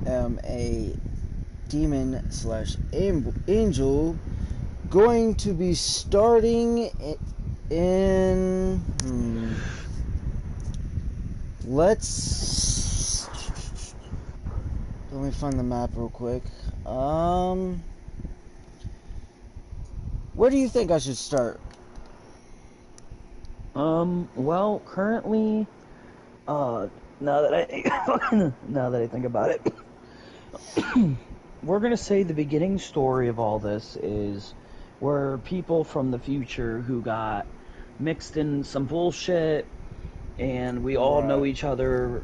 am a demon slash angel going to be starting in let's let me find the map real quick. Where do you think I should start? Well, currently, now that I think about it, we're gonna say the beginning story of all this is where people from the future who got mixed in some bullshit, and we all know each other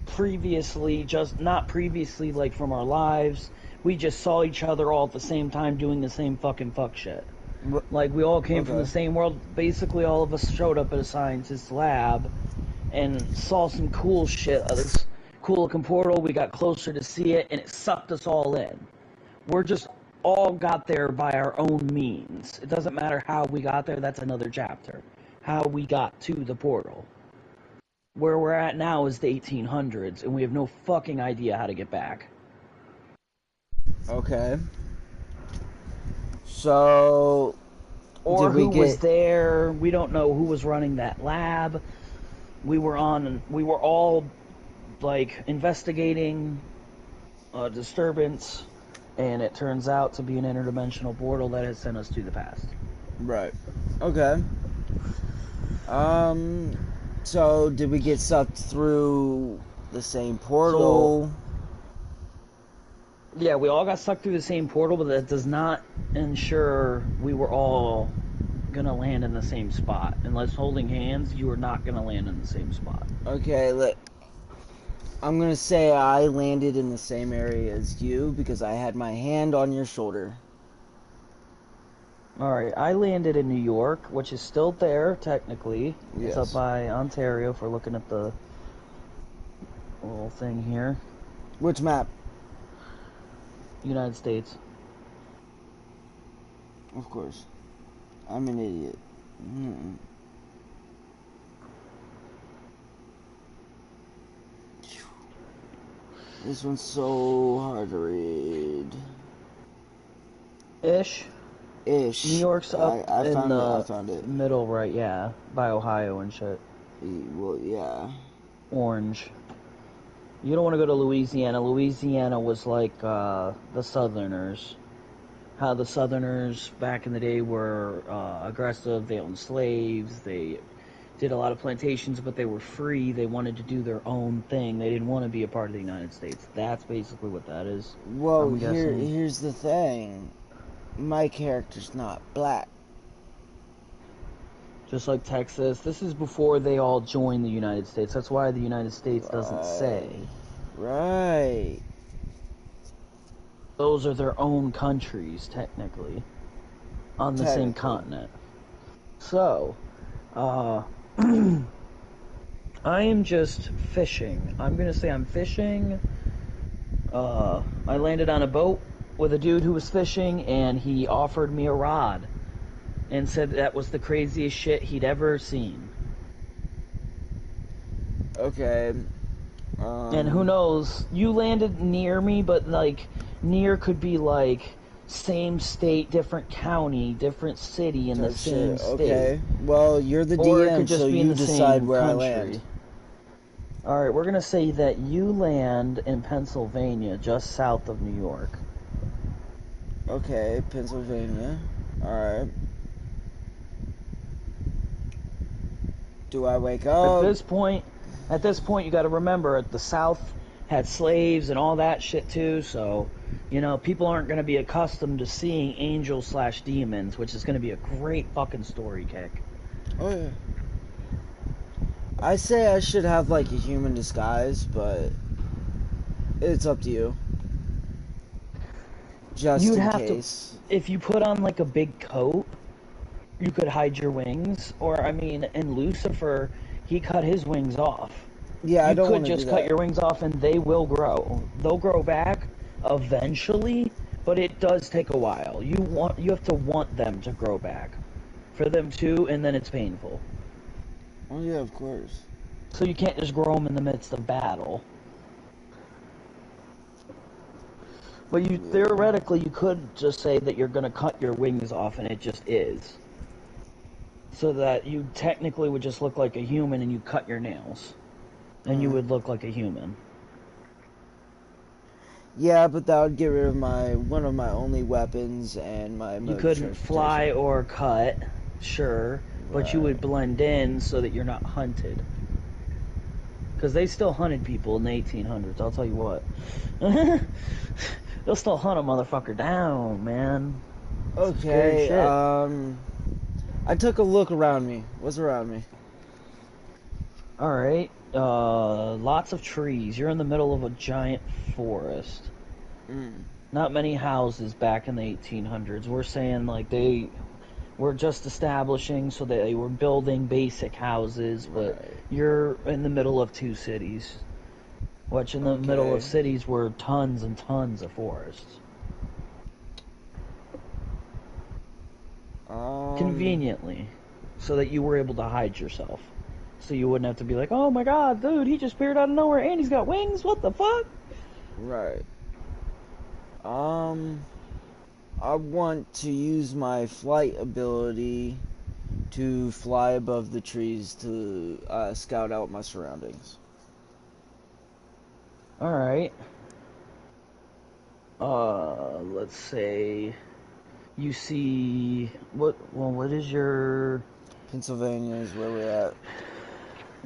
previously, just not previously like from our lives. We just saw each other all at the same time doing the same fucking fuck shit. Like, we all came from the same world. Basically, all of us showed up at a scientist's lab and saw some cool shit. This cool looking portal. We got closer to see it, and it sucked us all in. We're just all got there by our own means. It doesn't matter how we got there. That's another chapter. How we got to the portal. Where we're at now is the 1800s, and we have no fucking idea how to get back. Okay. So, or who was there. We don't know who was running that lab. We were all like investigating a disturbance, and it turns out to be an interdimensional portal that has sent us to the past. Right. Okay. So did we get sucked through the same portal? Yeah, we all got sucked through the same portal, but that does not ensure we were all gonna land in the same spot. Unless holding hands, you are not gonna land in the same spot. Okay, I'm gonna say I landed in the same area as you because I had my hand on your shoulder. Alright, I landed in New York, which is still there, technically. Yes. It's up by Ontario, if we're looking at the little thing here. Which map? United States. Of course. I'm an idiot. This one's so hard to read. Ish. New York's up I in found it. Middle, right? Yeah, by Ohio and shit. Well, yeah. Orange. You don't want to go to Louisiana. Louisiana was like the Southerners. How the Southerners back in the day were aggressive. They owned slaves. They did a lot of plantations, but they were free. They wanted to do their own thing. They didn't want to be a part of the United States. That's basically what that is. Well, here's the thing. My character's not black. Just like Texas. This is before they all joined the United States. That's why the United States doesn't say. Right. Those are their own countries, technically. On the same continent. So, I am just fishing. I'm gonna say I'm fishing. I landed on a boat with a dude who was fishing, and he offered me a rod and said that was the craziest shit he'd ever seen. Okay. And who knows, you landed near me, but like near could be like same state, different county, different city in the same state. Okay. Well, you're the DM, so you decide where I land. Alright, we're gonna say that you land in Pennsylvania, just south of New York. Okay, Pennsylvania. Alright. Do I wake up? At this point, you gotta remember, the South had slaves and all that shit too, so, you know, people aren't gonna be accustomed to seeing angels / demons, which is gonna be a great fucking story kick. Oh, yeah. I say I should have, like, a human disguise, but it's up to you. Just in case. If you put on, like, a big coat, you could hide your wings, or, I mean, in Lucifer, he cut his wings off. Yeah, I don't want to do that. You could just cut your wings off and they will grow. They'll grow back eventually, but it does take a while. You have to want them to grow back for them to, and then it's painful. Oh yeah, of course. So you can't just grow them in the midst of battle. But you Yeah. theoretically you could just say that you're gonna cut your wings off, and it just is, so that you technically would just look like a human, and you cut your nails, and you Mm. would look like a human. Yeah, but that would get rid of one of my only weapons and my You mode of couldn't fly transportation. or cut, sure, but you Right. would blend in so that you're not hunted. Because they still hunted people in the 1800s, I'll tell you what. They'll still hunt a motherfucker down, man. Some scary Okay, shit. I took a look around me. What's around me? Alright, lots of trees. You're in the middle of a giant forest. Mm. Not many houses back in the 1800s. We're saying, like, they were just establishing, so they were building basic houses, but Right. you're in the middle of two cities. Which in the middle of Okay. cities were tons and tons of forests. Um. Conveniently, so that you were able to hide yourself. So you wouldn't have to be like, oh my god, dude, he just appeared out of nowhere and he's got wings, what the fuck? Right. Um. I want to use my flight ability to fly above the trees to scout out my surroundings. Alright. Let's say you see what is your Pennsylvania is where we're at.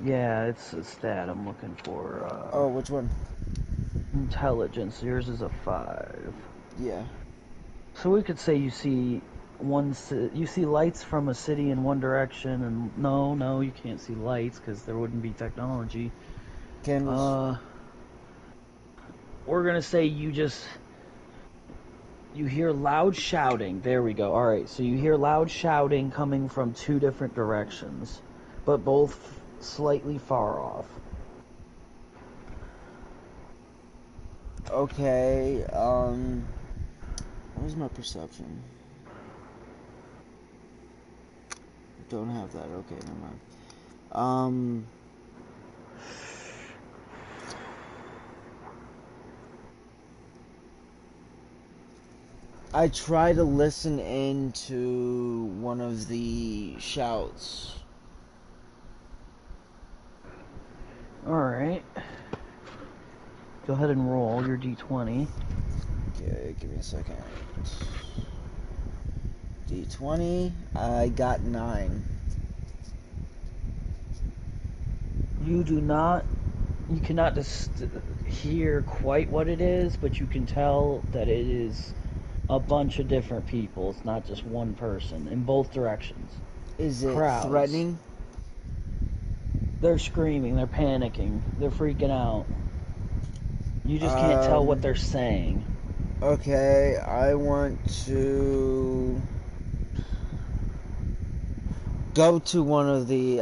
yeah, it's that I'm looking for Oh, which one? intelligence. Yours is a 5. Yeah. So we could say you see you see lights from a city in one direction, and no, you can't see lights because there wouldn't be technology. Candles. Uh, we're gonna say you hear loud shouting. There we go. All right, so you hear loud shouting coming from two different directions, but both slightly far off. Okay. Where's my perception? Don't have that. Okay, never mind. Um. I try to listen into one of the shouts. All right, go ahead and roll your d20. Okay, give me a second. D20. I got 9. You cannot just hear quite what it is, but you can tell that it is a bunch of different people. It's not just one person in both directions. Is it Crowds. threatening? They're screaming, they're panicking, they're freaking out. You just can't tell what Um. they're saying. Okay, I want to go to one of the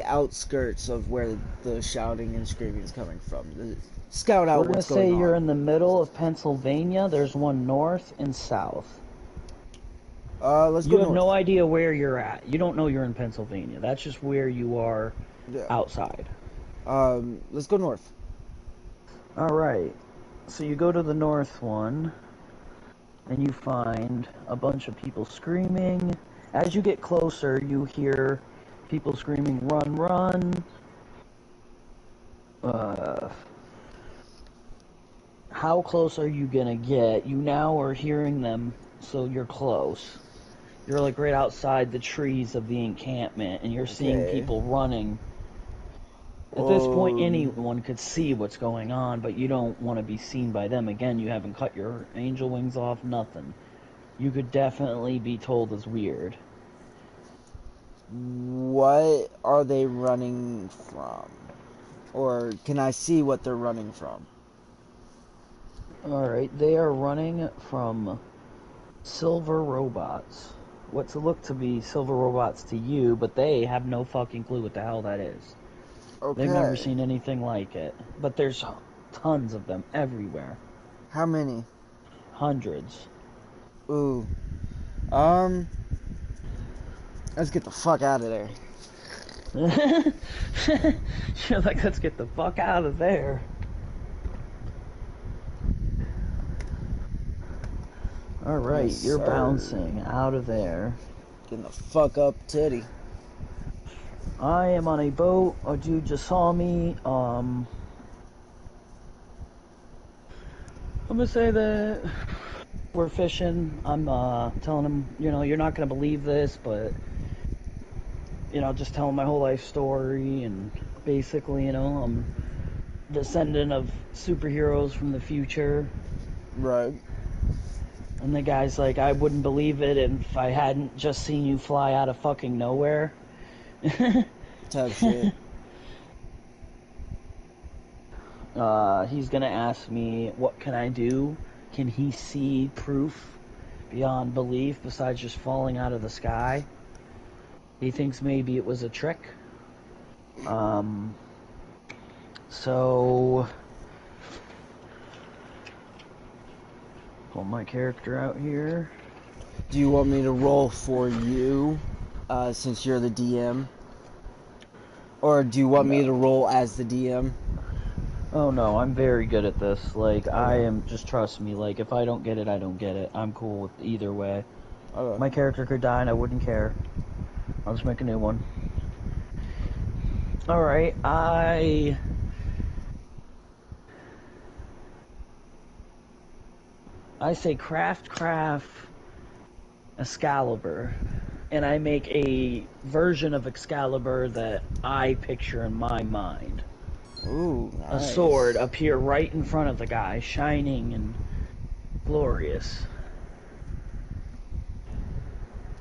outskirts of where the shouting and screaming is coming from. Scout We're out gonna what's say going you're on. in the middle of Pennsylvania. There's one north and south. Let's You go have no north. idea where you're at. You don't know you're in Pennsylvania. That's just where you are Yeah. outside. Let's go north. Alright. So you go to the north one, and you find a bunch of people screaming. As you get closer, you hear people screaming, run, run. Uh, how close are you gonna get? You now are hearing them, so you're close. You're like right outside the trees of the encampment, and you're seeing Okay. people running. At this point, Um. anyone could see what's going on, but you don't want to be seen by them. Again, you haven't cut your angel wings off, nothing. You could definitely be told as weird. What are they running from? Or can I see what they're running from? Alright, they are running from silver robots. What's look to be silver robots to you, but they have no fucking clue what the hell that is. They've never Okay. seen anything like it. But there's tons of them everywhere. How many? Hundreds. Ooh. Um. Let's get the fuck out of there. You're like, let's get the fuck out of there. Alright, Yes, you're sir. bouncing out of there. Getting the fuck up, titty. I am on a boat. A dude just saw me. I'm gonna say that we're fishing. I'm telling him, you're not gonna believe this, but just telling my whole life story, and basically, I'm descendant of superheroes from the future. Right. And the guy's like, I wouldn't believe it if I hadn't just seen you fly out of fucking nowhere. Type shit. He's gonna ask me, what can I do? Can he see proof beyond belief besides just falling out of the sky? He thinks maybe it was a trick. So pull my character out here. Do you want me to roll for you, since you're the DM? Or do you want me to roll as the DM? Oh no, I'm very good at this. Like, I am, just trust me, like, if I don't get it, I don't get it. I'm cool with either way. Okay. My character could die and I wouldn't care. I'll just make a new one. Alright, I say craft Excalibur, and I make a version of Excalibur that I picture in my mind. Ooh, nice. A sword appear right in front of the guy, shining and glorious.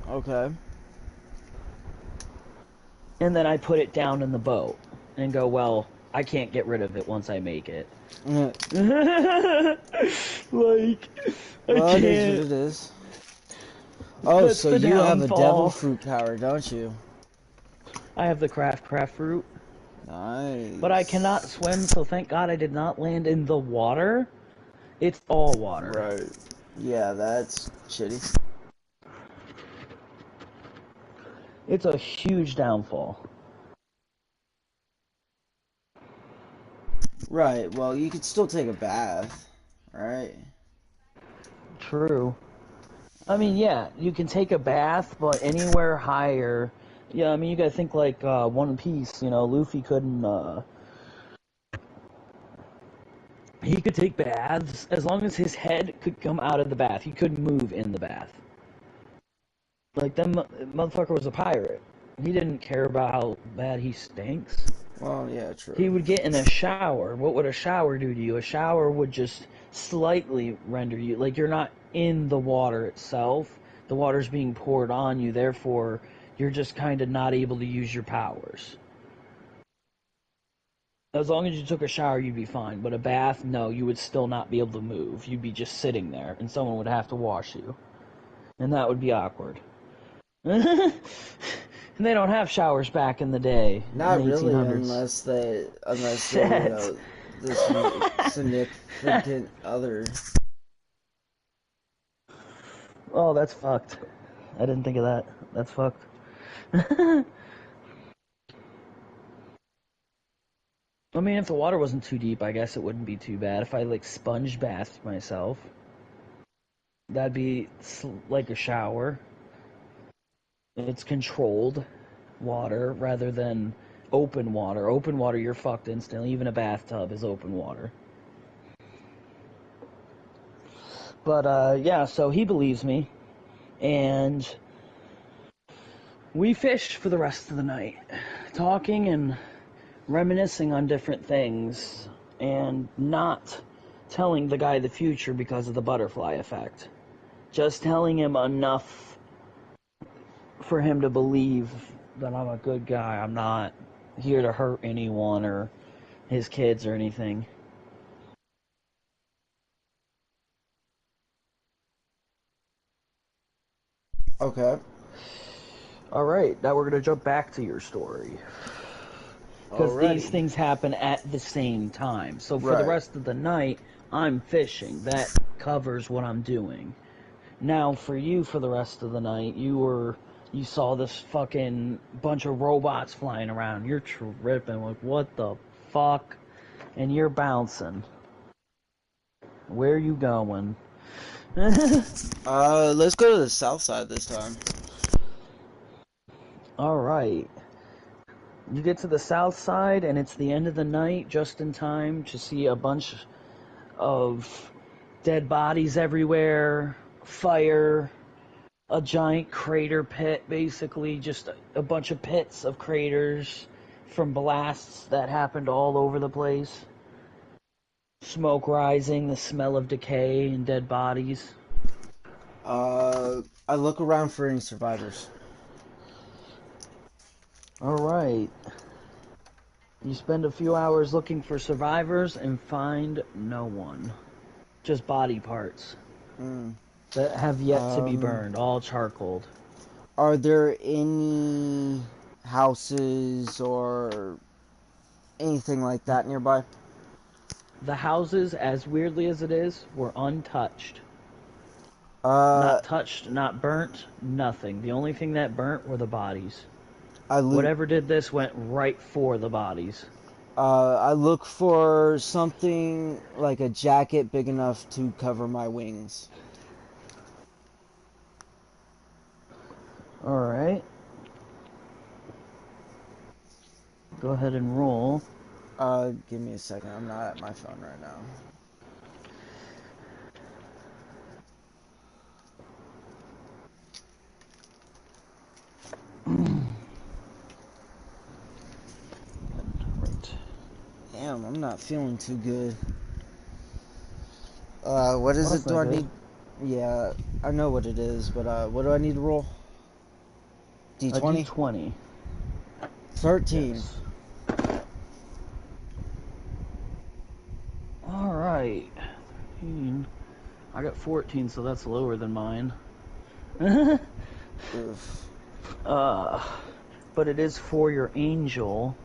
Okay. And then I put it down in the boat and go, well, I can't get rid of it once I make it. Like, Well, I it can't. is what it is. Oh, That's so the you have a downfall. devil fruit power, don't you? I have the craft fruit. Nice. But I cannot swim, so thank God I did not land in the water. It's all water. Right. Yeah, that's shitty. It's a huge downfall. Right, well, you could still take a bath, right? True. I mean, yeah, you can take a bath, but anywhere higher... Yeah, I mean, you gotta think like One Piece, Luffy couldn't... He could take baths as long as his head could come out of the bath. He couldn't move in the bath. Like, that motherfucker was a pirate. He didn't care about how bad he stinks. Well, yeah, true. He would get in a shower. What would a shower do to you? A shower would just slightly render you... Like, you're not in the water itself. The water's being poured on you, therefore, you're just kind of not able to use your powers. As long as you took a shower, you'd be fine. But a bath, no, you would still not be able to move. You'd be just sitting there, and someone would have to wash you. And that would be awkward. And they don't have showers back in the day. Not in the really, 1800s. unless they, this significant other. Oh, that's fucked. I didn't think of that. That's fucked. I mean, if the water wasn't too deep, I guess it wouldn't be too bad. If I, like, sponge bathed myself, that'd be like a shower. It's controlled water rather than open water. Open water, you're fucked instantly. Even a bathtub is open water. But, yeah, so he believes me. And we fished for the rest of the night, talking and reminiscing on different things, and not telling the guy the future because of the butterfly effect. Just telling him enough for him to believe that I'm a good guy. I'm not here to hurt anyone or his kids or anything. Okay. Alright, now we're going to jump back to your story. Because these things happen at the same time. So for the rest of the night, I'm fishing. That covers what I'm doing. Now, for you, for the rest of the night, you saw this fucking bunch of robots flying around. You're tripping, like, what the fuck? And you're bouncing. Where are you going? Let's go to the south side this time. Alright. You get to the south side, and it's the end of the night, just in time to see a bunch of dead bodies everywhere, fire, a giant crater pit, basically, just a bunch of pits of craters from blasts that happened all over the place. Smoke rising, the smell of decay and dead bodies. I look around for any survivors. Alright. You spend a few hours looking for survivors and find no one. Just body parts that have yet to be burned, all charcoaled. Are there any houses or anything like that nearby? The houses, as weirdly as it is, were untouched. Uh, Not touched, not burnt, nothing. The only thing that burnt were the bodies. I look. Whatever did this went right for the bodies. I look for something like a jacket big enough to cover my wings. Alright. Go ahead and roll. Give me a second. I'm not at my phone right now. Right. Damn, I'm not feeling too good. What is it? Do I need? Yeah, I know what it is, but what do I need to roll? D20? A D20. 13. Yes. Alright. 13. I got 14, so that's lower than mine. But it is for your angel,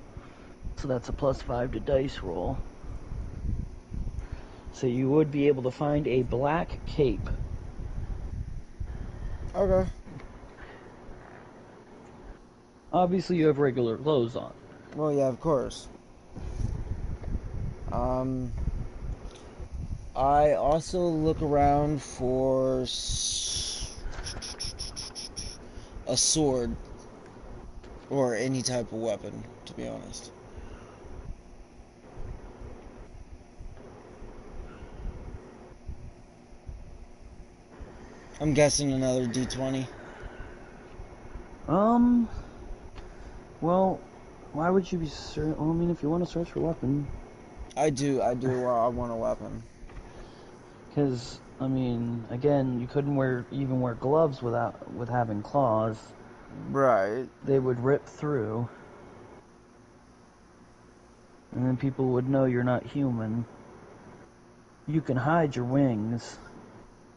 so that's a +5 to dice roll. So you would be able to find a black cape. Okay. Obviously, you have regular clothes on. Well, yeah, of course. I also look around for a sword or any type of weapon, to be honest. I'm guessing another D20. Well, why would you be well, I mean, if you want to search for a weapon. I do, I want a weapon. Because, I mean, again, you couldn't even wear gloves with having claws. Right. They would rip through. And then people would know you're not human. You can hide your wings.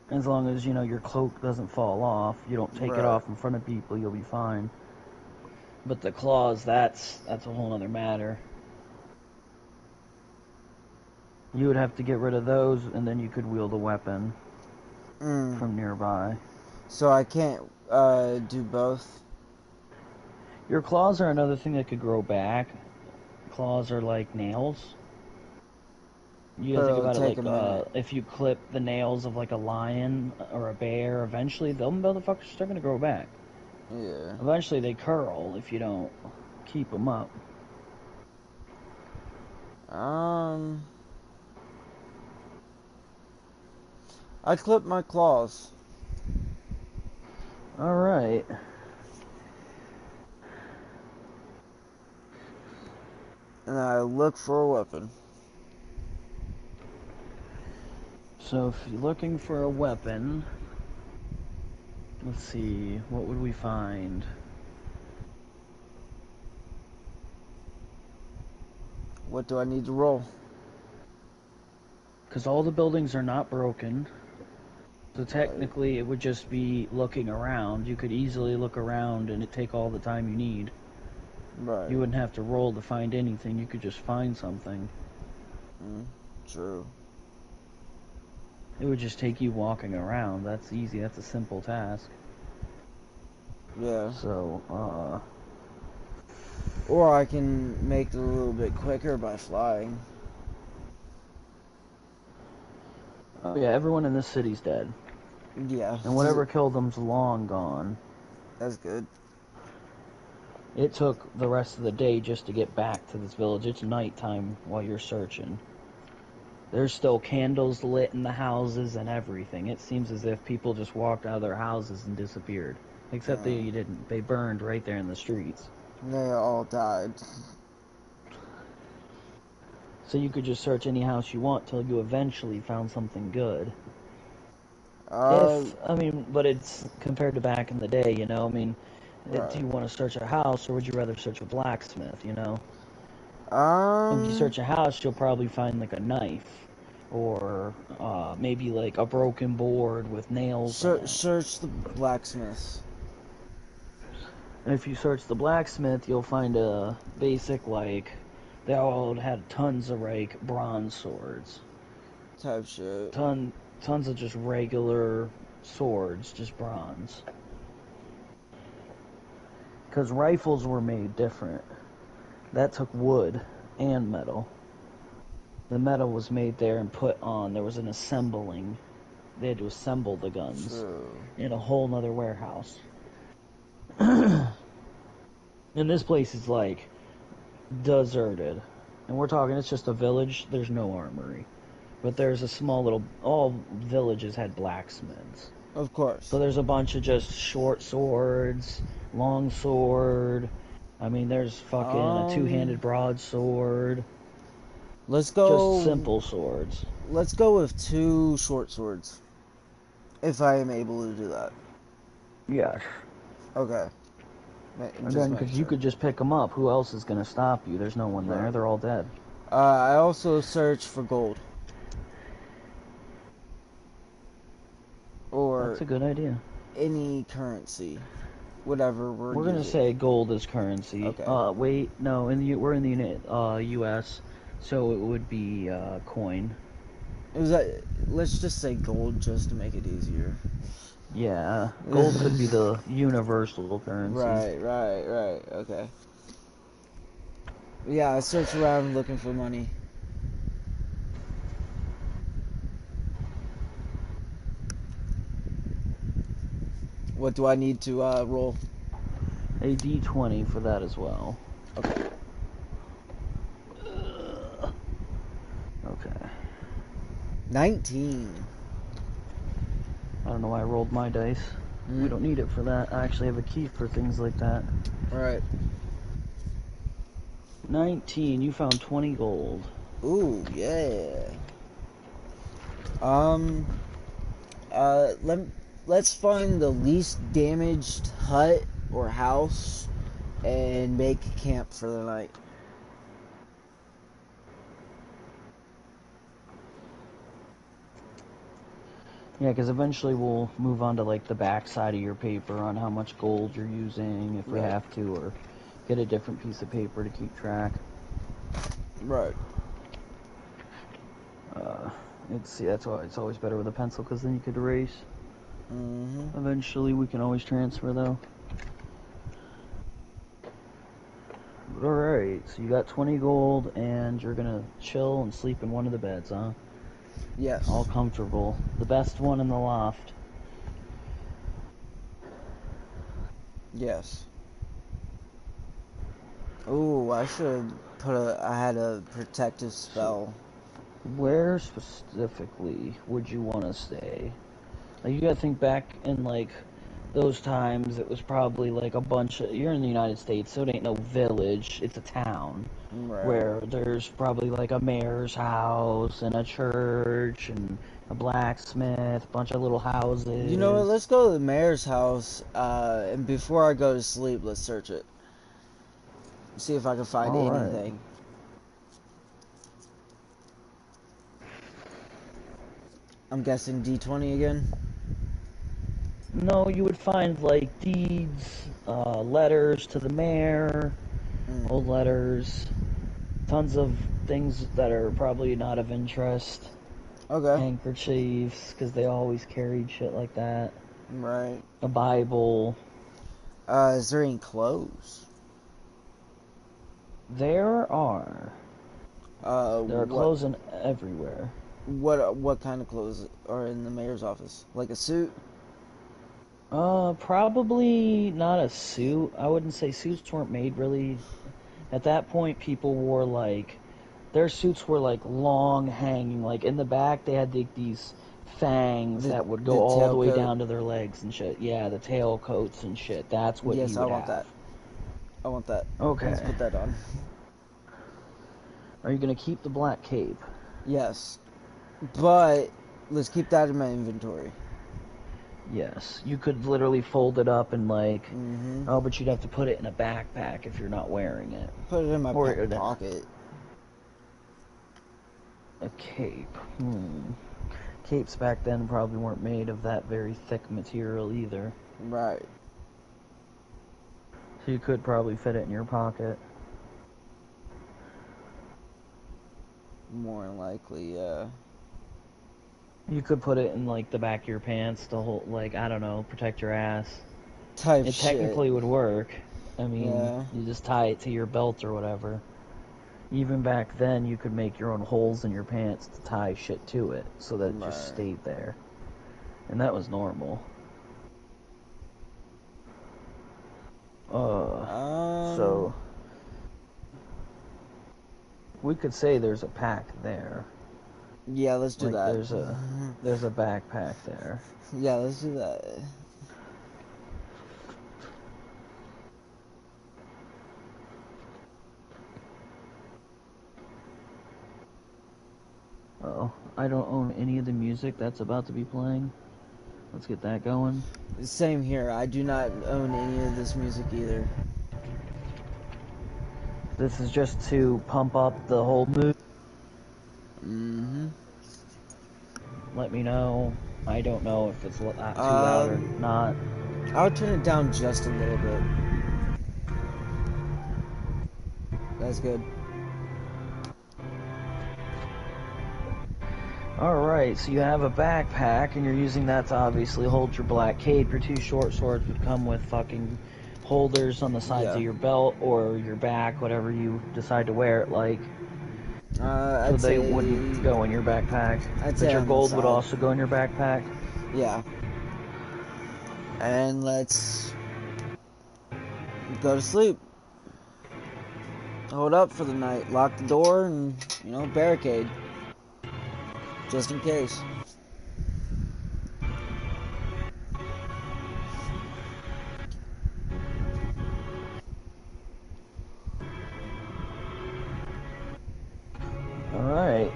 As long as, your cloak doesn't fall off. You don't take it off in front of people, you'll be fine. But the claws, that's a whole other matter. You would have to get rid of those, and then you could wield a weapon from nearby. So I can't do both? Your claws are another thing that could grow back. Claws are like nails. You gotta think about it like if you clip the nails of like a lion or a bear, eventually those motherfuckers are gonna grow back. Yeah. Eventually they curl if you don't keep them up. I clip my claws. Alright. And I look for a weapon. So if you're looking for a weapon, let's see, what would we find? What do I need to roll? Because all the buildings are not broken. So technically it would just be looking around. You could easily look around and it'd take all the time you need. Right. You wouldn't have to roll to find anything. You could just find something. True. It would just take you walking around. That's easy. That's a simple task. Yeah. So, Or I can make it a little bit quicker by flying. Oh yeah, everyone in this city's dead. Yeah. And whatever killed them's long gone. That's good. It took the rest of the day just to get back to this village. It's nighttime while you're searching. There's still candles lit in the houses and everything. It seems as if people just walked out of their houses and disappeared. Except they didn't. They burned right there in the streets. They all died. So you could just search any house you want till you eventually found something good. But it's compared to back in the day, you know. I mean, right. do you want to search a house or would you rather search a blacksmith, you know? If you search a house, you'll probably find like a knife or maybe like a broken board with nails. Search the blacksmith. And if you search the blacksmith, you'll find a basic like they all had tons of like bronze swords. Type shit. Tons of just regular swords, just bronze. Because rifles were made different. That took wood and metal. The metal was made there and put on. There was an assembling. They had to assemble the guns in a whole nother warehouse. And this place is like deserted. And we're talking, it's just a village. There's no armory. But there's a small little... All villages had blacksmiths. Of course. So there's a bunch of just short swords, long sword. I mean, there's fucking a two-handed broadsword. Let's go... Just simple swords. Let's go with 2 short swords. If I am able to do that. Yes. Okay. Again, because you could just pick them up. Who else is going to stop you? There's no one there. They're all dead. I also search for gold. Or that's a good idea. Any currency, whatever we're gonna say gold is currency. Okay. Wait, no. We're in the U.S., so it would be coin. Let's just say gold, just to make it easier. Yeah, gold could be the universal currency. Right. Okay. Yeah, I search around looking for money. What do I need to roll? A D20 for that as well. Okay. Okay. 19. I don't know why I rolled my dice. We don't need it for that. I actually have a key for things like that. Alright. 19. You found 20 gold. Ooh, yeah. Let's find the least damaged hut or house and make camp for the night. Yeah, because eventually we'll move on to like the back side of your paper on how much gold you're using if we have to, or get a different piece of paper to keep track. Right. That's why it's always better with a pencil, because then you could erase. Eventually we can always transfer though. Alright, so you got 20 gold and you're gonna chill and sleep in one of the beds, huh? Yes. All comfortable. The best one in the loft. Yes. Ooh, I should I had a protective spell. Where specifically would you want to stay? Like, you gotta think back in like those times. It was probably like a bunch of. You're in the United States, so it ain't no village. It's a town where there's probably like a mayor's house and a church and a blacksmith, a bunch of little houses. You know what? Let's go to the mayor's house, and before I go to sleep, let's search it. See if I can find anything. I'm guessing D20 again? No, you would find like deeds, letters to the mayor, old letters, tons of things that are probably not of interest. Okay. Handkerchiefs, because they always carried shit like that. Right. A Bible. Is there any clothes? There are. There are clothes everywhere. What kind of clothes are in the mayor's office? Like a suit? Probably not a suit. I wouldn't say suits weren't made really. At that point, people wore like their suits were like long hanging. Like in the back, they had these fangs The that would go the all the way tailcoat? down to their legs and shit. Yeah, the tail coats and shit. That's what he Yes, I would want have. that. I want that. Let's Okay. put that on. Are you gonna keep the black cape? Yes. But let's keep that in my inventory. Yes. You could literally fold it up and like. Mm-hmm. Oh, but you'd have to put it in a backpack if you're not wearing it. Put it in my Or pocket. a cape. Capes back then probably weren't made of that very thick material either. Right. So you could probably fit it in your pocket. More than likely, yeah. You could put it in like the back of your pants to hold, like, I don't know, protect your ass. Type It shit. technically would work. I mean, Yeah. you just tie it to your belt or whatever. Even back then, you could make your own holes in your pants to tie shit to it so that it just stayed there. And that was normal. So we could say there's a pack there. Yeah, let's do that. There's a backpack there. Yeah, let's do that. Oh, I don't own any of the music that's about to be playing. Let's get that going. Same here. I do not own any of this music either. This is just to pump up the whole mood. Mm-hmm. Let me know. I don't know if it's too loud or not. I'll turn it down just a little bit. That's good. Alright, so you have a backpack, and you're using that to obviously hold your black cape. Your two short swords would come with fucking holders on the sides of your belt or your back, whatever you decide to wear it like. So they wouldn't go in your backpack. But your gold would also go in your backpack? Yeah. And let's go to sleep. Hold up for the night. Lock the door and, barricade. Just in case. Alright.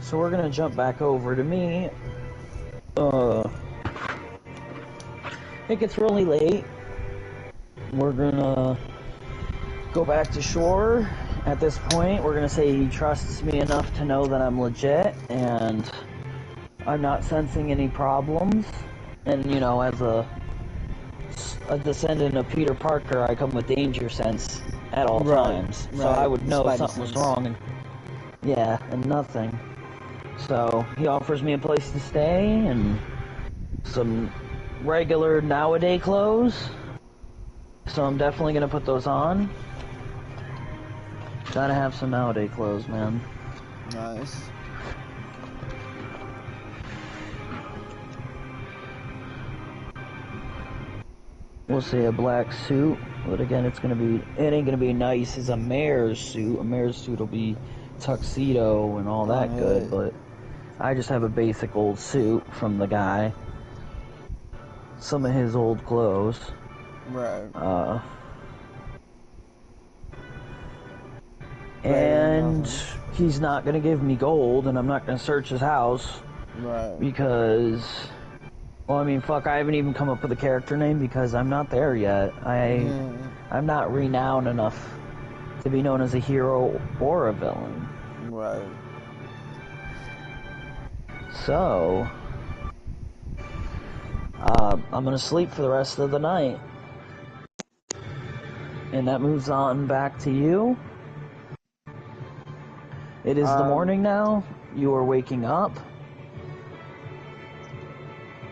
So we're gonna jump back over to me. It gets really late. We're gonna go back to shore. At this point, we're gonna say he trusts me enough to know that I'm legit and I'm not sensing any problems. And, as a descendant of Peter Parker, I come with danger sense at all times. So I would know something was wrong. And nothing. So he offers me a place to stay and some regular nowadays clothes. So I'm definitely gonna put those on. Gotta have some nowadays clothes, man. Nice. We'll say a black suit, but again, it ain't gonna be nice as a mayor's suit. A mayor's suit will be tuxedo and all that good, but I just have a basic old suit from the guy. Some of his old clothes. Right. And he's not gonna give me gold, and I'm not gonna search his house. Right. Because, well, I mean, fuck, I haven't even come up with a character name because I'm not there yet. I'm not renowned enough to be known as a hero or a villain. Right. So, I'm gonna sleep for the rest of the night. And that moves on back to you. It is the morning now. You are waking up.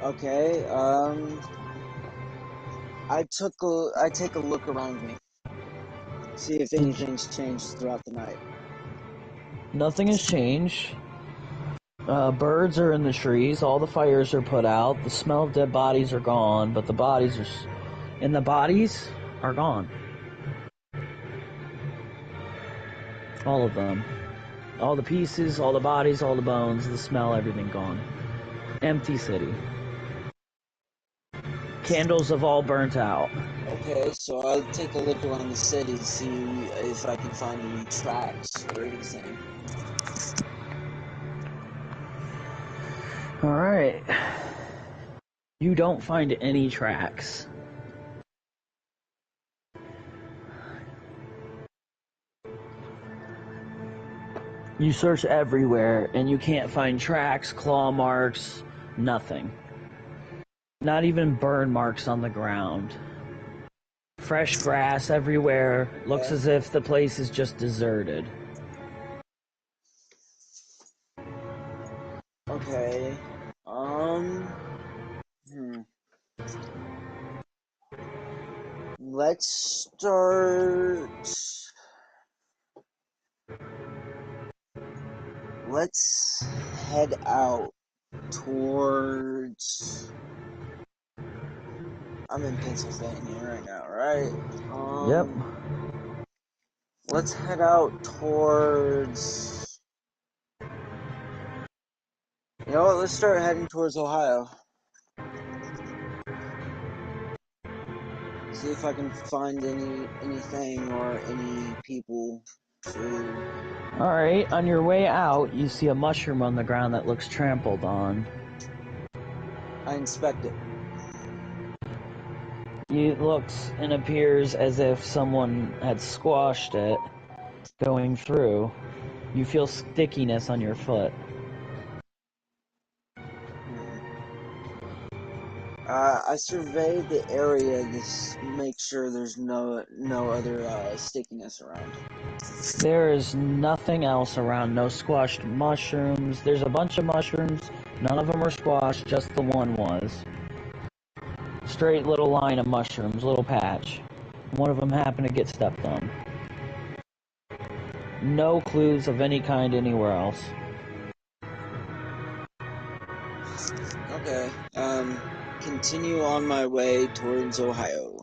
Okay, I take a look around me. See if anything's changed throughout the night. Nothing has changed. Birds are in the trees. All the fires are put out. The smell of dead bodies are gone, but the bodies are gone. All of them. All the pieces, all the bodies, all the bones, the smell, everything gone. Empty city. Candles have all burnt out. Okay, so I'll take a look around the city to see if I can find any tracks or anything. Alright. You don't find any tracks. You search everywhere, and you can't find tracks, claw marks, nothing. Not even burn marks on the ground. Fresh grass everywhere. Looks as if the place is just deserted. Okay. Let's start. Let's head out towards. I'm in Pennsylvania right now, right? Yep. Let's head out towards. You know what? Let's start heading towards Ohio. See if I can find anything or any people to. Alright, on your way out, you see a mushroom on the ground that looks trampled on. I inspect it. It looks and appears as if someone had squashed it going through. You feel stickiness on your foot. I survey the area to make sure there's no other stickiness around. There is nothing else around, no squashed mushrooms. There's a bunch of mushrooms, none of them are squashed, just the one was. Straight little line of mushrooms, little patch. One of them happened to get stepped on. No clues of any kind anywhere else. Okay, continue on my way towards Ohio.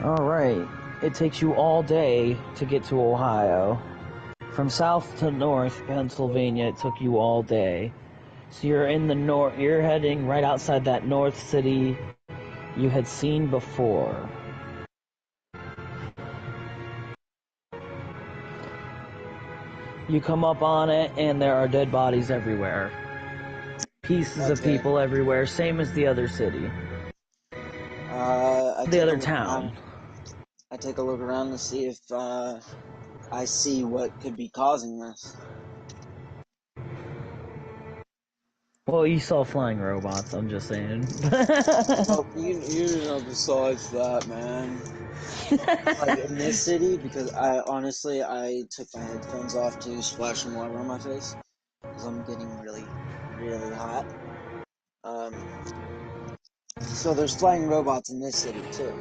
Alright, it takes you all day to get to Ohio. From south to north Pennsylvania, it took you all day. So you're in the north, you're heading right outside that north city you had seen before. You come up on it, and there are dead bodies everywhere. Pieces of people everywhere, same as the other city. The other town. I take a look around to see if I see what could be causing this. Well, you saw flying robots, I'm just saying. Well, you know, besides that, man. Like in this city, because I took my headphones off to splash some water on my face because I'm getting really, really hot. So there's flying robots in this city too.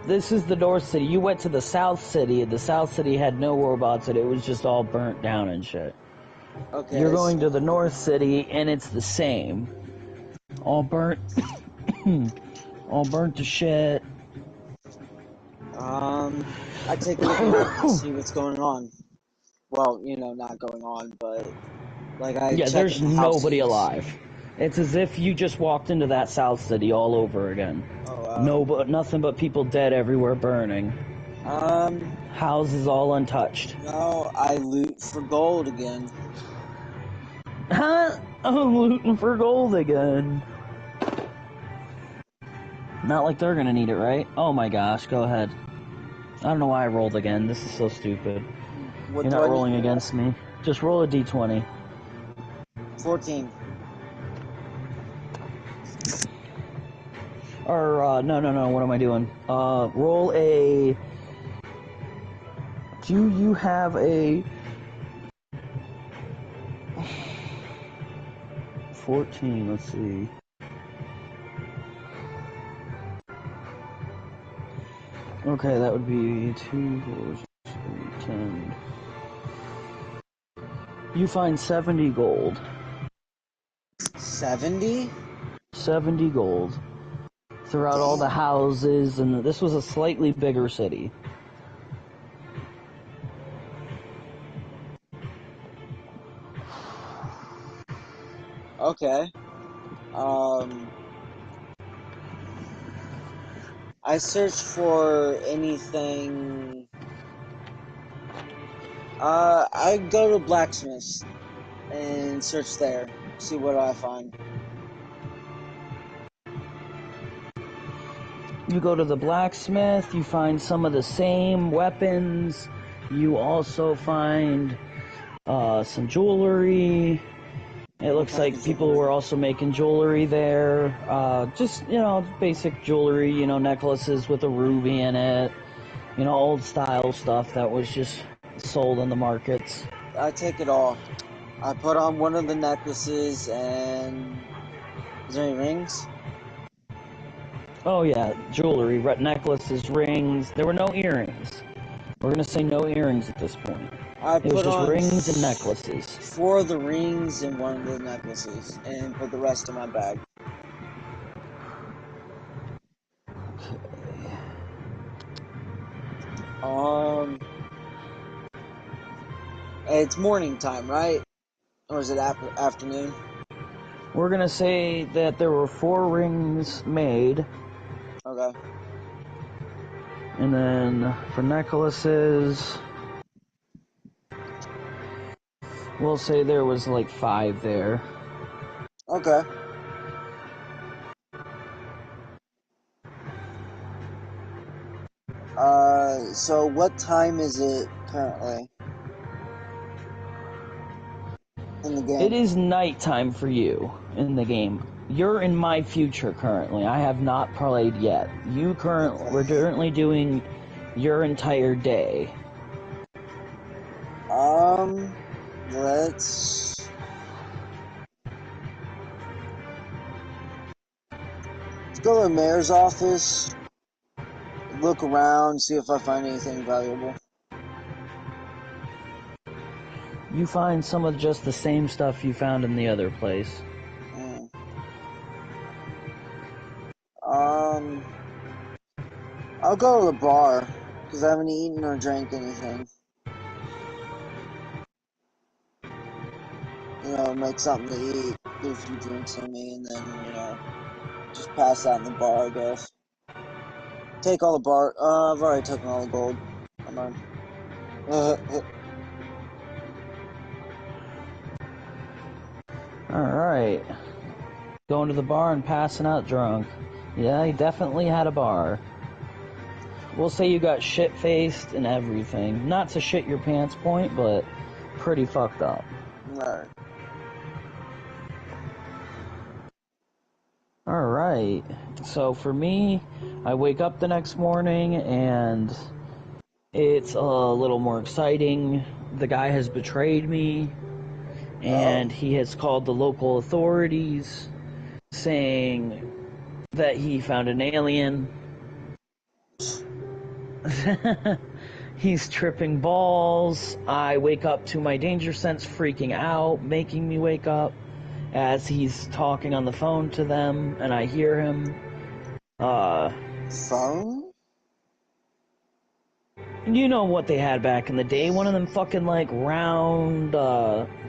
This is the north city. You went to the south city, and the south city had no robots, and it was just all burnt down and shit. Okay. You're going to the north city, and it's the same. All burnt, all burnt to shit. I take a look around to see what's going on. Well, you know, not going on, but like I check there's in the nobody houses. alive. It's as if you just walked into that south city all over again. Oh, wow. Nothing but people dead everywhere, burning. Houses all untouched. No, I loot for gold again. Huh? I'm looting for gold again. Not like they're gonna need it, right? Oh my gosh, go ahead. I don't know why I rolled again. This is so stupid. You're not rolling against me. Just roll a d20. 14. Or, no, what am I doing? Roll a... Do you have a... 14, let's see. Okay, that would be 2, 4, 6, 8, 10. You find 70 gold. 70? 70 gold. Throughout all the Damn. houses, and this was a slightly bigger city. Okay. I searched for anything. I go to blacksmiths and search there. See what I find. You go to the blacksmith, you find some of the same weapons. You also find some jewelry. It What looks type like of people jewelry? were also making jewelry there. Just, basic jewelry, necklaces with a ruby in it. Old style stuff that was just sold in the markets. I take it all. I put on one of the necklaces and. Is there any rings? Oh yeah, jewelry, necklaces, rings. There were no earrings. We're gonna say no earrings at this point. I It was put just on rings and necklaces. 4 of the rings and 1 of the necklaces and put the rest in my bag. It's morning time, right? Or is it afternoon? We're gonna say that there were 4 rings made, Okay. and then for necklaces, we'll say there was like 5 there. Okay. So what time is it currently in the It game? is nighttime for you in the game. You're in my future currently. I have not played yet. We're currently doing your entire day. Let's go to the mayor's office, look around, see if I find anything valuable. You find some of just the same stuff you found in the other place. Mm. I'll go to the bar, because I haven't eaten or drank anything. Make something to eat, get a few drinks in me, and then, just pass out in the bar, I guess. Take all the bar, I've already taken all the gold. Come on. Alright. Going to the bar and passing out drunk. Yeah, he definitely had a bar. We'll say you got shit-faced and everything. Not to shit your pants point, but pretty fucked up. Alright. Alright. So for me, I wake up the next morning and it's a little more exciting. The guy has betrayed me and he has called the local authorities saying that he found an alien. He's tripping balls. I wake up to my danger sense freaking out, making me wake up as he's talking on the phone to them, and I hear him. Phone? You know what they had back in the day? One of them fucking like round,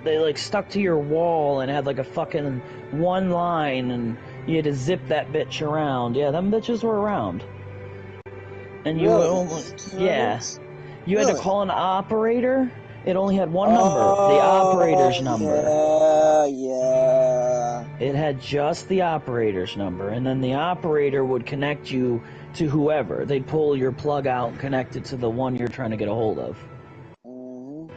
they like stuck to your wall and had like a fucking one line, and you had to zip that bitch around. Yeah, them bitches were around. And you Really? almost, yeah. You had to Really? call an operator. It only had one number, the operator's number. Yeah. It had just the operator's number, and then the operator would connect you to whoever. They'd pull your plug out and connect it to the one you're trying to get a hold of. Mm-hmm.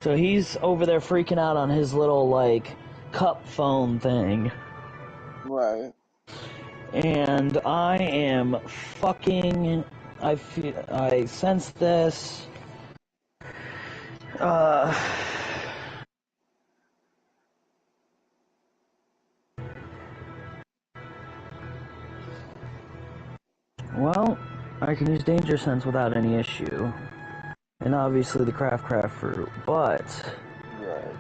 So he's over there freaking out on his little, like, cup phone thing. Right. And I am fucking... I sense this. Well, I can use danger sense without any issue. And obviously the craft fruit, but Right.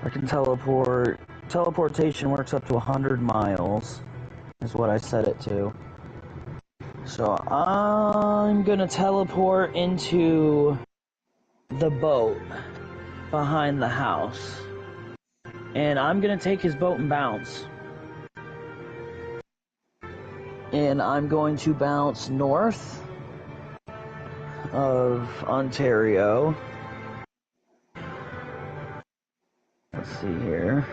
I can teleport. Teleportation works up to 100 miles, is what I set it to. So I'm gonna teleport into the boat behind the house. And I'm gonna take his boat and bounce. And I'm going to bounce north of Ontario. Let's see here.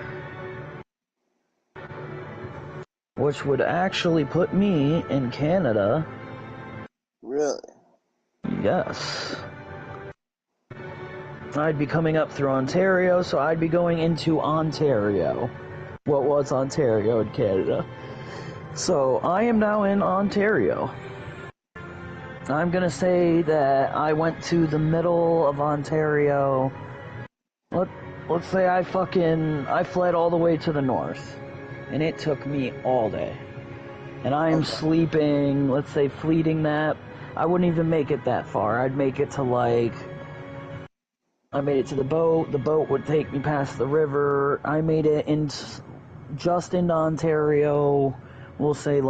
Which would actually put me in Canada. Really? Yes. I'd be coming up through Ontario, so I'd be going into Ontario. What was Ontario in Canada? So I am now in Ontario. I'm gonna say that I went to the middle of Ontario. Let's say I fled all the way to the north. And it took me all day. And I am sleeping, let's say fleeting that. I wouldn't even make it that far. I'd make it to I made it to the boat. The boat would take me past the river. I made it just into Ontario. We'll say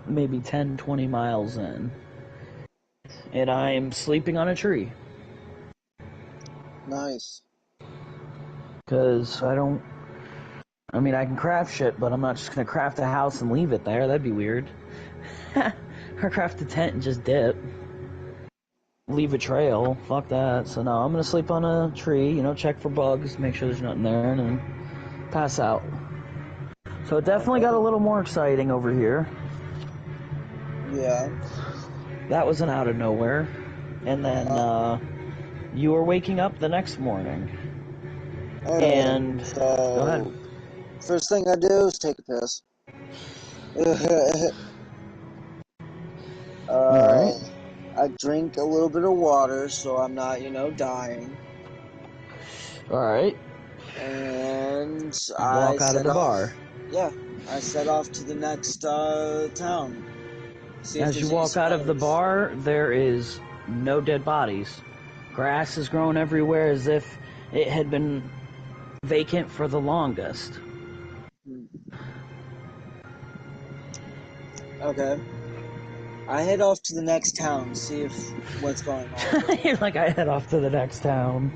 maybe 10, 20 miles in. And I'm sleeping on a tree. Nice. Because I can craft shit, but I'm not just gonna craft a house and leave it there. That'd be weird. Or craft a tent and just dip. Leave a trail. Fuck that. So no, I'm gonna sleep on a tree, check for bugs, make sure there's nothing there, and then pass out. So it definitely got a little more exciting over here. Yeah. That wasn't out of nowhere. And then, you were waking up the next morning. And so, go ahead. First thing I do is take a piss. Alright. I drink a little bit of water so I'm not, dying. Alright. And Walk out of the bar. Yeah, I set off to the next town. As you walk out of the bar, there is no dead bodies. Grass is growing everywhere as if it had been vacant for the longest. Okay. I head off to the next town, see what's going on. You're like, I head off to the next town.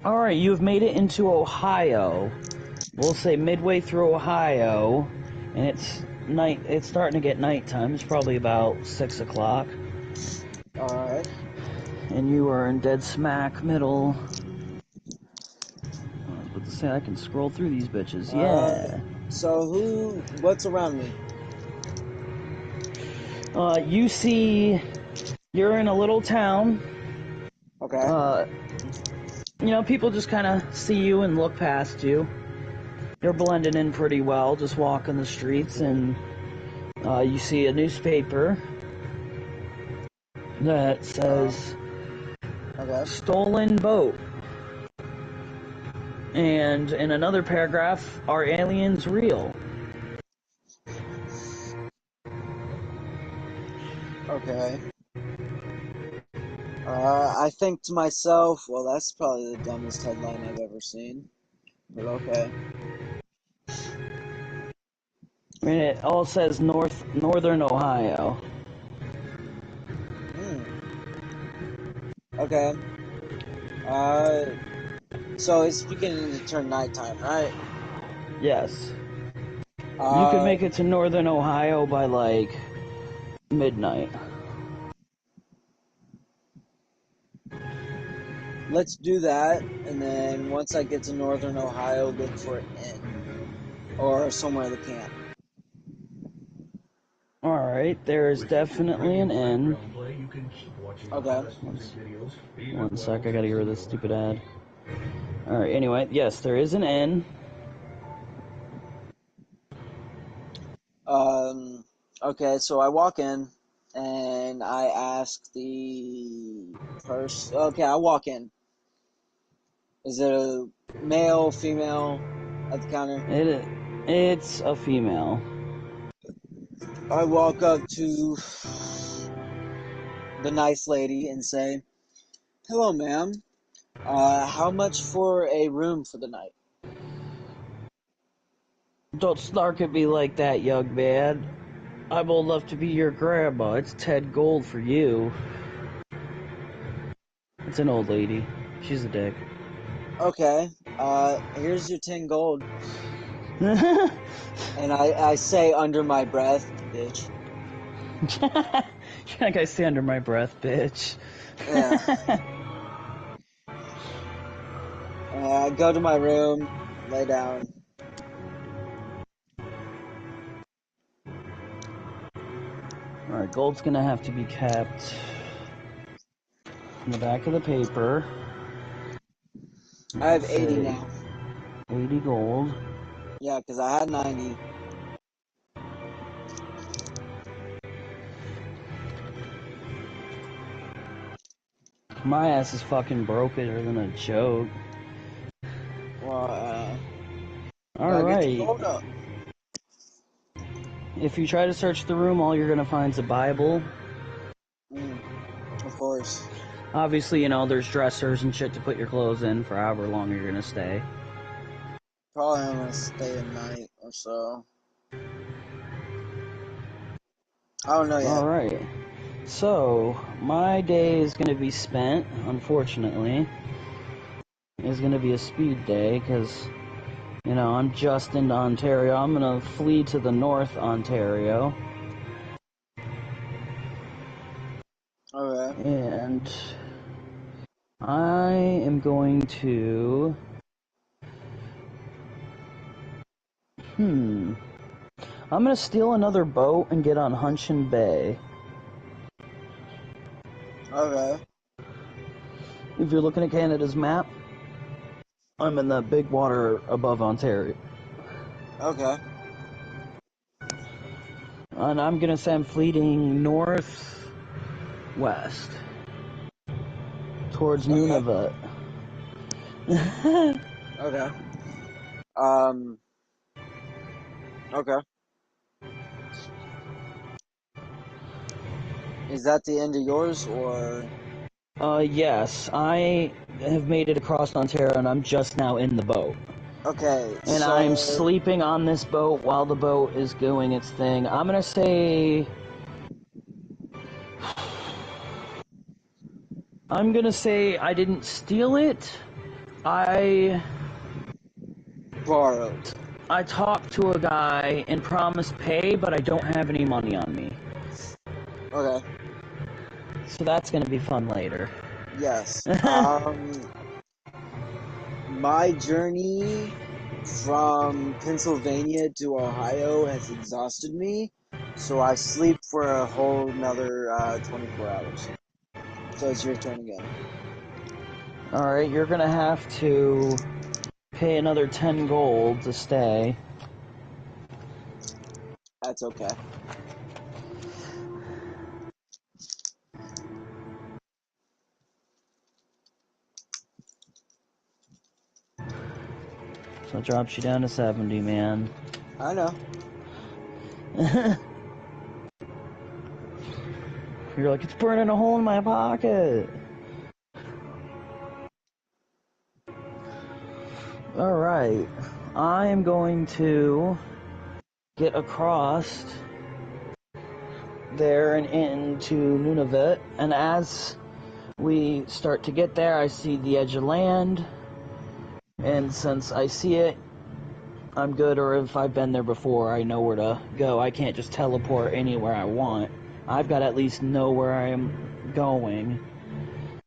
Alright, you've made it into Ohio. We'll say midway through Ohio, and it's night. It's starting to get nighttime. It's probably about 6 o'clock. Alright. And you are in dead smack middle. I was about to say, I can scroll through these bitches. Yeah. So what's around me? You see, you're in a little town. Okay. People just kind of see you and look past you. You're blending in pretty well, just walking the streets, and you see a newspaper that says, stolen boat. And in another paragraph, are aliens real? Okay. I think to myself, well, that's probably the dumbest headline I've ever seen. But okay. And it all says Northern Ohio. Okay. So it's beginning to turn nighttime, right? Yes. You can make it to Northern Ohio by midnight. Let's do that, and then once I get to Northern Ohio, look for an inn. Or somewhere to camp. Alright, there is definitely an inn. Okay. One sec, I gotta get rid of this stupid ad. Alright, anyway, yes, there is an inn. Okay, so I walk in, and I ask the person... Okay, I walk in. Is it a male, female? at the counter. It's a female. I walk up to the nice lady and say, "Hello, ma'am. How much for a room for the night?" Don't snark at me like that, young man. I'm old enough to be your grandma. It's 10 gold for you. It's an old lady. She's a dick. Okay. Here's your 10 gold. And I say under my breath, "Bitch." Like I say under my breath, bitch. Yeah. I go to my room, lay down. Alright, gold's gonna have to be kept in the back of the paper. I have 80 now. 80 gold. Yeah, because I had 90. My ass is fucking broker than a joke. Well, Alright. get your gold up. If you try to search the room, all you're gonna find is a Bible. Of course. Obviously, you know, there's dressers and shit to put your clothes in for however long you're gonna stay. Probably I'm gonna stay a night or so. I don't know yet. Alright. So, my day is gonna be spent, unfortunately, is gonna be a speed day, because, you know, I'm just into Ontario. I'm gonna flee to the North Ontario. Okay. And I am going to... I'm gonna steal another boat and get on Hunshin Bay. Okay. If you're looking at Canada's map, I'm in the big water above Ontario. Okay. And I'm gonna say I'm fleeting northwest towards Nunavut. Okay. Okay. Is that the end of yours, or? Yes, I have made it across Ontario and I'm just now in the boat. Okay, And so... I'm sleeping on this boat while the boat is doing its thing. I'm gonna say... I didn't steal it. I borrowed. I talked to a guy and promised pay, but I don't have any money on me. Okay. So that's gonna be fun later. Yes. My journey from Pennsylvania to Ohio has exhausted me, so I sleep for a whole another 24 hours. So it's your turn again. Alright, you're gonna have to pay another 10 gold to stay. That's okay. So it drops you down to 70, man. I know. You're like, it's burning a hole in my pocket. Alright. I am going to get across there and into Nunavut, and as we start to get there, I see the edge of land, and since I see it, I'm good, or if I've been there before, I know where to go. I can't just teleport anywhere I want. I've got to at least know where I am going.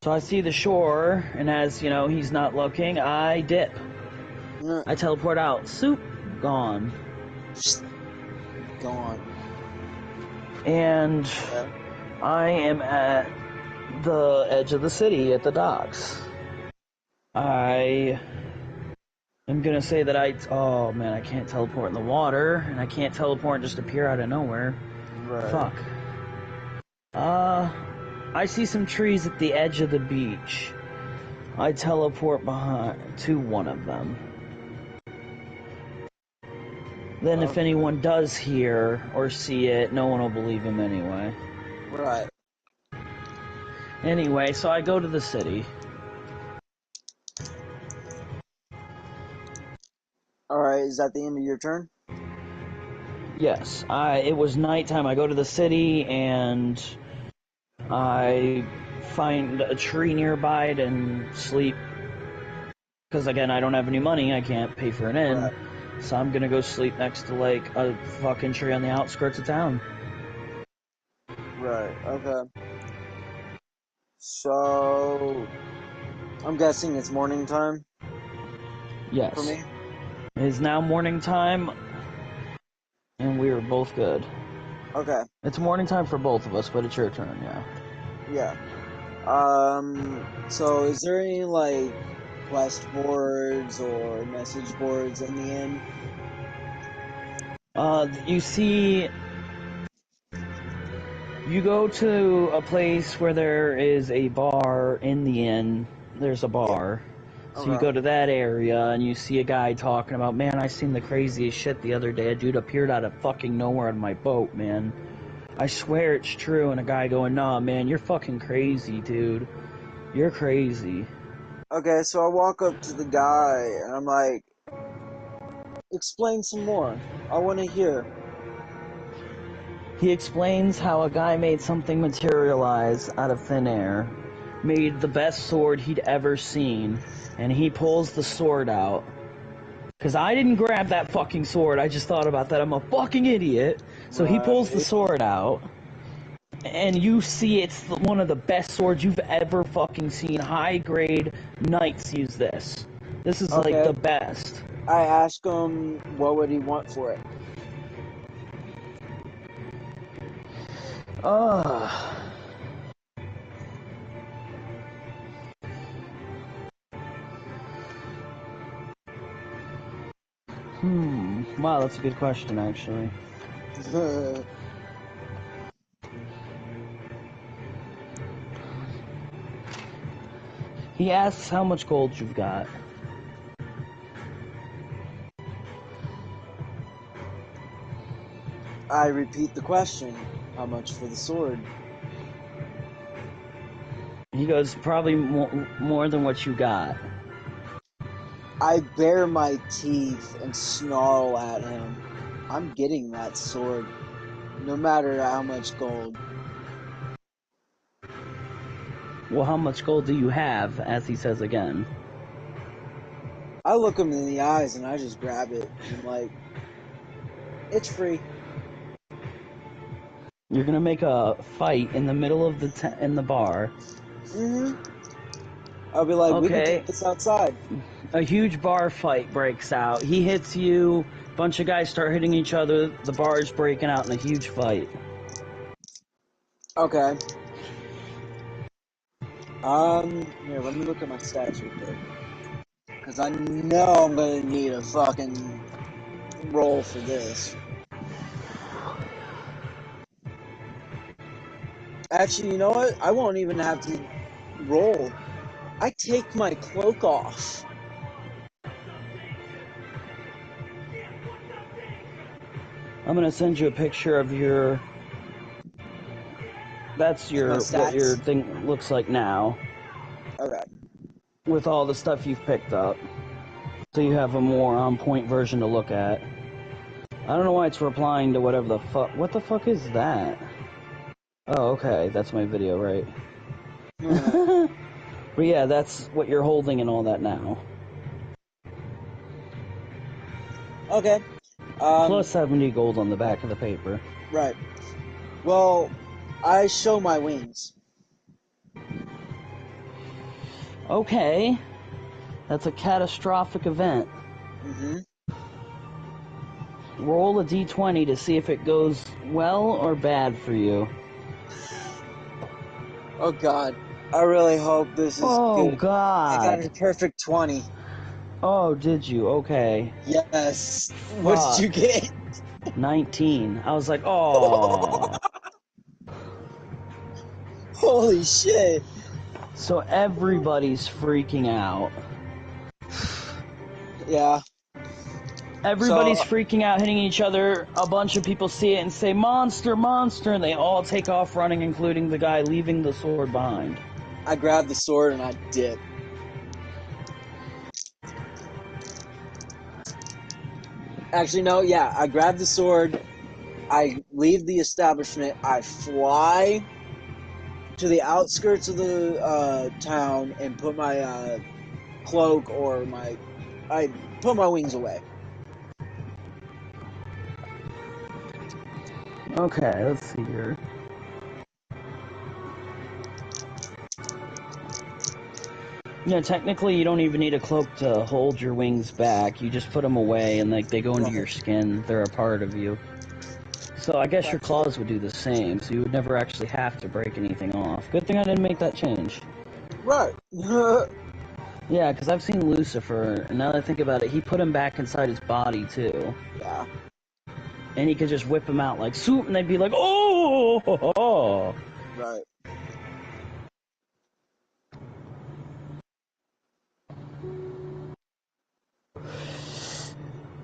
So I see the shore, and as, you know, he's not looking, I dip. I teleport out. Soup, gone. Gone. And I am at the edge of the city, at the docks. I am gonna say that oh man, I can't teleport in the water, and I can't teleport and just appear out of nowhere. Right. Fuck. I see some trees at the edge of the beach. I teleport behind to one of them. Then if Okay. anyone does hear or see it, no one will believe him anyway. Right. Anyway, so I go to the city. Alright, is that the end of your turn? Yes, it was nighttime. I go to the city and I find a tree nearby and sleep. Because again, I don't have any money. I can't pay for an inn. Right. So I'm gonna go sleep next to like a fucking tree on the outskirts of town. Right, okay. So, I'm guessing it's morning time for Yes. me? It is now morning time, and we are both good. Okay, It's morning time for both of us, but it's your turn, yeah. yeah. So is there any, like, quest boards or message boards in the inn? You see, you go to a place where there is a bar in the inn. There's a Yeah. bar. So you Okay. go to that area and you see a guy talking about, man, I seen the craziest shit the other day. A dude appeared out of fucking nowhere on my boat, man. I swear it's true. And a guy going, nah, man, you're fucking crazy, dude. You're crazy. Okay, so I walk up to the guy and I'm like, explain some more. I want to hear. He explains how a guy made something materialize out of thin air, made the best sword he'd ever seen, and he pulls the sword out. Because I didn't grab that fucking sword, I just thought about that. I'm a fucking idiot. So he pulls the Right. sword out, and you see it's one of the best swords you've ever fucking seen. High grade knights use this. This is like Okay. the best. I ask him what would he want for it. Ugh. Wow, that's a good question, actually. He asks how much gold you've got. I repeat the question. How much for the sword? He goes, probably more than what you got. I bare my teeth and snarl at him. I'm getting that sword, no matter how much gold. Well, how much gold do you have? As he says again. I look him in the eyes and I just grab it. And I'm like, it's free. You're gonna make a fight in the middle of in the bar. I'll be like, we can Okay. take this outside. A huge bar fight breaks out. He hits you. Bunch of guys start hitting each other. The bar is breaking out in a huge fight. Okay. Here, let me look at my stats real quick. Because I know I'm going to need a fucking roll for this. Actually, you know what? I won't even have to roll. I take my cloak off. I'm gonna send you a picture of your. That's My what your stats. thing looks like now, Okay. with all the stuff you've picked up. So you have a more on-point version to look at. I don't know why it's replying to whatever the fuck. What the fuck is that? Oh, okay, that's my video, right? But yeah, that's what you're holding and all that now. Okay. Plus 70 gold on the back of the paper. Right. Well, I show my wings. Okay. That's a catastrophic event. Roll a d20 to see if it goes well or bad for you. Oh god. I really hope this is Oh, good. I got God. a perfect 20. Oh, did you? Okay. Yes. What did Fuck. you get? 19. I was like, oh. Holy shit. So everybody's freaking out. Yeah. Everybody's So freaking out, hitting each other. A bunch of people see it and say, "Monster, monster!" And they all take off running, including the guy leaving the sword behind. I grabbed the sword and I dipped. Actually, no, yeah, I grabbed the sword. I leave the establishment. I fly to the outskirts of the town and put my cloak or I put my wings away. Okay, let's see here. Yeah, technically you don't even need a cloak to hold your wings back. You just put them away and like they go into your skin. They're a part of you. So I guess your claws would do the same, so you would never actually have to break anything off. Good thing I didn't make that change. Right. Yeah, because I've seen Lucifer, and now that I think about it, he put him back inside his body too. Yeah. And he could just whip him out like swoop, and they'd be like, "Oh!" Right.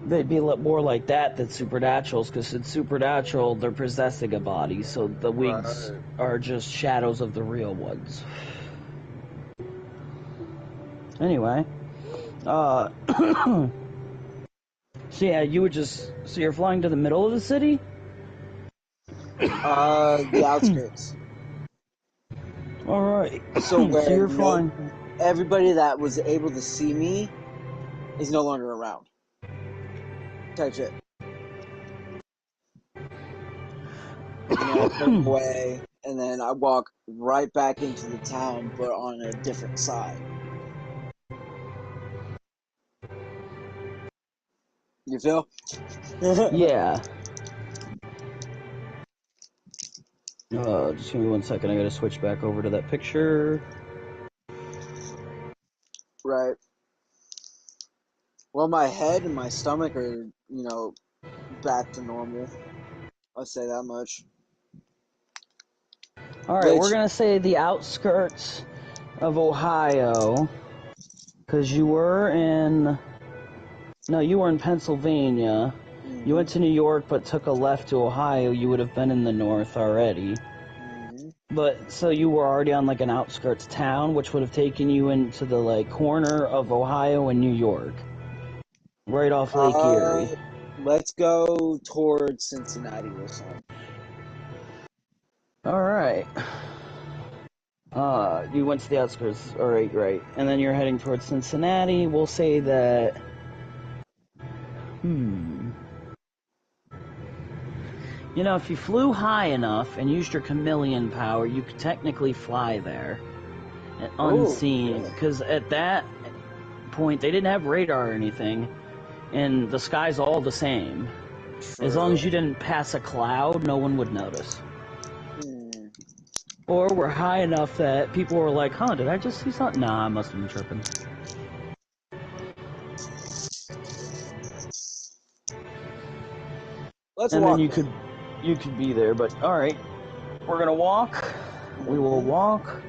They'd be a lot more like that than supernaturals, because in supernatural, they're possessing a body, so the wings are just shadows of the real ones. Anyway, so yeah, you would just, so you're flying to the middle of the city? The outskirts. Alright, So so you're flying. Everybody that was able to see me is no longer around. Type shit. I put them away, and then I walk right back into the town, but on a different side. You feel? Yeah. Just give me 1 second, I gotta switch back over to that picture. Right. Well, my head and my stomach are, back to normal. I'll say that much. Alright, we're gonna say the outskirts of Ohio, because you were in... No, you were in Pennsylvania. You went to New York, but took a left to Ohio. You would have been in the north already. But, so you were already on, like, an outskirts town, which would have taken you into the, like, corner of Ohio and New York. Right off Lake Erie. Let's go towards Cincinnati, we'll say. Alright. You went to the outskirts. Alright, right. And then you're heading towards Cincinnati. We'll say that... You know, if you flew high enough and used your chameleon power, you could technically fly there. Unseen. Because at that point, they didn't have radar or anything. And the sky's all the same. True. As long as you didn't pass a cloud, no one would notice. Or we're high enough that people were like, huh, did I just see something? Nah, I must have been tripping. Let's walk. Then you could be there, but alright. We're gonna walk. We will walk.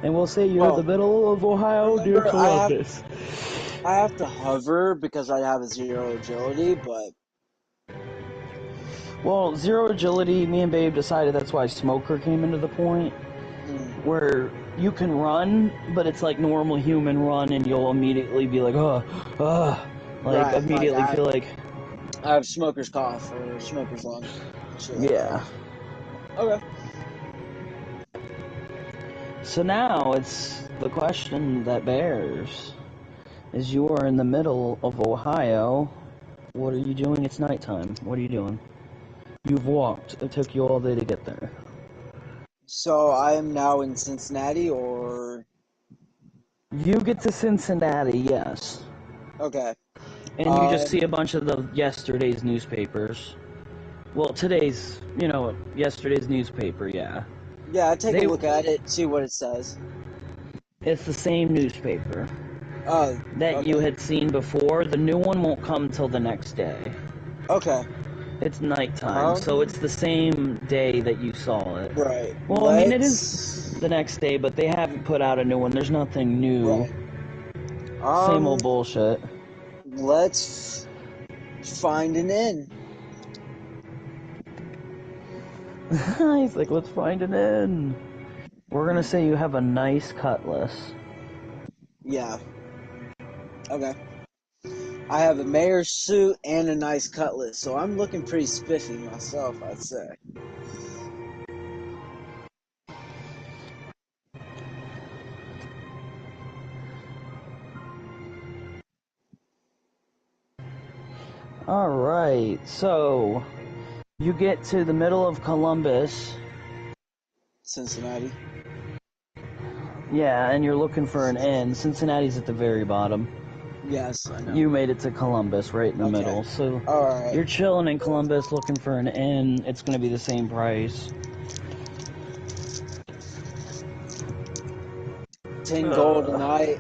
And we'll say you're in the middle of Ohio near Columbus. I have to hover because I have a 0 agility, but... Well, 0 agility, me and Babe decided that's why Smoker came into the point. Where you can run, but it's like normal human run, and you'll immediately be like, immediately feel like... I have smoker's cough, or smoker's lung. Yeah. Okay. So now, it's the question that bears. Is you are in the middle of Ohio, what are you doing? It's nighttime. What are you doing? You've walked. It took you all day to get there. So I am now in Cincinnati, or... You get to Cincinnati, yes. Okay. And you just see a bunch of the yesterday's newspapers. Well, today's, yesterday's newspaper, yeah. Yeah, I take a look at it, see what it says. It's the same newspaper. That you had seen before. The new one won't come till the next day. Okay. It's nighttime, so it's the same day that you saw it. Right. Well, I mean, it is the next day, but they haven't put out a new one. There's nothing new. Right. Same old bullshit. Let's find an inn. He's like, let's find an inn. We're gonna say you have a nice cutlass. Yeah. Okay. I have a mayor's suit and a nice cutlass, so I'm looking pretty spiffy myself, I'd say. Alright, so you get to the middle of Columbus. Cincinnati. Yeah, and you're looking for an inn. Cincinnati's at the very bottom. Yes, I know. You made it to Columbus, right in the middle. So Alright. you're chilling in Columbus looking for an inn. It's going to be the same price. 10 gold a night.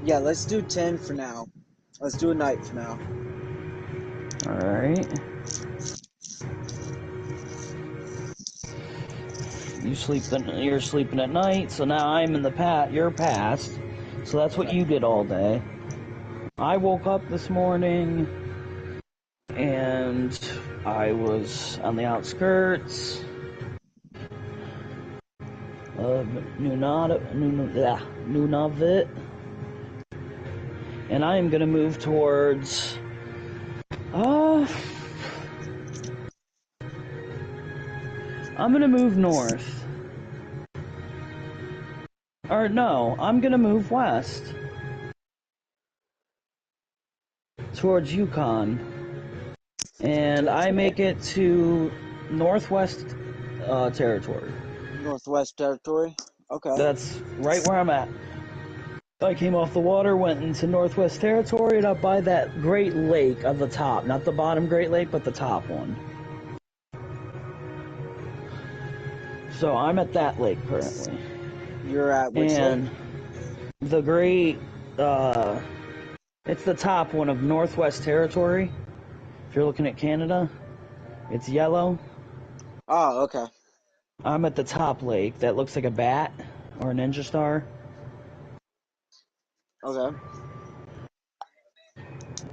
Yeah, let's do 10 for now. Let's do a night for now. Alright. You're sleeping at night, so now I'm in the you're past. So that's what you did all day. I woke up this morning and I was on the outskirts of Nunavut, and I am gonna move towards I'm gonna move north. Or no, I'm gonna move west. Towards Yukon. And I make it to Northwest Territory. Northwest Territory? Okay. That's right where I'm at. I came off the water, went into Northwest Territory, and up by that Great Lake on the top. Not the bottom Great Lake, but the top one. So I'm at that lake currently. You're at which and lake? The Great, it's the top one of Northwest Territory. If you're looking at Canada, it's yellow. Oh, okay. I'm at the top lake that looks like a bat or a ninja star. Okay.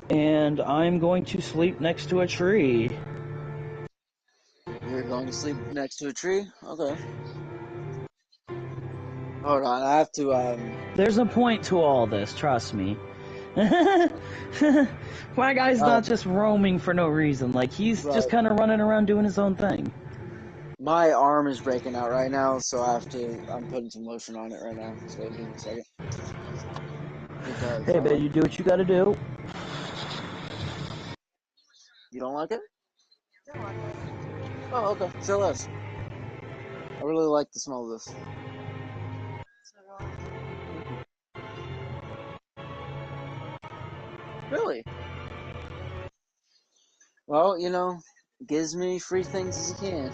And I'm going to sleep next to a tree. You're going to sleep next to a tree? Okay. Hold on, I have to, There's a point to all this, trust me. My guy's not just roaming for no reason. Like, he's just kind of running around doing his own thing. My arm is breaking out right now, so I'm putting some lotion on it right now. So give me a second. Because, hey, babe, you do what you gotta do. You don't like it? Oh, okay. Say less. I really like the smell of this. Really? Well, you know, get as many free things as you can.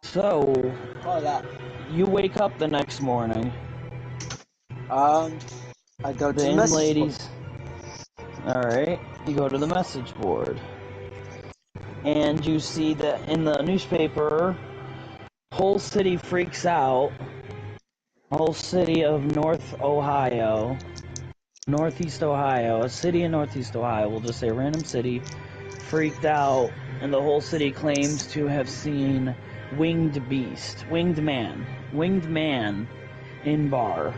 So, you wake up the next morning. I go to the message board. Alright, you go to the message board. And you see that in the newspaper, whole city freaks out. Whole city of Northeast Ohio, a city in Northeast Ohio, we'll just say a random city, freaked out, and the whole city claims to have seen winged man in bar.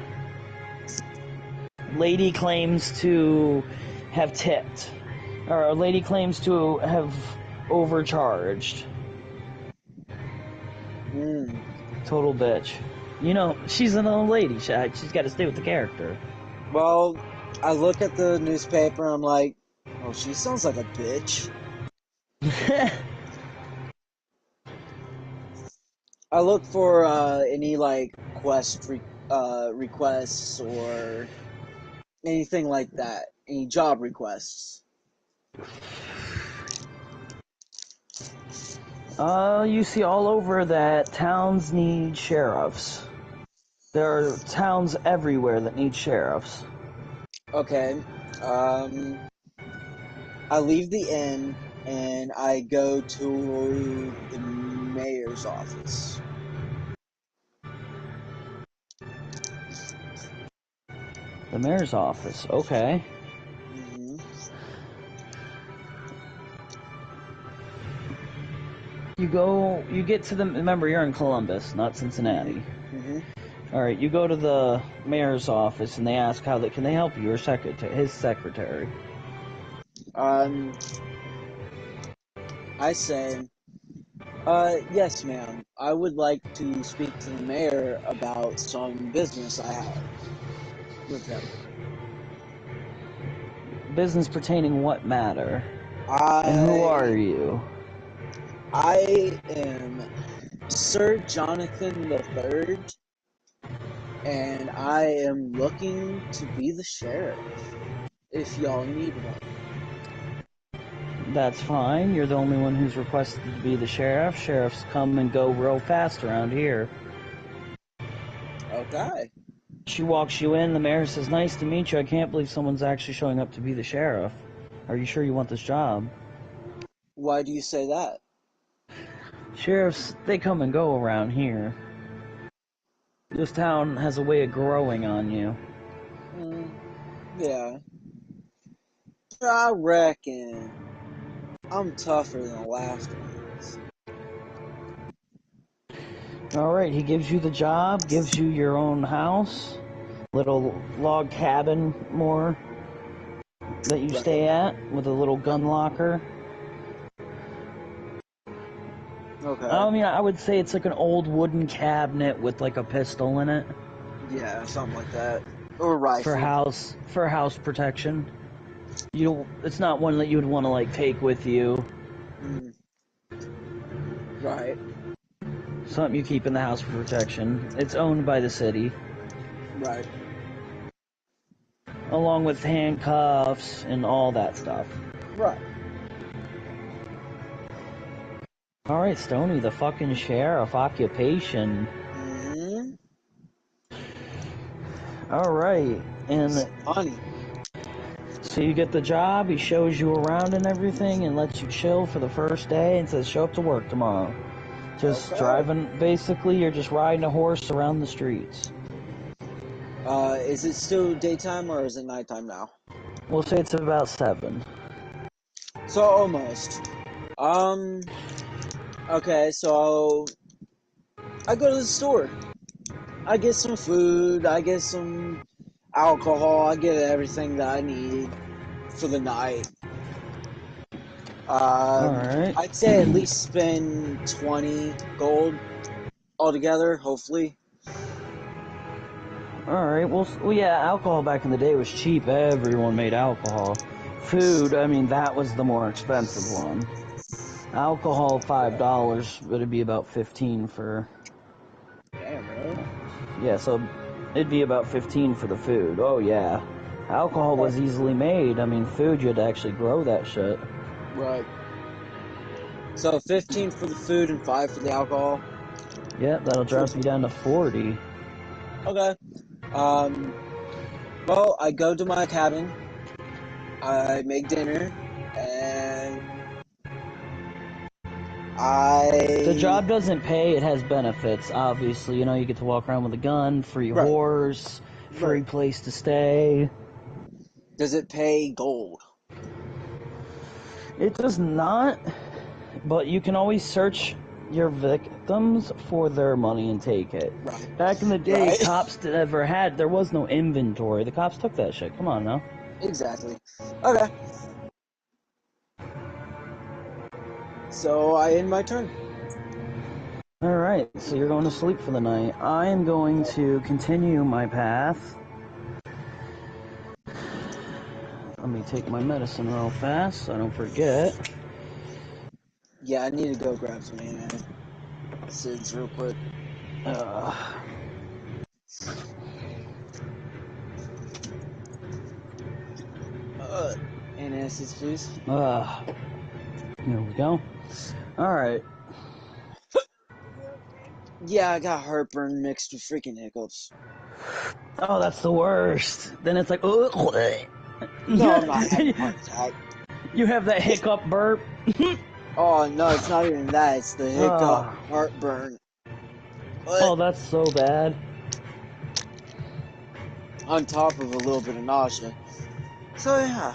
Lady claims to have tipped, or a lady claims to have overcharged. Total bitch. You know, she's an old lady. She's got to stay with the character. Well, I look at the newspaper and I'm like, oh, she sounds like a bitch. I look for any like requests or anything like that. Any job requests. You see all over that towns need sheriffs. There are towns everywhere that need sheriffs. Okay. I leave the inn and I go to the mayor's office. The mayor's office. Okay. Mm-hmm. You get to the, remember you're in Columbus, not Cincinnati. Mm-hmm. Alright, you go to the mayor's office and they ask how can they help you, or his secretary. I say, yes, ma'am. I would like to speak to the mayor about some business I have with him. Business pertaining what matter? And who are you? I am Sir Jonathan III, and I am looking to be the sheriff, if y'all need one. That's fine. You're the only one who's requested to be the sheriff. Sheriffs come and go real fast around here. Okay. She walks you in, the mayor says, "Nice to meet you. I can't believe someone's actually showing up to be the sheriff. Are you sure you want this job?" Why do you say that? Sheriffs, they come and go around here. This town has a way of growing on you. Yeah. I reckon I'm tougher than the last ones. Alright, he gives you the job, gives you your own house, little log cabin more that you stay at, with a little gun locker. Okay. I mean, I would say it's like an old wooden cabinet with like a pistol in it. Yeah, something like that. Or a rifle. For house protection. It's not one that you would want to like take with you. Right. Something you keep in the house for protection. It's owned by the city. Right. Along with handcuffs and all that stuff. Right. Alright, Stoney, the fucking sheriff occupation. Alright, and money. So you get the job, he shows you around and everything and lets you chill for the first day and says show up to work tomorrow. Just driving, basically you're just riding a horse around the streets. Is it still daytime or is it nighttime now? We'll say it's about 7. So almost. Okay, so I go to the store. I get some food, I get some alcohol, I get everything that I need for the night. Alright. I'd say at least spend 20 gold altogether, hopefully. Alright, well, yeah, alcohol back in the day was cheap. Everyone made alcohol. Food, I mean, that was the more expensive one. Alcohol, $5, but it'd be about 15 for... Damn, really? Yeah, so it'd be about 15 for the food. Oh, yeah. Alcohol was easily made. I mean, food, you had to actually grow that shit. Right. So 15 for the food and 5 for the alcohol? Yeah, that'll drop you down to 40. Okay. Well, I go to my cabin, I make dinner, and The job doesn't pay, it has benefits, obviously. You know, you get to walk around with a gun, free horse, free place to stay. Does it pay gold? It does not, but you can always search your victims for their money and take it. Right. Back in the day, cops there was no inventory. The cops took that shit. Come on now. Exactly. Okay. So I end my turn. Alright, so you're going to sleep for the night. I am going to continue my path. Let me take my medicine real fast so I don't forget. Yeah, I need to go grab some SIDS real quick. Antacids, please. Here we go. Alright. Yeah, I got heartburn mixed with freaking hiccups. Oh, that's the worst. Then it's like, ugh. No, I'm not having a heart attack. You have that hiccup burp. Oh no, it's not even that. It's the hiccup, Ah, heartburn. But oh, that's so bad. on top of a little bit of nausea. So yeah,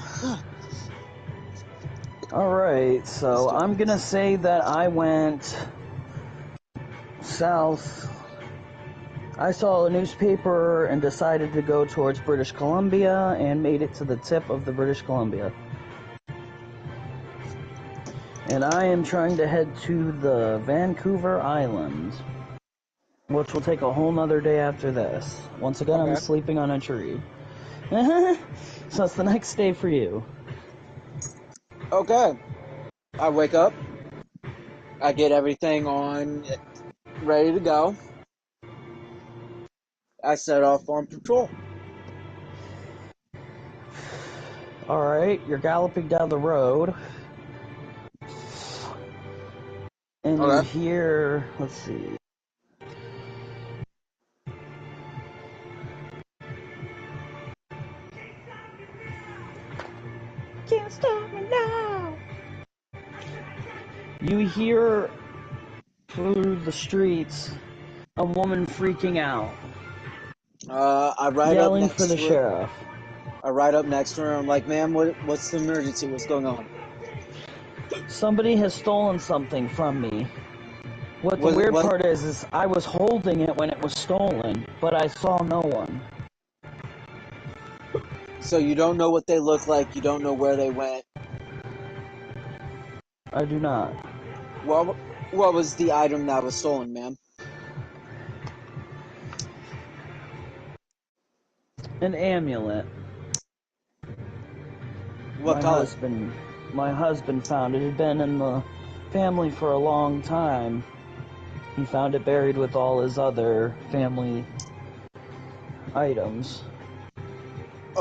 Alright, let's so do I'm gonna this. say that I went south. I saw a newspaper and decided to go towards British Columbia and made it to the tip of the British Columbia. And I am trying to head to the Vancouver Islands, which will take a whole nother day after this. Once again, I'm Okay. sleeping on a tree. So it's the next day for you. Okay. I wake up. I get everything on, ready to go. I set off on patrol. Alright, you're galloping down the road, and you Okay. hear, let's see. Can't stop me now! You hear through the streets a woman freaking out, I ride up yelling for next the to her. sheriff. I ride up next to her. I'm like, ma'am, what's the emergency? What's going on? Somebody has stolen something from me. What the weird What? part is I was holding it when it was stolen, but I saw no one. So you don't know what they look like. You don't know where they went. I do not. What? What was the item that was stolen, ma'am? An amulet. What My color? husband, my husband found it. It had been in the family for a long time. He found it buried with all his other family items.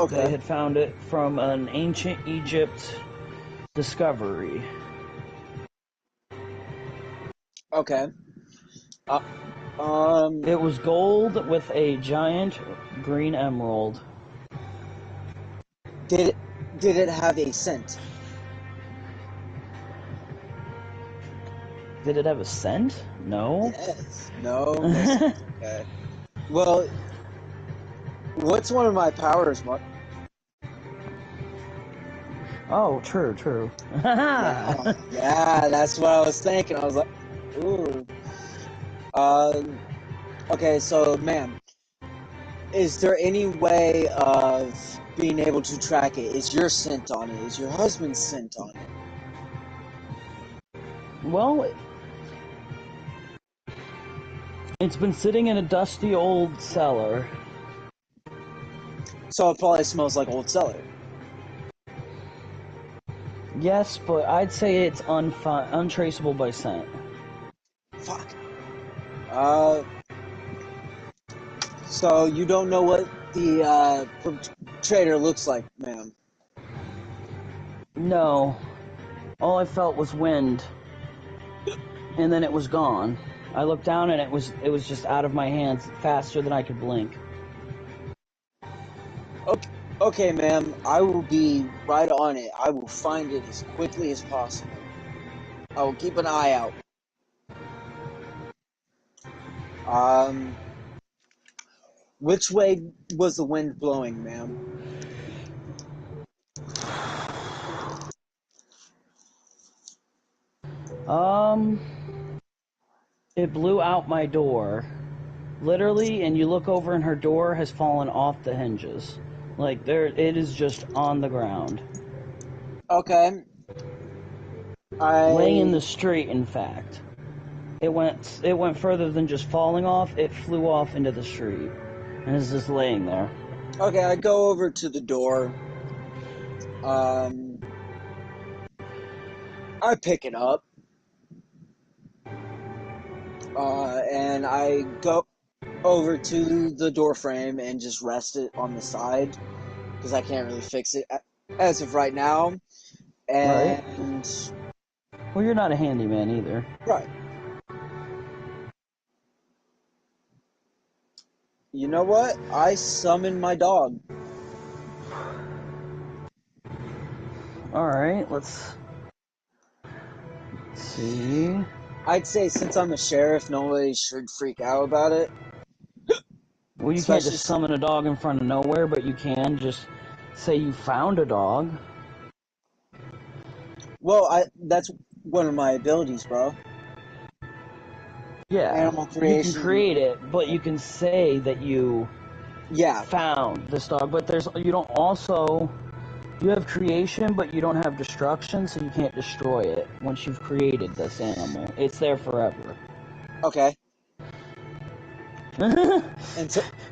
They Okay. had found it from an ancient Egypt discovery. Okay. Uh, um. It was gold with a giant green emerald. Did it have a scent? Did it have a scent? No. Yes. No. No scent. Okay. Well, what's one of my powers, Mark? Oh, true, true. Yeah. Yeah. That's what I was thinking. I was like, ooh. Um. Okay. So, ma'am, is there any way of being able to track it? Is your scent on it? Is your husband's scent on it? Well, it's been sitting in a dusty old cellar. So it probably smells like old cellar. Yes, but I'd say it's untraceable by scent. Fuck. Uh, so you don't know what the perpetrator looks like, ma'am. No. All I felt was wind, and then it was gone. I looked down and it was just out of my hands faster than I could blink. Okay, okay, ma'am. I will be right on it. I will find it as quickly as possible. I will keep an eye out. Um, which way was the wind blowing, ma'am? Um, it blew out my door. Literally, and you look over and her door has fallen off the hinges. Like it is just on the ground. Okay. Laying in the I street, in fact. It went further than just falling off, it flew off into the street. And is just laying there. okay. I go over to the door. Um, I pick it up. And I go over to the door frame and just rest it on the side because I can't really fix it as of right now. Right? And Well, you're not a handyman either. right, you know what? I summon my dog. Alright, let's Let's see. I'd say since I'm a sheriff, nobody should freak out about it. Well, you can't Especially, just summon a dog in front of nowhere, but you can just say you found a dog. well, that's one of my abilities, bro. Yeah, Animal you can creation. create it, but you can say that you Yeah, found this dog. But you don't also you have creation, but you don't have destruction, so you can't destroy it once you've created this animal. It's there forever. okay.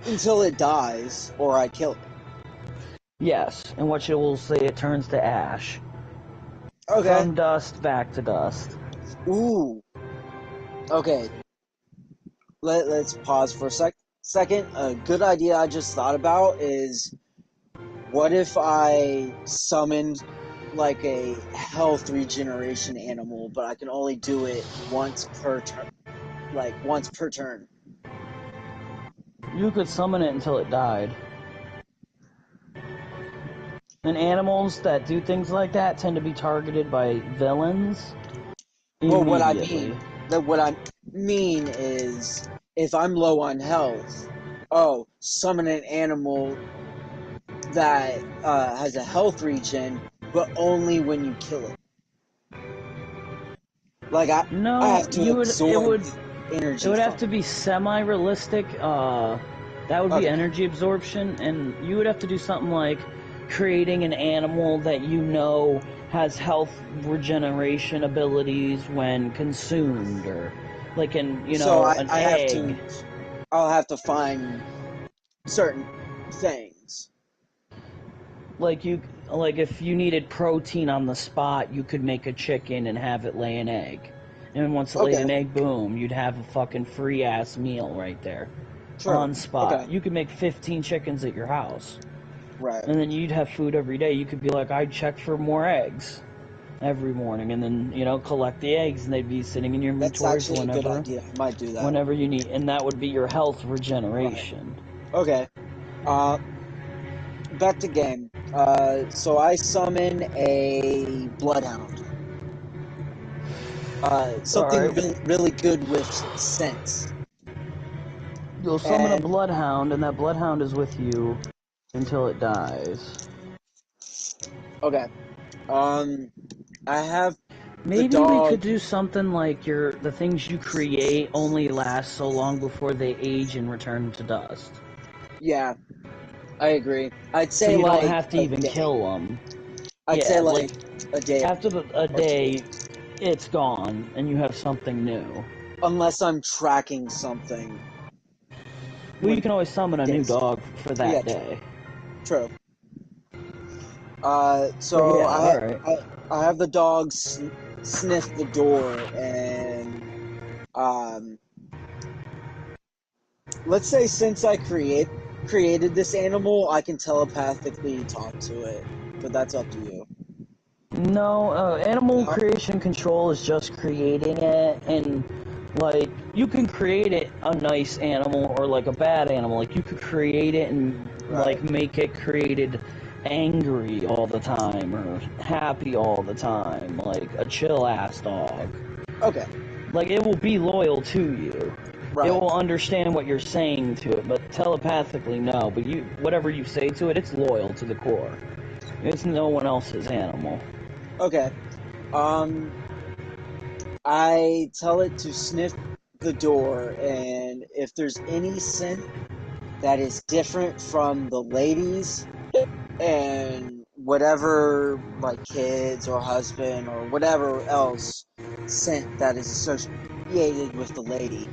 Until it dies or I kill it. Yes, and what you will say, it turns to ash. Okay. From dust back to dust. Ooh. Okay. Let's pause for a second. A good idea I just thought about is, what if I summoned like a health regeneration animal, but I can only do it once per turn, like once per turn. You could summon it until it died. And animals that do things like that tend to be targeted by villains Well, immediately. what I mean is, if I'm low on health, oh, summon an animal that has a health regen, but only when you kill it. Like I No, have to absorb it energy would have from to it. be semi-realistic. That would be Okay. energy absorption, and you would have to do something like creating an animal that you know has health regeneration abilities when consumed, or like So an I have egg. to, I'll have to find certain things. Like like if you needed protein on the spot, you could make a chicken and have it lay an egg. And once it laid Okay. an egg, boom, you'd have a fucking free ass meal right there. True. On spot. Okay. You could make 15 chickens at your house. Right. And then you'd have food every day. You could be like, I'd check for more eggs every morning, and then, collect the eggs, and they'd be sitting in your That's inventory for actually a good idea. I might do that. whenever you need, and that would be your health Right. regeneration. Okay. Uh, back to game. So I summon a bloodhound. Something Alright. really good with sense. You'll summon a And bloodhound, and that bloodhound is with you until it dies. okay. Um, I have the Maybe we could dog. do something like the things you create only last so long before they age and return to dust. Yeah, I agree. I'd So say you don't like have to a even day. kill them. I'd say Yeah, like like a day after a or two. day, it's gone and you have something new. Unless I'm tracking something Well, you when can always summon a new days. dog for Yeah, that day. true. But So yeah, alright. I have the dog sniff the door, and um, let's say since I created this animal, I can telepathically talk to it, but that's up to you. No, animal No? creation control is just creating it, and like you can create it a nice animal or like a bad animal. Like you could create it and Right. like make it created angry all the time or happy all the time, like a chill ass dog. Okay. Like it will be loyal to you. It Right. will understand what you're saying to it, but telepathically no. But whatever you say to it, it's loyal to the core. It's no one else's animal. Okay. Um, I tell it to sniff the door, and if there's any scent that is different from the ladies and whatever, like kids or husband or whatever else scent that is associated with the lady,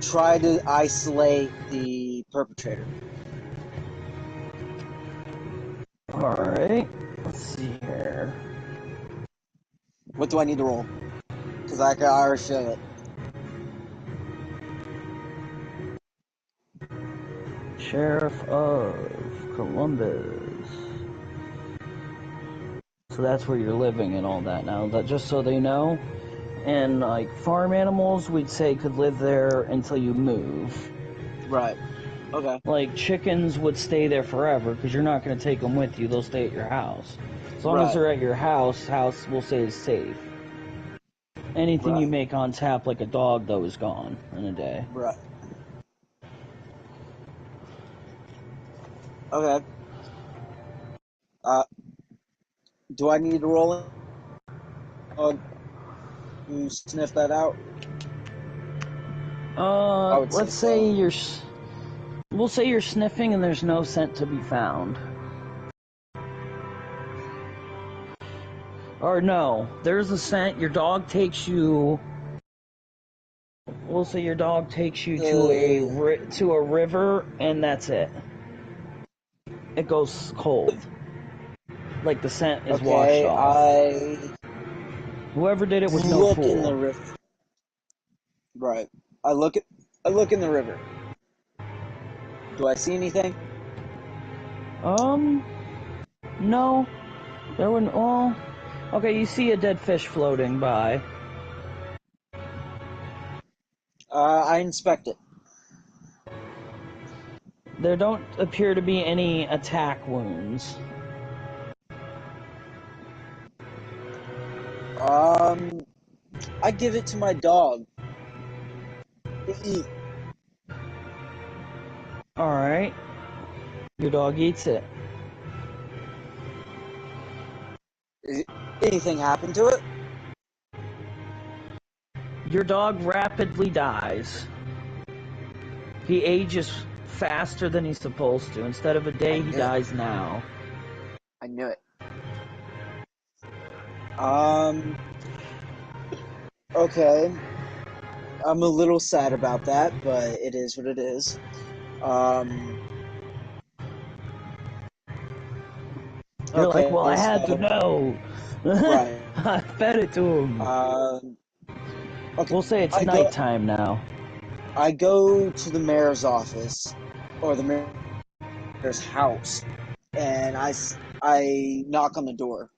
try to isolate the perpetrator. Alright, let's see here. What do I need to roll? Because I can already feel it. Sheriff of Columbus. So that's where you're living and all that now. That just so they know. And like farm animals, we'd say could live there until you move. Right. Okay. Like chickens would stay there forever because you're not going to take them with you. They'll stay at your house. As long as Right. they're at your house will say is safe. Anything you Right. make on tap like a dog, though, is gone in a day. Right. Okay. Uh, do I need to roll to sniff that out? I would say Let's say so. we'll say you're sniffing and there's no scent to be found. Or no, there's a scent. Your dog takes you. We'll say your dog takes you to a river, and that's it. It goes cold. Like the scent is washed Okay, off. I Whoever did it was no look in the fool. river. Right. I look in the river. Do I see anything? No. There were no. Okay, you see a dead fish floating by. I inspect it. There don't appear to be any attack wounds. I give it to my dog to eat. Alright. Your dog eats it. Anything happen to it? Your dog rapidly dies. He ages faster than he's supposed to. Instead of a day, he dies now. I knew it. Okay. I'm a little sad about that, but it is what it is. You're Okay, like, well, I had to so know. right. I fed it to him. Okay. We'll say it's nighttime now. I go to the mayor's office, or the mayor's house, and I knock on the door.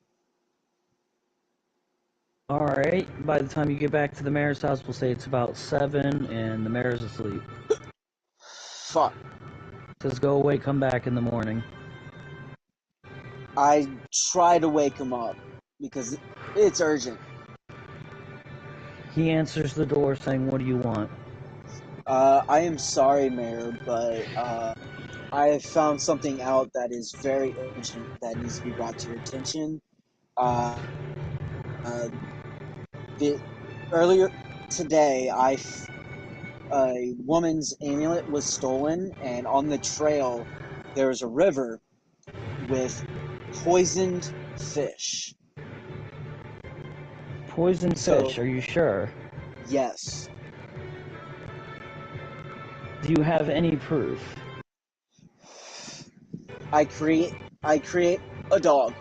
Alright, by the time you get back to the mayor's house, we'll say it's about 7 and the mayor's asleep. Fuck. Says go away, come back in the morning. I try to wake him up because it's urgent. He answers the door saying, what do you want? I am sorry, Mayor, but I have found something out that is very urgent that needs to be brought to your attention. Earlier today, a woman's amulet was stolen, and on the trail there was a river with poisoned fish. Poisoned fish, are you sure? Yes. Do you have any proof? I create a dog.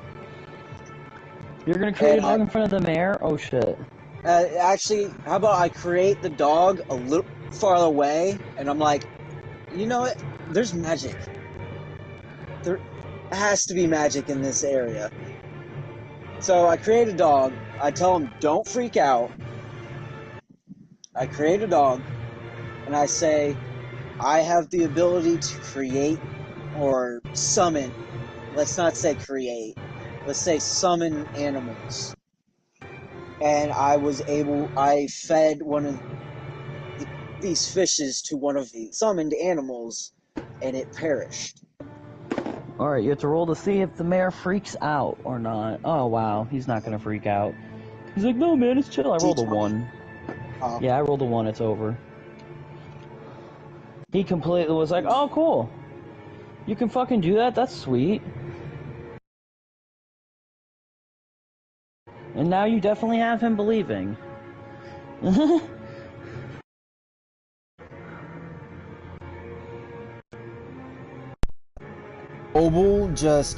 You're gonna create a dog in front of the mayor? Oh shit. Actually, how about I create the dog a little farther away, and I'm like, you know what? There's magic. There has to be magic in this area. So I create a dog. I tell him, don't freak out. I create a dog, and I say, I have the ability to create or summon. Let's not say create. Let's say summon animals. And I fed one of these fishes to one of the summoned animals, and it perished. Alright, you have to roll to see if the mayor freaks out or not. Oh wow, he's not gonna freak out. He's like, no man, it's chill. I rolled a 1. Yeah, I rolled a 1, it's over. He completely was like, oh cool. You can fucking do that? That's sweet. And now you definitely have him believing. Obel just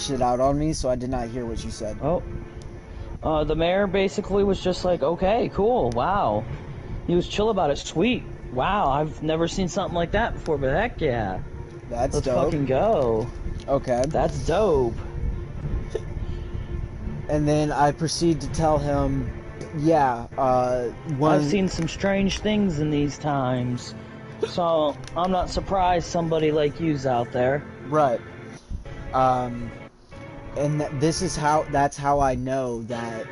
shit out on me, so I did not hear what you said. Oh. The mayor basically was just like, okay, cool, wow. He was chill about it, sweet. Wow, I've never seen something like that before, but heck yeah. That's Let's dope. fucking go. Okay. That's dope. And then I proceed to tell him, yeah, I've seen some strange things in these times. So, I'm not surprised somebody like you's out there. Right. And that's how I know that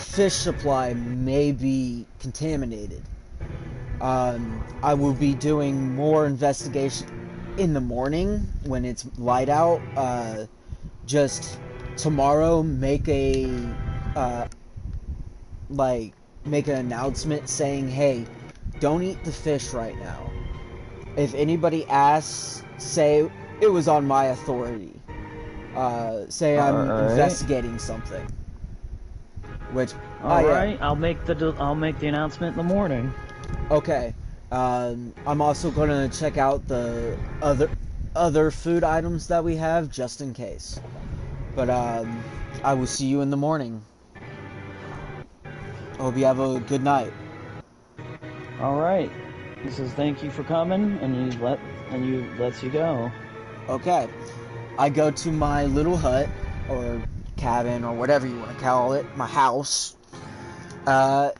fish supply may be contaminated. I will be doing more investigation in the morning when it's light out. Just tomorrow, make make an announcement saying, "Hey, don't eat the fish right now. If anybody asks, say it was on my authority. Say I'm investigating something." Which, alright, I'll make the announcement in the morning. Okay. I'm also gonna check out the other food items that we have just in case. But I will see you in the morning. Hope you have a good night. Alright. He says thank you for coming, and he lets you go. Okay. I go to my little hut, or cabin, or whatever you want to call it, my house. I'll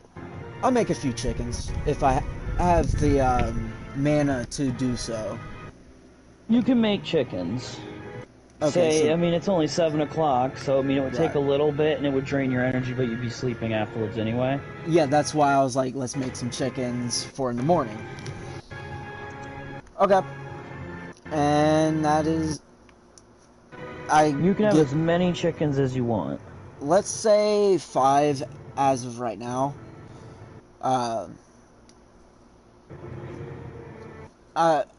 make a few chickens, if I have the mana to do so. You can make chickens. Okay, I mean, it's only 7 o'clock, so, I mean, it would take a little bit, and it would drain your energy, but you'd be sleeping afterwards anyway. Yeah, that's why I was like, let's make some chickens for in the morning. Okay. And that is... You can have as many chickens as you want. Let's say 5 as of right now.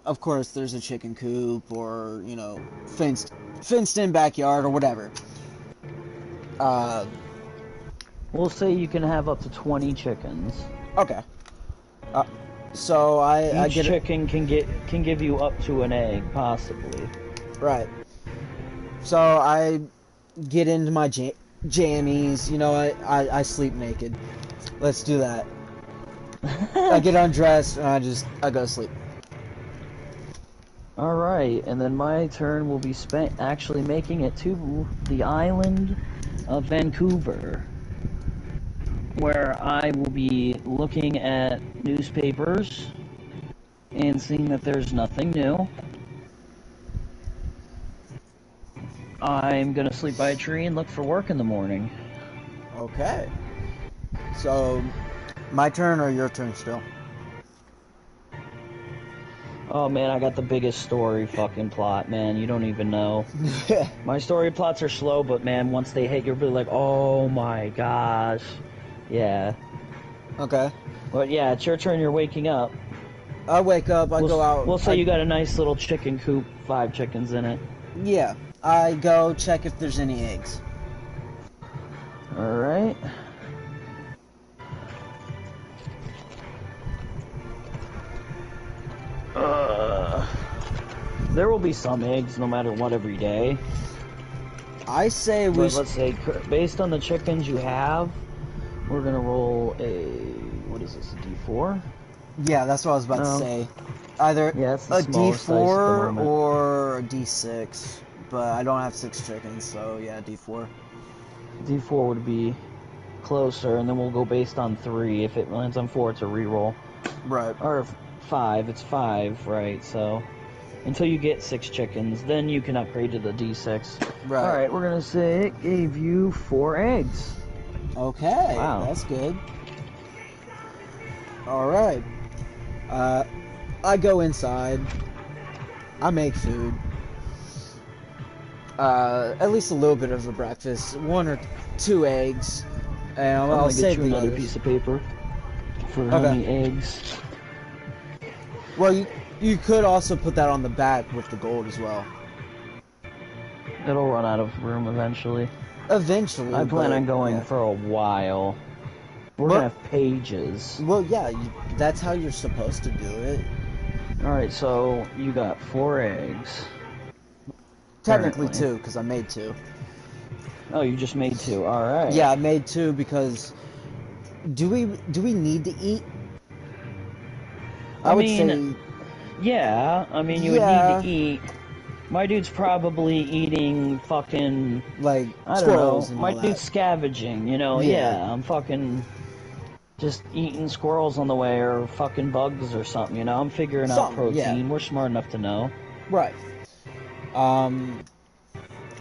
Of course, there's a chicken coop or, you know, fenced-in backyard or whatever. We'll say you can have up to 20 chickens. Okay. So Each chicken can give you up to an egg, possibly. Right. So I get into my jammies. You know, I sleep naked. Let's do that. I get undressed and I go to sleep. Alright, and then my turn will be spent actually making it to the island of Vancouver, where I will be looking at newspapers and seeing that there's nothing new. I'm gonna sleep by a tree and look for work in the morning. Okay. So, my turn or your turn still? Oh man, I got the biggest story fucking plot, man. You don't even know. My story plots are slow, but man, once they hit, you'll be like, oh my gosh. Yeah. Okay. But yeah, it's your turn, you're waking up. I wake up, I go out. We'll say you got a nice little chicken coop, 5 chickens in it. Yeah. I go check if there's any eggs. Alright. There will be some eggs no matter what every day. I say we... Let's say, based on the chickens you have, we're gonna roll a... What is this, a D4? Yeah, that's what I was about to say. Either a D4 or a D6. But I don't have 6 chickens, so yeah, D4. D4 would be closer, and then we'll go based on 3. If it lands on 4, it's a reroll. Right. Or 5, it's 5, right, so... Until you get 6 chickens, then you can upgrade to the D6. Right. Alright, we're gonna say it gave you 4 eggs. Okay, wow. That's good. Alright. I go inside. I make food. At least a little bit of a breakfast. 1 or 2 eggs. And I'll save you another piece of paper for how many eggs. Well, you could also put that on the back with the gold as well. It'll run out of room eventually. Eventually. I plan on going for a while. We're gonna have pages. Well, yeah, that's how you're supposed to do it. Alright, so you got 4 eggs. Technically 2, because I made 2. Oh, you just made 2. Alright. Yeah, I made 2 because... Do we need to eat? I would say... Yeah, I mean, you would need to eat. My dude's probably eating fucking... Like, I don't know. My dude's scavenging, you know? Yeah, I'm fucking... Just eating squirrels on the way, or fucking bugs or something, you know? I'm figuring out protein. Yeah. We're smart enough to know. Right.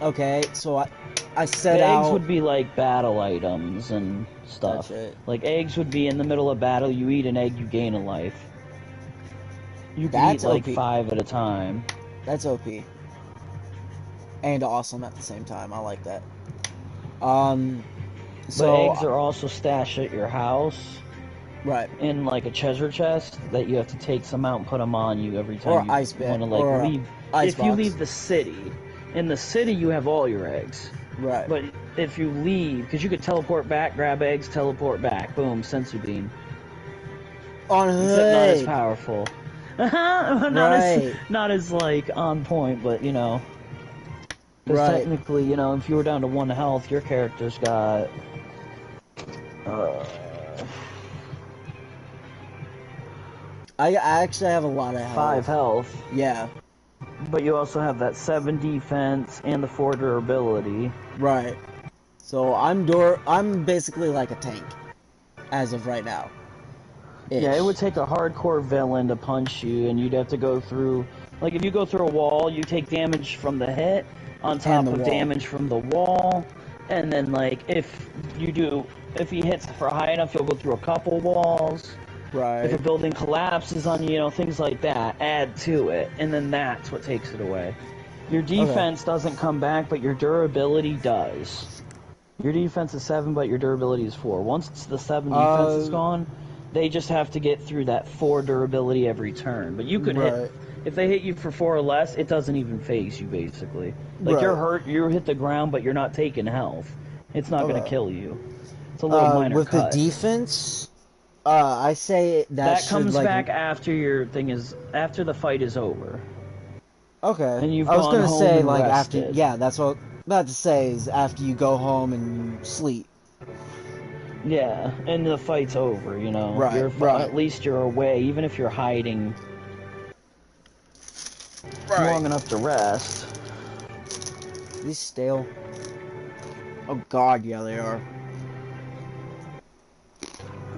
Okay, so I set The out. eggs would be like battle items and stuff. That's it. Like eggs would be in the middle of battle. You eat an egg, you gain a life. You could eat That's like OP. 5 at a time. That's OP. And awesome at the same time. I like that. But So eggs are also stashed at your house right. in like a treasure chest that you have to take some out and put them on you every Or time you ice want to bag, or leave. ice If you box. leave the city, in the city you have all your eggs. Right. But if you leave, because you could teleport back, grab eggs, teleport back, boom, sensu bean. On Except not as Hood. powerful. Right. Not as like on point, but you know. Because Right. technically, you know, if you were down to 1 health, your character's got I actually have a lot of health. 5 health, Yeah. but you also have that 7 defense and the 4 durability. Right. So I'm basically like a tank as of right now. Yeah, it would take a hardcore villain to punch you, and you'd have to go through. Like, if you go through a wall, you take damage from the hit on top of wall. damage from the wall, and then, like, if he hits for high enough, you'll go through a couple walls. Right. If a building collapses on you, you know, things like that, add to it, and then that's what takes it away. Your defense doesn't come back, but your durability does. Your defense is 7, but your durability is 4. Once the 7 defense is gone, they just have to get through that 4 durability every turn. But you could hit, if they hit you for 4 or less, it doesn't even phase you, basically. Like, you're hurt, you hit the ground, but you're not taking health. It's not going to kill you. It's a little minor with cut. the defense, I say that comes like, back after your thing is, after the fight is over. Okay. And you've I was gone gonna home say and like rested. after, yeah, that's what I'm about to say is after you go home and you sleep. Yeah, and the fight's over, you know. Right, You're, right. At least you're away, even if you're hiding long enough to rest. Are these stale? Oh god, yeah they are.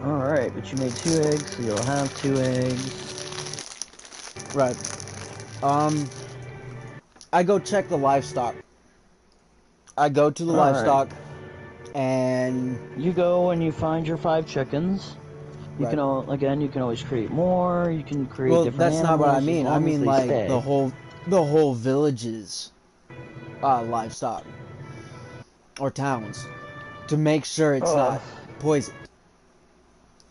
Alright, but you made 2 eggs, so you'll have 2 eggs. Right. I go check the livestock. I go to the livestock, and you go and you find your 5 chickens. You can you can always create more. You can create different that's animals. not what I mean. I mean like stay. the whole village's livestock or towns to make sure it's not poisoned.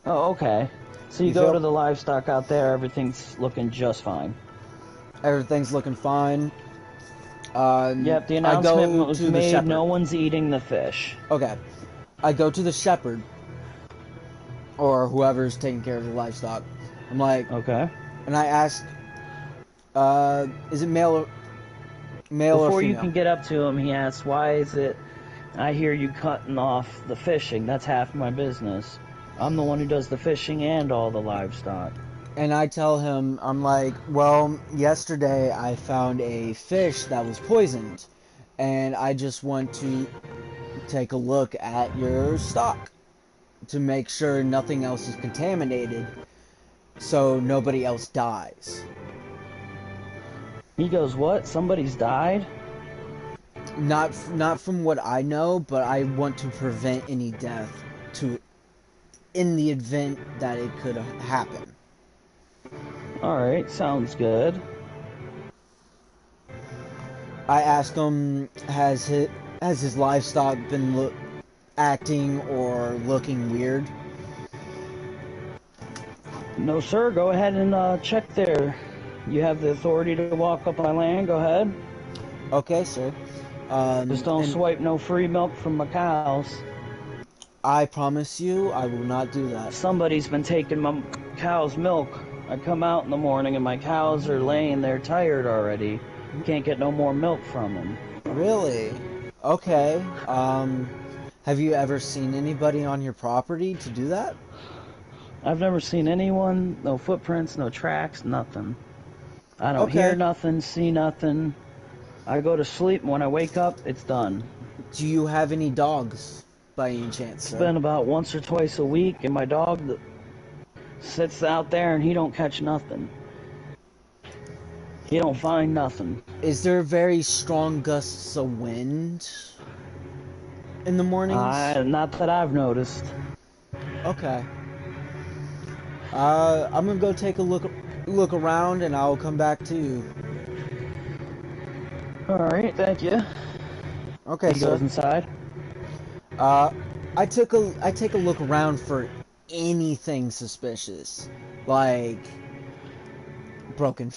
Oh, okay. So you go to the livestock out there. Everything's looking just fine. Everything's looking fine. Yep, the announcement was made, no one's eating the fish. Okay. I go to the shepherd, or whoever's taking care of the livestock. I'm like, okay. And I ask, is it male or female? Before you can get up to him, he asks, why is it, I hear you cutting off the fishing, that's half my business. I'm the one who does the fishing and all the livestock. And I tell him, I'm like, well, yesterday I found a fish that was poisoned, and I just want to take a look at your stock to make sure nothing else is contaminated, so nobody else dies. He goes, what? Somebody's died? Not from what I know, but I want to prevent any death in the event that it could happen. Alright, sounds good. I ask him, has his livestock been acting or looking weird? No, sir. Go ahead and check there. You have the authority to walk up my land. Go ahead. Okay, sir. Just don't swipe no free milk from my cows. I promise you, I will not do that. Somebody's been taking my cow's milk. I come out in the morning and my cows are laying there tired already. You can't get no more milk from them. Really? Okay. Have you ever seen anybody on your property to do that? I've never seen anyone, no footprints, no tracks, nothing. I don't hear nothing, see nothing. I go to sleep, and when I wake up, it's done. Do you have any dogs, by any chance, sir? It's been about once or twice a week, and my dog sits out there, and he don't catch nothing. He don't find nothing. Is there very strong gusts of wind? in the mornings? Not that I've noticed. Okay. I'm gonna go take a look around, and I'll come back to you. Alright, thank you. Okay, He sir. goes inside. I take a look around for anything suspicious, like broken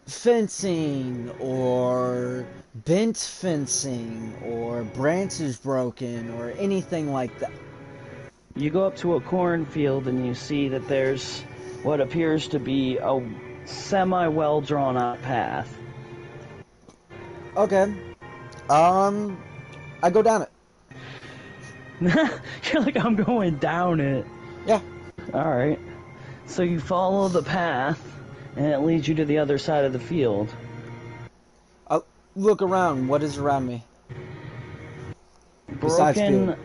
fencing, or bent fencing, or branches broken, or anything like that. You go up to a cornfield and you see that there's what appears to be a semi-well drawn out path. Okay. I go down it. You're like, I'm going down it. Yeah. Alright. So you follow the path, and it leads you to the other side of the field. I'll look around. What is around me? Broken,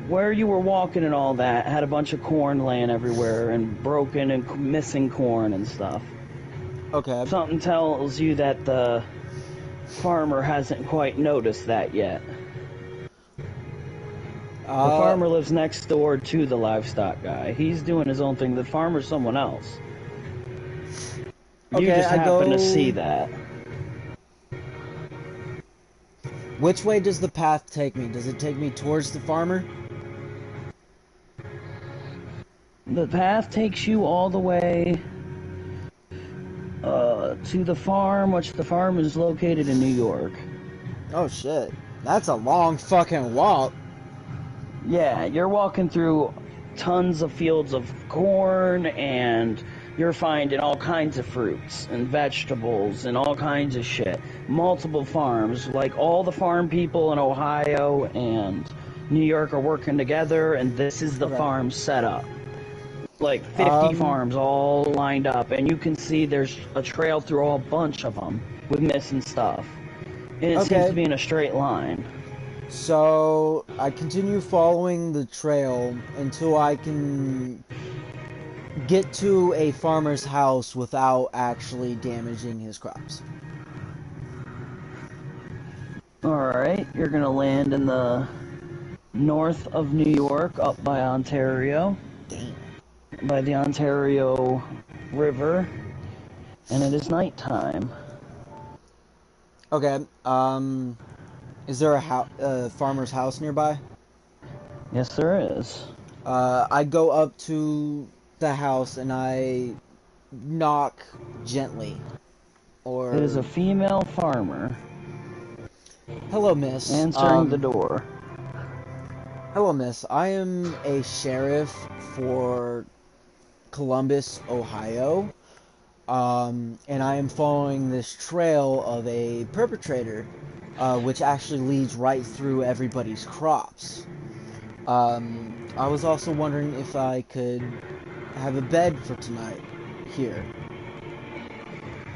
where you were walking and all that had a bunch of corn laying everywhere, and broken and missing corn and stuff. Okay. Something tells you that the farmer hasn't quite noticed that yet. The farmer lives next door to the livestock guy. He's doing his own thing. The farmer's someone else. You just happen to see that. Which way does the path take me? Does it take me towards the farmer? The path takes you all the way to the farm, which the farm is located in New York. Oh shit. That's a long fucking walk. Yeah, you're walking through tons of fields of corn, and you're finding all kinds of fruits and vegetables and all kinds of shit. Multiple farms, like all the farm people in Ohio and New York are working together, and this is the farm setup. Like 50 farms all lined up, and you can see there's a trail through a bunch of them with missing stuff. And it seems to be in a straight line. So I continue following the trail until I can get to a farmer's house without actually damaging his crops. Alright, you're gonna land in the north of New York, up by Ontario. Damn. By the Ontario River, and it is nighttime. Okay, is there a farmer's house nearby? Yes, there is. I go up to the house and I knock gently. It is a female farmer. Hello, miss. Answering the door. Hello, miss. I am a sheriff for Columbus, Ohio. And I am following this trail of a perpetrator, which actually leads right through everybody's crops. I was also wondering if I could have a bed for tonight here.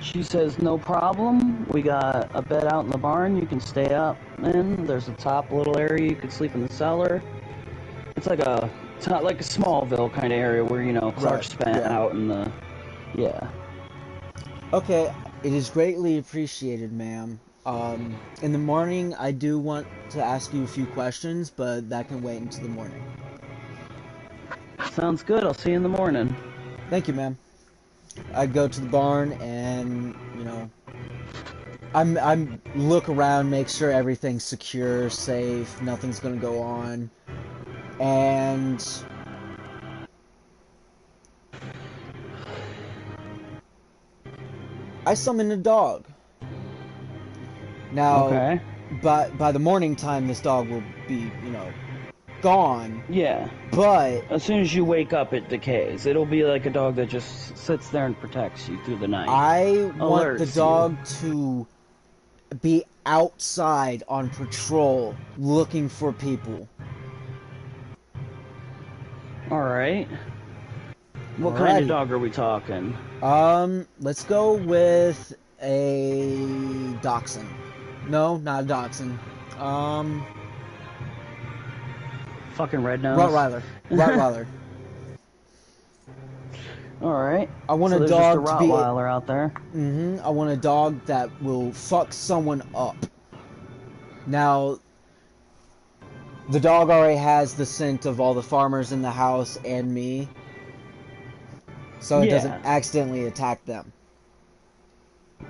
She says, no problem. We got a bed out in the barn. You can stay up in. There's a top little area. You can sleep in the cellar. It's like a Smallville kind of area where, you know, Clark spent out in the... Yeah. Okay, it is greatly appreciated, ma'am. In the morning, I do want to ask you a few questions, but that can wait until the morning. Sounds good. I'll see you in the morning. Thank you, ma'am. I go to the barn and, you know, I'm look around, make sure everything's secure, safe, nothing's gonna go on, and I summon a dog. Now, by the morning time, this dog will be, you know, gone. Yeah. But as soon as you wake up, it decays. It'll be like a dog that just sits there and protects you through the night. I want the dog to be outside on patrol, looking for people. Alright. What kind of dog are we talking? Let's go with a dachshund. No, not a dachshund. Fucking red nose. Rottweiler. Rottweiler. Alright. I want so a dog just a Rottweiler out there. I want a dog that will fuck someone up. Now, the dog already has the scent of all the farmers in the house and me, so it doesn't Yeah. accidentally attack them.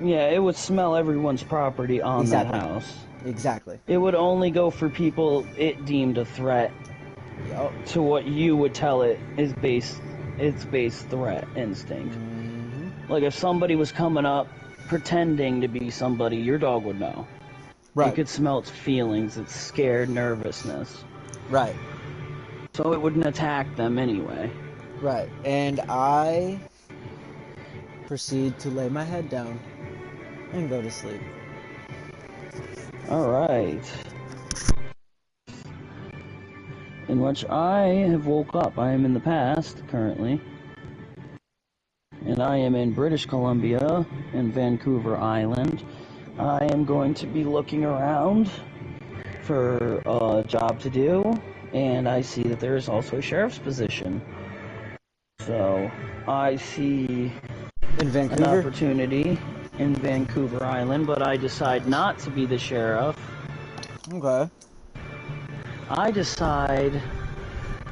Yeah, it would smell everyone's property on Exactly. that house. Exactly. It would only go for people it deemed a threat Yup. to what you would tell it is its base threat instinct. Mm-hmm. Like if somebody was coming up pretending to be somebody, your dog would know. Right. You could smell its feelings, its scared nervousness. Right. So it wouldn't attack them anyway. Right. And I proceed to lay my head down and go to sleep. Alright. In which I have woke up. I am in the past, currently. And I am in British Columbia, in Vancouver Island. I am going to be looking around for a job to do, and I see that there is also a sheriff's position. So, I see In an Vancouver? opportunity in Vancouver Island, but I decide not to be the sheriff. Okay. I decide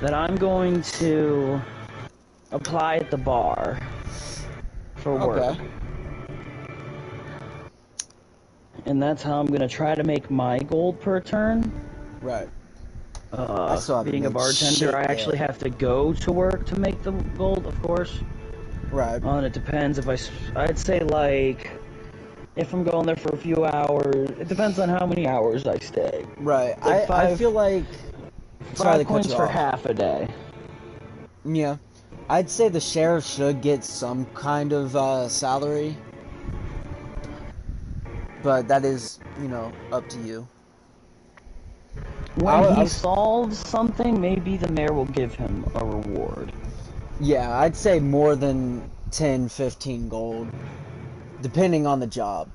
that I'm going to apply at the bar for work. Okay. And that's how I'm going to try to make my gold per turn. Right. I still haven't Being a made bartender, shit I actually yet. have to go to work to make the gold, of course. Right. And it depends if I'd say like, if I'm going there for a few hours, it depends on how many hours I stay. Right. Like I feel like... Sorry to 5 cut points you for off. half a day. Yeah. I'd say the sheriff should get some kind of salary. But that is, you know, up to you. When he solves something, maybe the mayor will give him a reward. Yeah, I'd say more than 10, 15 gold. Depending on the job.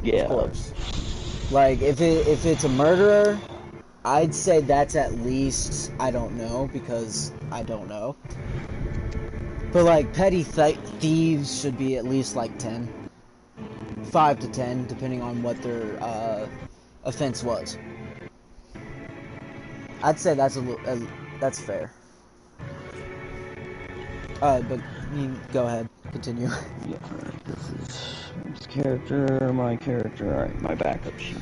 Yeah. Of course. Like, if it's a murderer, I'd say that's at least, I don't know, because I don't know. But, like, petty thieves should be at least, like, 10. 5 to 10, depending on what their offense was. I'd say that's that's fair. But you go ahead, continue. Yeah, this is his character, my character, alright, my backup sheet.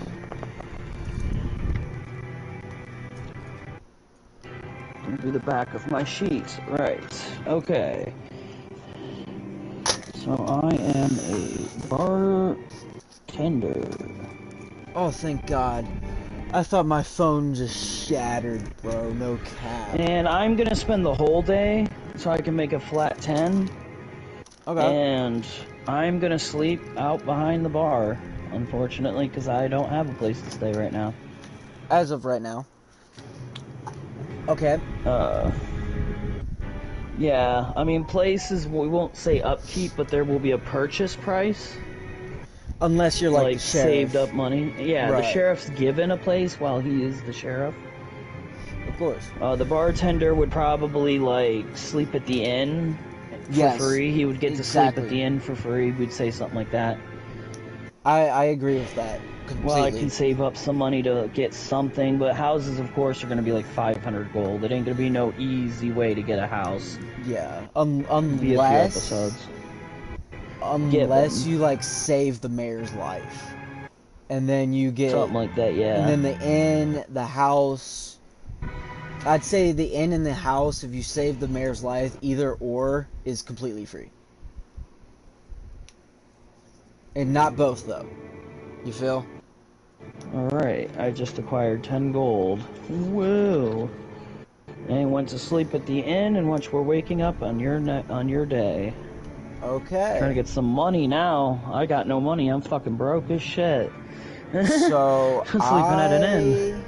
Gonna do the back of my sheet, right, okay. So I am a bartender. Oh, thank God. I thought my phone just shattered, bro, no cap. And I'm gonna spend the whole day so I can make a flat 10. Okay. And I'm gonna sleep out behind the bar, unfortunately, because I don't have a place to stay right now. As of right now. Okay. Yeah, I mean, places, we won't say upkeep, but there will be a purchase price. Unless you're like the sheriff. Saved up money. Yeah, Right. The sheriff's given a place while he is the sheriff. Of course. The bartender would probably, like, sleep at the inn for free. He would get to sleep at the inn for free. We'd say something like that. I agree with that completely. Well, I can save up some money to get something, but houses, of course, are going to be like 500 gold. It ain't going to be no easy way to get a house. Yeah, unless you like save the mayor's life, and then you get something like that. Yeah. And then the inn, the house. I'd say the inn and the house, if you save the mayor's life, either or is completely free. And not both, though. You feel? Alright, I just acquired 10 gold. Whoa! And went to sleep at the inn, and once we're waking up on your day. Okay. Trying to get some money now. I got no money. I'm fucking broke as shit. So sleeping at an inn.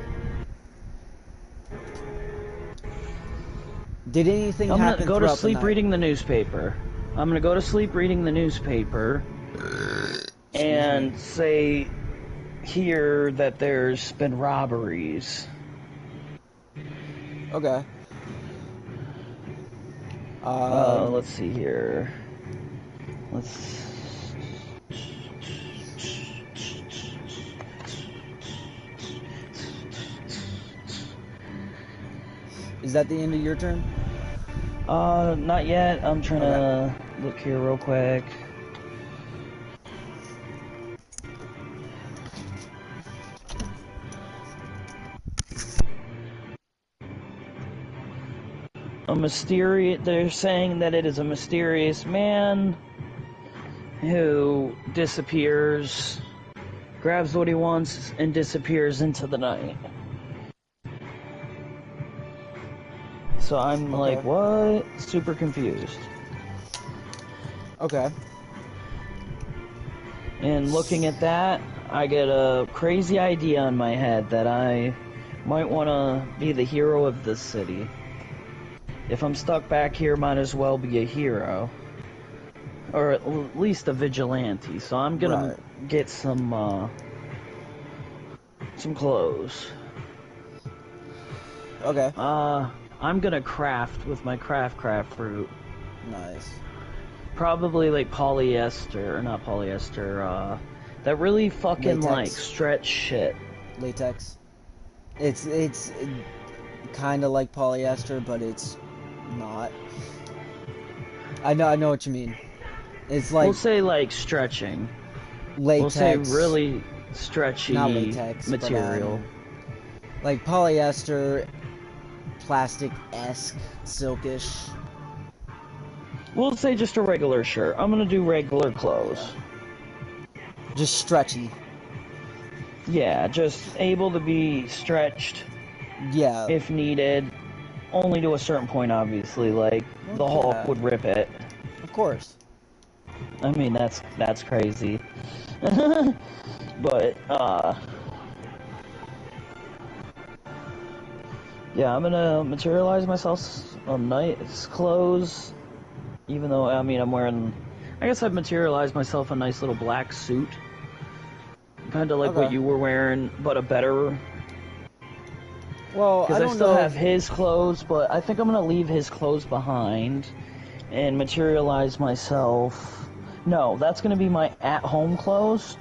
Did anything happen? I'm gonna go to sleep reading the newspaper. I'm gonna go to sleep reading the newspaper. And say here that there's been robberies. Okay. Let's see here. Is that the end of your turn? Not yet. I'm trying to look here real quick. They're saying that it is a mysterious man who disappears, grabs what he wants, and disappears into the night. So I'm like, what? Super confused. Okay. And looking at that, I get a crazy idea in my head that I might want to be the hero of this city. If I'm stuck back here, might as well be a hero. Or at least a vigilante. So I'm gonna get some clothes. Okay. I'm gonna craft with my craft fruit. Nice. Probably like polyester, or not polyester, that really fucking latex. Like stretch shit. Latex. It's kind of like polyester, but it's not. I know what you mean. It's like, we'll say like stretching. Latex. We'll say really stretchy, not latex, material. But, like polyester, plastic-esque, silkish. We'll say just a regular shirt. I'm gonna do regular clothes. Just stretchy. Yeah, just able to be stretched. Yeah. If needed. Only to a certain point, obviously. Like, the Hulk would rip it. Of course. I mean, that's crazy. But, yeah, I'm gonna materialize myself on nice clothes. Even though, I mean, I'm wearing... I guess I've materialized myself a nice little black suit. Kind of like what you were wearing, but a better... Well, because I still have his clothes, but I think I'm gonna leave his clothes behind and materialize myself. No, that's gonna be my at-home clothes.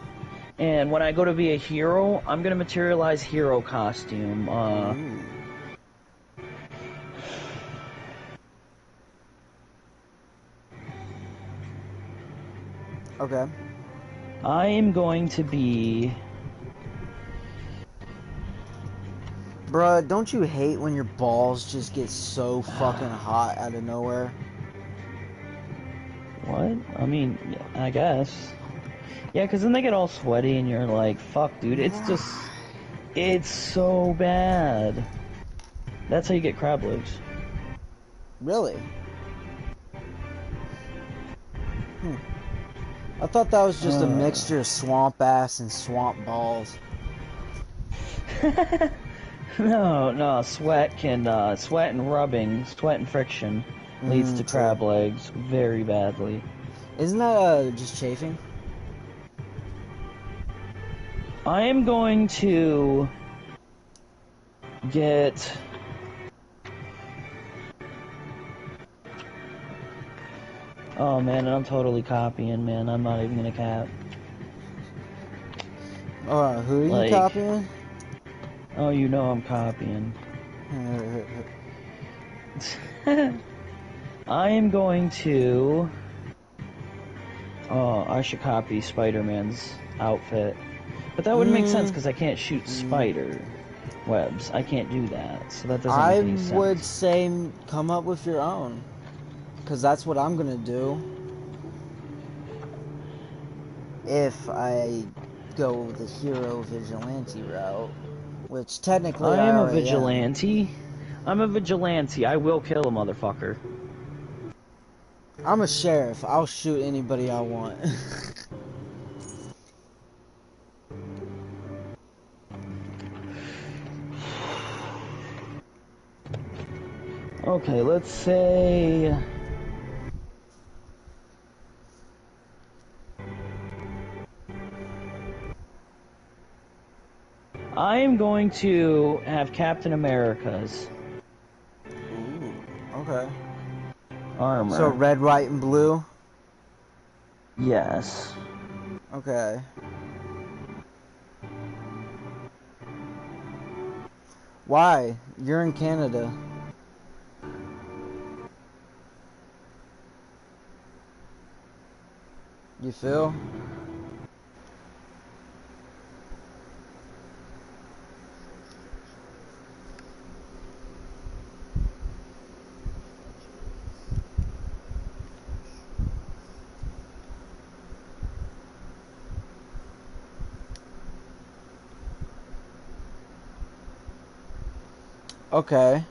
And when I go to be a hero, I'm gonna materialize hero costume. Okay. I am going to be... Bruh, don't you hate when your balls just get so fucking hot out of nowhere? What? I mean, I guess. Yeah, because then they get all sweaty and you're like, fuck, dude, it's just... It's so bad. That's how you get crab legs. Really? I thought that was just a mixture of swamp ass and swamp balls. No, sweat and rubbing, sweat and friction leads to crab legs very badly. Isn't that just chafing? I am going to get... Oh man, I'm totally copying, man. I'm not even gonna cap. Who are you copying? Oh, you know I'm copying. I am going to... Oh, I should copy Spider-Man's outfit. But that wouldn't make sense because I can't shoot spider webs. I can't do that, so that doesn't make any sense. I would say come up with your own. Because that's what I'm gonna do. If I go the hero vigilante route. Which technically I am a vigilante. I'm a vigilante. I will kill a motherfucker. I'm a sheriff. I'll shoot anybody I want. Okay, let's say... I am going to have Captain America's. Ooh, okay. Armor. So red, white, and blue? Yes. Okay. Why? You're in Canada. You feel? Okay.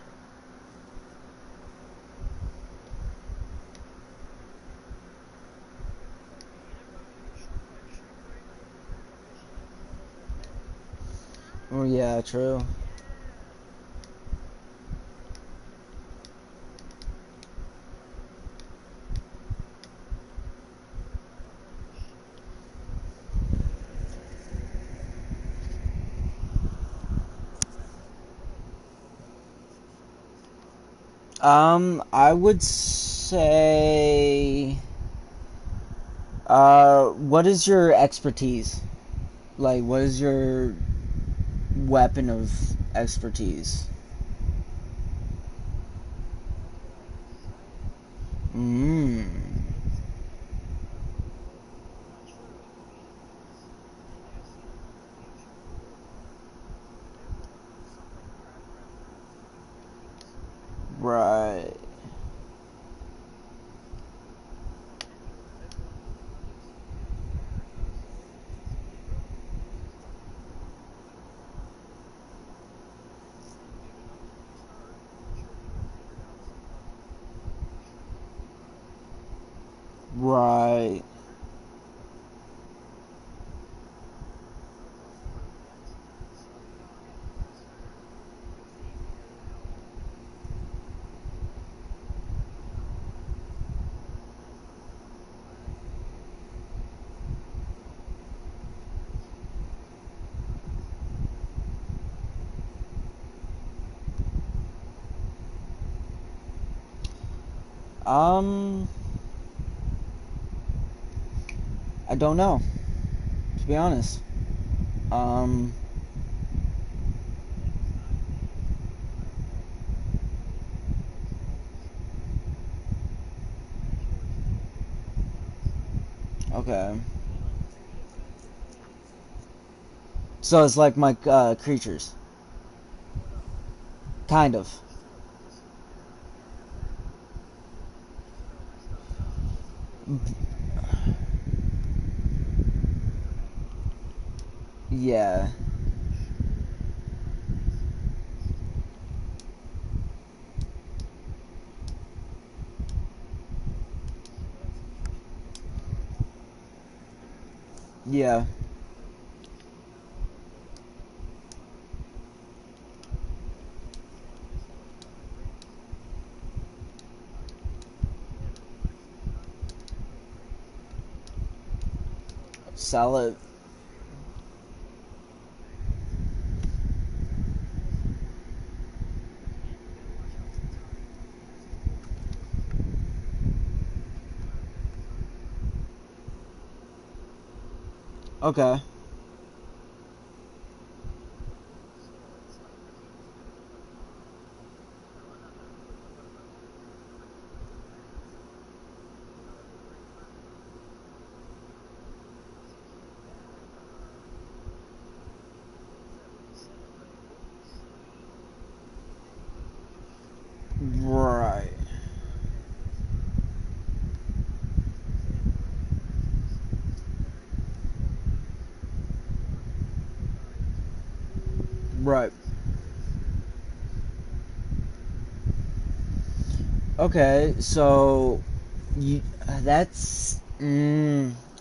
Oh yeah, true. I would say, what is your expertise? Like, what is your weapon of expertise? Mmm. Right. Right. Um, I don't know, to be honest. Um, okay. So it's like my creatures, kind of. Yeah. Yeah. Sell it. Okay. Right. Right. Okay, so you that's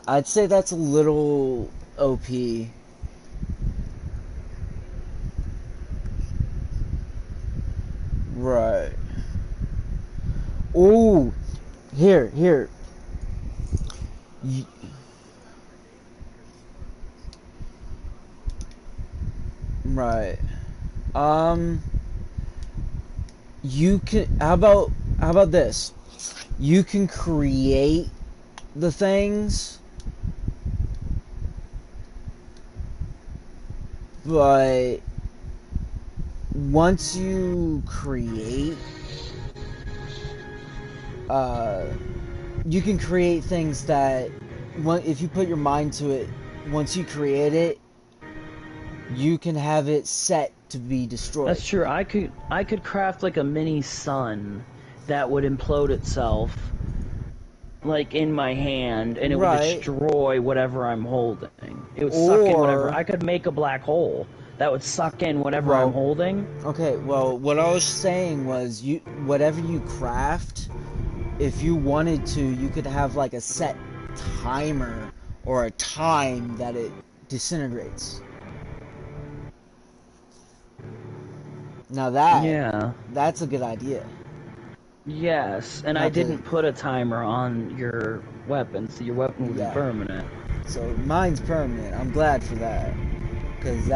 I'd say that's a little OP. Right. Ooh, here. Y- right. Um, you can. How about this? You can create the things, but once you create, uh, you can create things that if you put your mind to it, once you create it, you can have it set to be destroyed. That's true. I could craft like a mini sun that would implode itself, like in my hand, and it would destroy whatever I'm holding. It would suck in whatever. I could make a black hole that would suck in whatever I'm holding. Okay, well, what I was saying was, whatever you craft, if you wanted to, you could have like a set timer or a time that it disintegrates. Now that's a good idea. Yes, and I didn't put a timer on your weapon, so your weapon would be permanent. So mine's permanent. I'm glad for that, because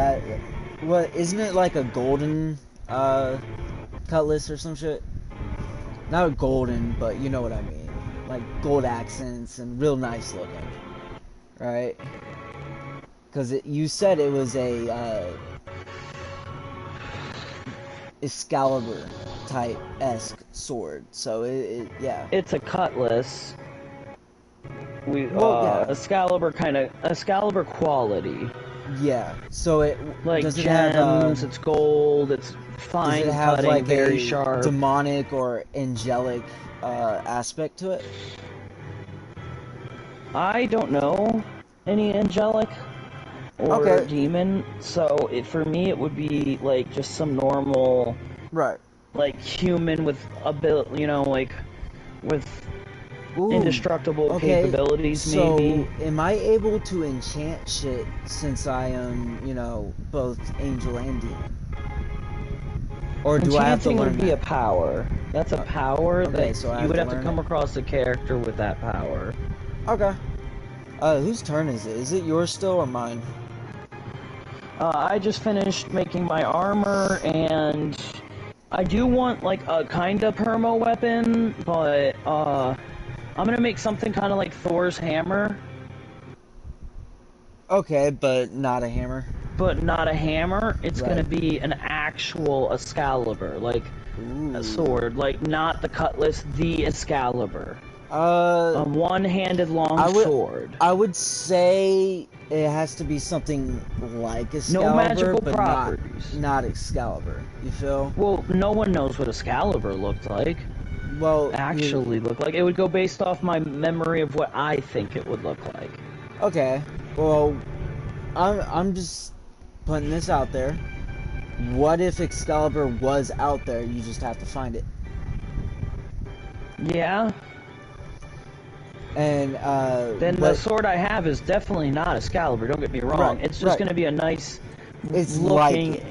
isn't it like a golden cutlass or some shit? Not golden, but you know what I mean. Like gold accents and real nice looking, right? Because you said it was a Excalibur type esque sword, so yeah. It's a cutlass. Excalibur quality. Yeah. So it like does it gems. Have, it's gold. It's fine. Does it have cutting, like very a sharp, demonic or angelic aspect to it? I don't know any angelic or demon, so for me it would be like just some normal, like human with ability, like with indestructible capabilities. Maybe. So am I able to enchant shit since I am, both angel and demon? Or do I have to learn would be a power. That's a power that so you would have to come across a character with that power. Okay. Whose turn is it? Is it yours still or mine? I just finished making my armor, and I do want, like, a kinda perma weapon, but, I'm gonna make something kinda like Thor's hammer. Okay, but not a hammer. But not a hammer. It's gonna be an actual Excalibur, like a sword, like not the cutlass, the Excalibur. A one-handed sword. I would say it has to be something like Excalibur, no magical but properties. Not Excalibur. You feel? Well, no one knows what Excalibur looked like. Well, look like. It would go based off my memory of what I think it would look like. Okay. Well, I'm just putting this out there. What if Excalibur was out there? You just have to find it. Yeah. And then the sword I have is definitely not Excalibur. Don't get me wrong. It's just going to be a nice looking.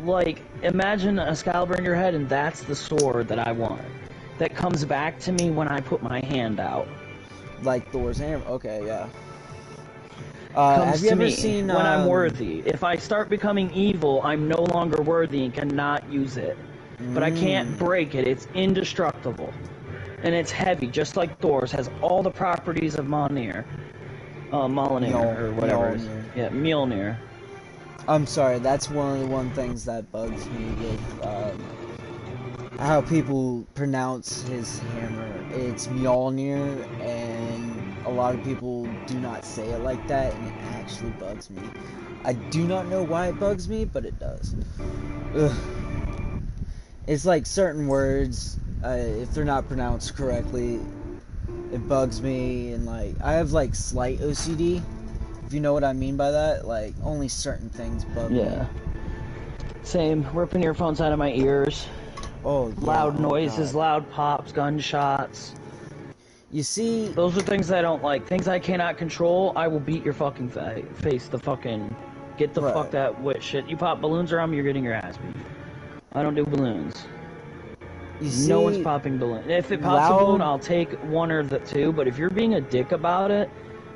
Like imagine a Excalibur in your head, and that's the sword that I want. That comes back to me when I put my hand out. Like Thor's hammer. Okay, yeah. Have you ever seen when I'm worthy? If I start becoming evil, I'm no longer worthy and cannot use it. But I can't break it. It's indestructible. And it's heavy, just like Thor's. Has all the properties of Mjolnir. Mjolnir, or whatever. Yeah, Mjolnir. I'm sorry, that's one of the things that bugs me with how people pronounce his hammer. It's Mjolnir, and a lot of people do not say it like that, and it actually bugs me. I do not know why it bugs me, but it does. Ugh. It's like certain words, if they're not pronounced correctly, it bugs me, and like, I have like slight OCD, if you know what I mean by that. Like, only certain things bug me. Yeah. Same, ripping earphones out of my ears. Oh, yeah. Loud noises, loud pops, gunshots. You see... Those are things I don't like. Things I cannot control, I will beat your fucking face the fucking... Get the fuck that wet shit. You pop balloons around me, you're getting your ass beat. I don't do balloons. You see, no one's popping balloons. If it pops a balloon, I'll take one or the two, but if you're being a dick about it,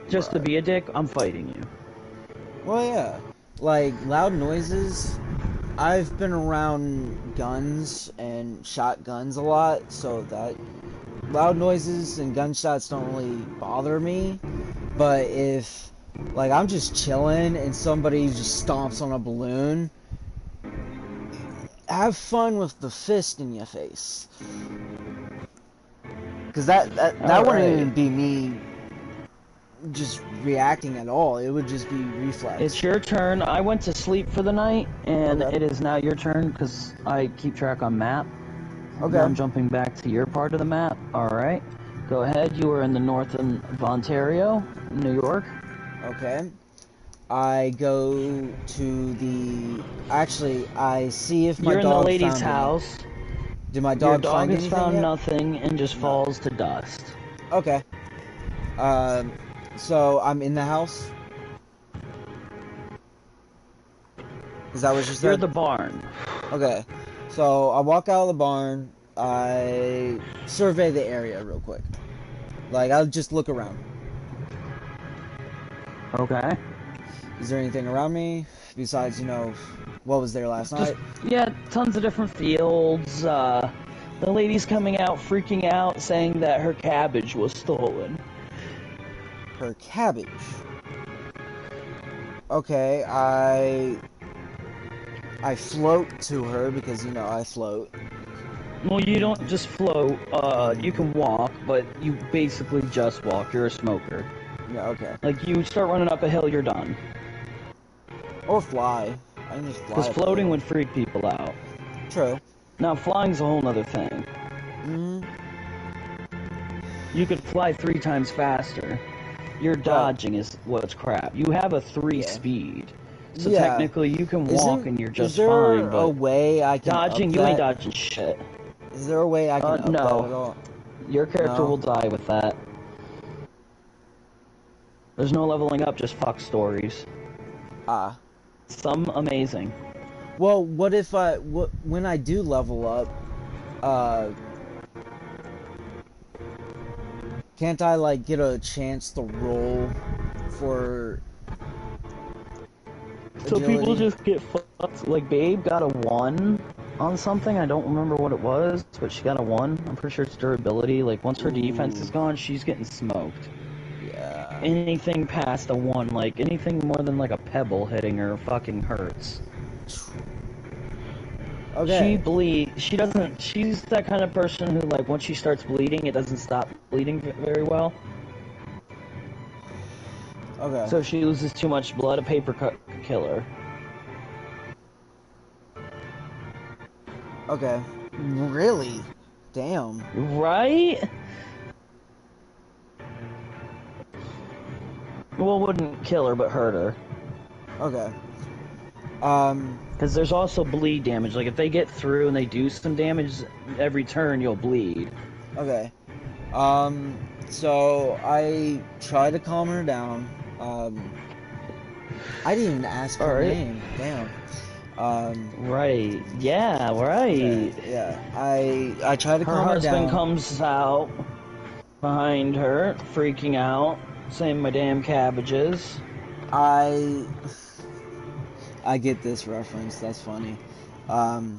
just to be a dick, I'm fighting you. Well, yeah. Like, loud noises... I've been around guns and shotguns a lot, so that loud noises and gunshots don't really bother me. But if, like, I'm just chilling and somebody just stomps on a balloon, have fun with the fist in your face. Because that wouldn't even be me just reacting at all. It would just be reflex. It's your turn. I went to sleep for the night, and Okay. it is now your turn because I keep track on map. Okay. Now I'm jumping back to your part of the map. Alright. Go ahead. You are in the north of Ontario, New York. Okay. I go to the... Actually, I see if my You're in the dog lady's found house. Any. Did my Your dog dog find has anything found yet? nothing and just No. falls to dust. Okay. So I'm in the house? Is that what you said? You're the barn. Okay. So I walk out of the barn. I survey the area real quick. Like, I'll just look around. Okay. Is there anything around me besides, you know, what was there last night? Yeah, tons of different fields. The lady's coming out freaking out saying that her cabbage was stolen. Her cabbage. Okay, I float to her because, you know, I float. Well, you don't just float, you can walk, but you basically just walk. You're a smoker. Yeah, okay. Like, you start running up a hill, you're done. Or fly. I can just fly. Because floating would freak people out. True. Now, flying's a whole nother thing. You could fly 3 times faster. Your dodging is what's crap. You have a 3 speed. So technically you can walk and you're just fine, but a way I can dodging, up you ain't that? dodging shit. Is there a way I can up no. that at all? Your character No. will die with that. There's no leveling up, just fuck stories. Ah. Some amazing. Well, what if when I do level up, can't I, like, get a chance to roll for So agility? people just get fucked. Like, Babe got a 1 on something. I don't remember what it was, but she got a 1. I'm pretty sure it's durability. Like, once her defense is gone, she's getting smoked. Yeah. Anything past a 1, like, anything more than, like, a pebble hitting her fucking hurts. Okay. She doesn't, she's that kind of person who, like, once she starts bleeding, it doesn't stop bleeding very well. Okay. So if she loses too much blood, a paper cut could kill her. Okay. Really? Damn. Right? Well, wouldn't kill her, but hurt her. Okay. Because there's also bleed damage. Like, if they get through and they do some damage, every turn you'll bleed. Okay. So I try to calm her down. I didn't even ask her name. Damn. Right. Yeah, right. Yeah. I try to calm her down. Her husband comes out behind her, freaking out, saying my damn cabbages. I get this reference. That's funny. I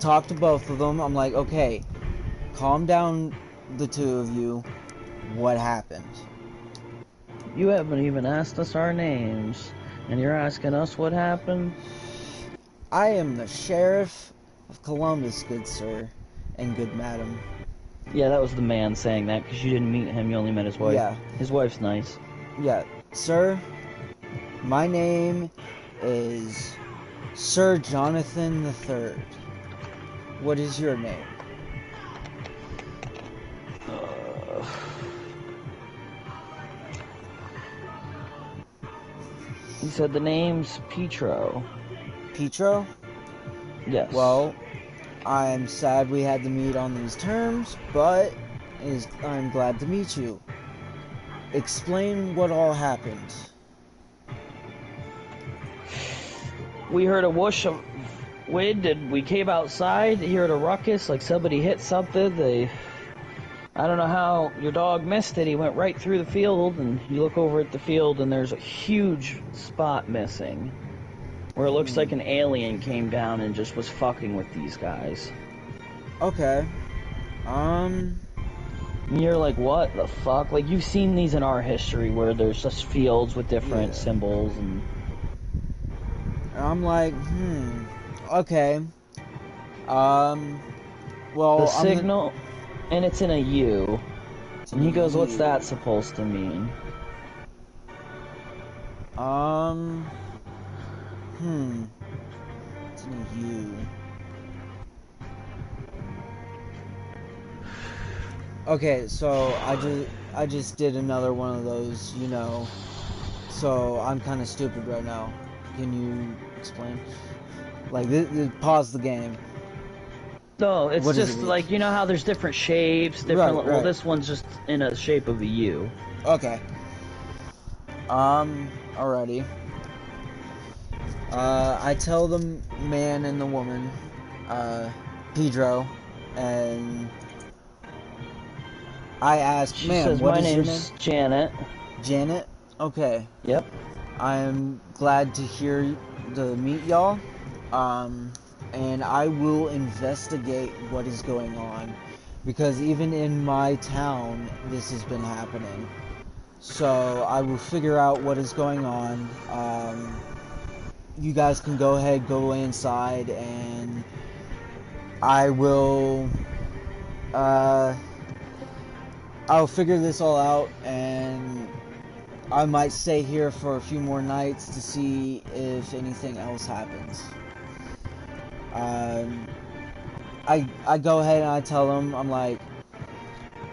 talked to both of them. I'm like, okay, calm down, the two of you. What happened? You haven't even asked us our names, and you're asking us what happened? I am the sheriff of Columbus, good sir, and good madam. Yeah, that was the man saying that, because you didn't meet him, you only met his wife. Yeah. His wife's nice. Yeah, sir, my name is Sir Jonathan III. What is your name? He said the name's Petro. Petro? Yes. Well, I'm sad we had to meet on these terms, but I'm glad to meet you. Explain what all happened. We heard a whoosh of wind and we came outside, heard a ruckus, like somebody hit something. I don't know how your dog missed it. He went right through the field, and you look over at the field and there's a huge spot missing. Where it looks like an alien came down and just was fucking with these guys. Okay. And you're like, what the fuck? Like, you've seen these in our history where there's just fields with different symbols and... I'm like, okay. Well, the signal, and it's in a U. And he goes, what's you. that supposed to mean? It's in you. Okay, so I just did another one of those, you know. So I'm kind of stupid right now. Can you explain? Like, pause the game. No, it's What does just it mean? like, you know how there's different shapes, different. Well, this one's just in a shape of a U. Okay. Alrighty. I tell the man and the woman, Pedro, and I ask, She ma'am, says, what my is your name's name? Janet. Janet? Okay. Yep. I am glad to meet y'all. And I will investigate what is going on. Because even in my town, this has been happening. So I will figure out what is going on. You guys can go ahead, go inside, and I will, I'll figure this all out, and I might stay here for a few more nights to see if anything else happens. I go ahead and I tell them, I'm like,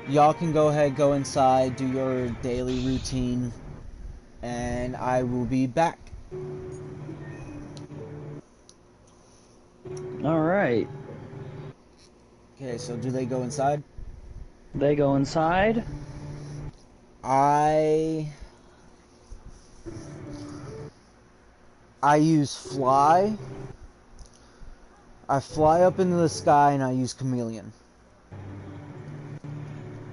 y'all can go ahead, go inside, do your daily routine, and I will be back. Alright. Okay, so do they go inside? They go inside. I use fly. I fly up into the sky and I use chameleon.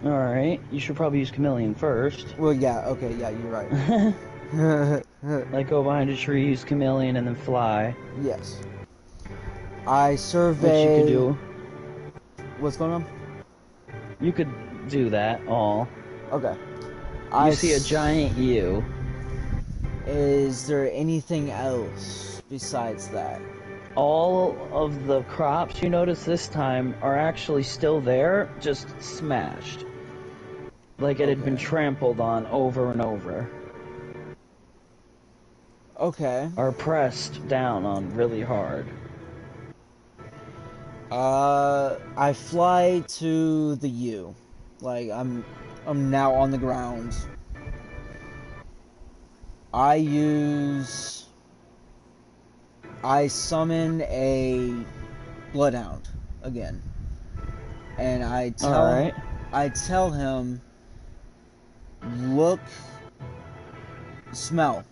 Alright. You should probably use chameleon first. Well, yeah, okay, yeah, you're right. Like go behind a tree, use chameleon, and then fly. Yes. I survey... Which you could do. What's going on? You could do that all. Okay. You see a giant U. Is there anything else besides that? All of the crops you notice this time are actually still there, just smashed. Like it had been trampled on over and over. Okay. Or pressed down on really hard. I fly to the U. Like, I'm now on the ground. I summon a bloodhound again. And I tell him, look, smell.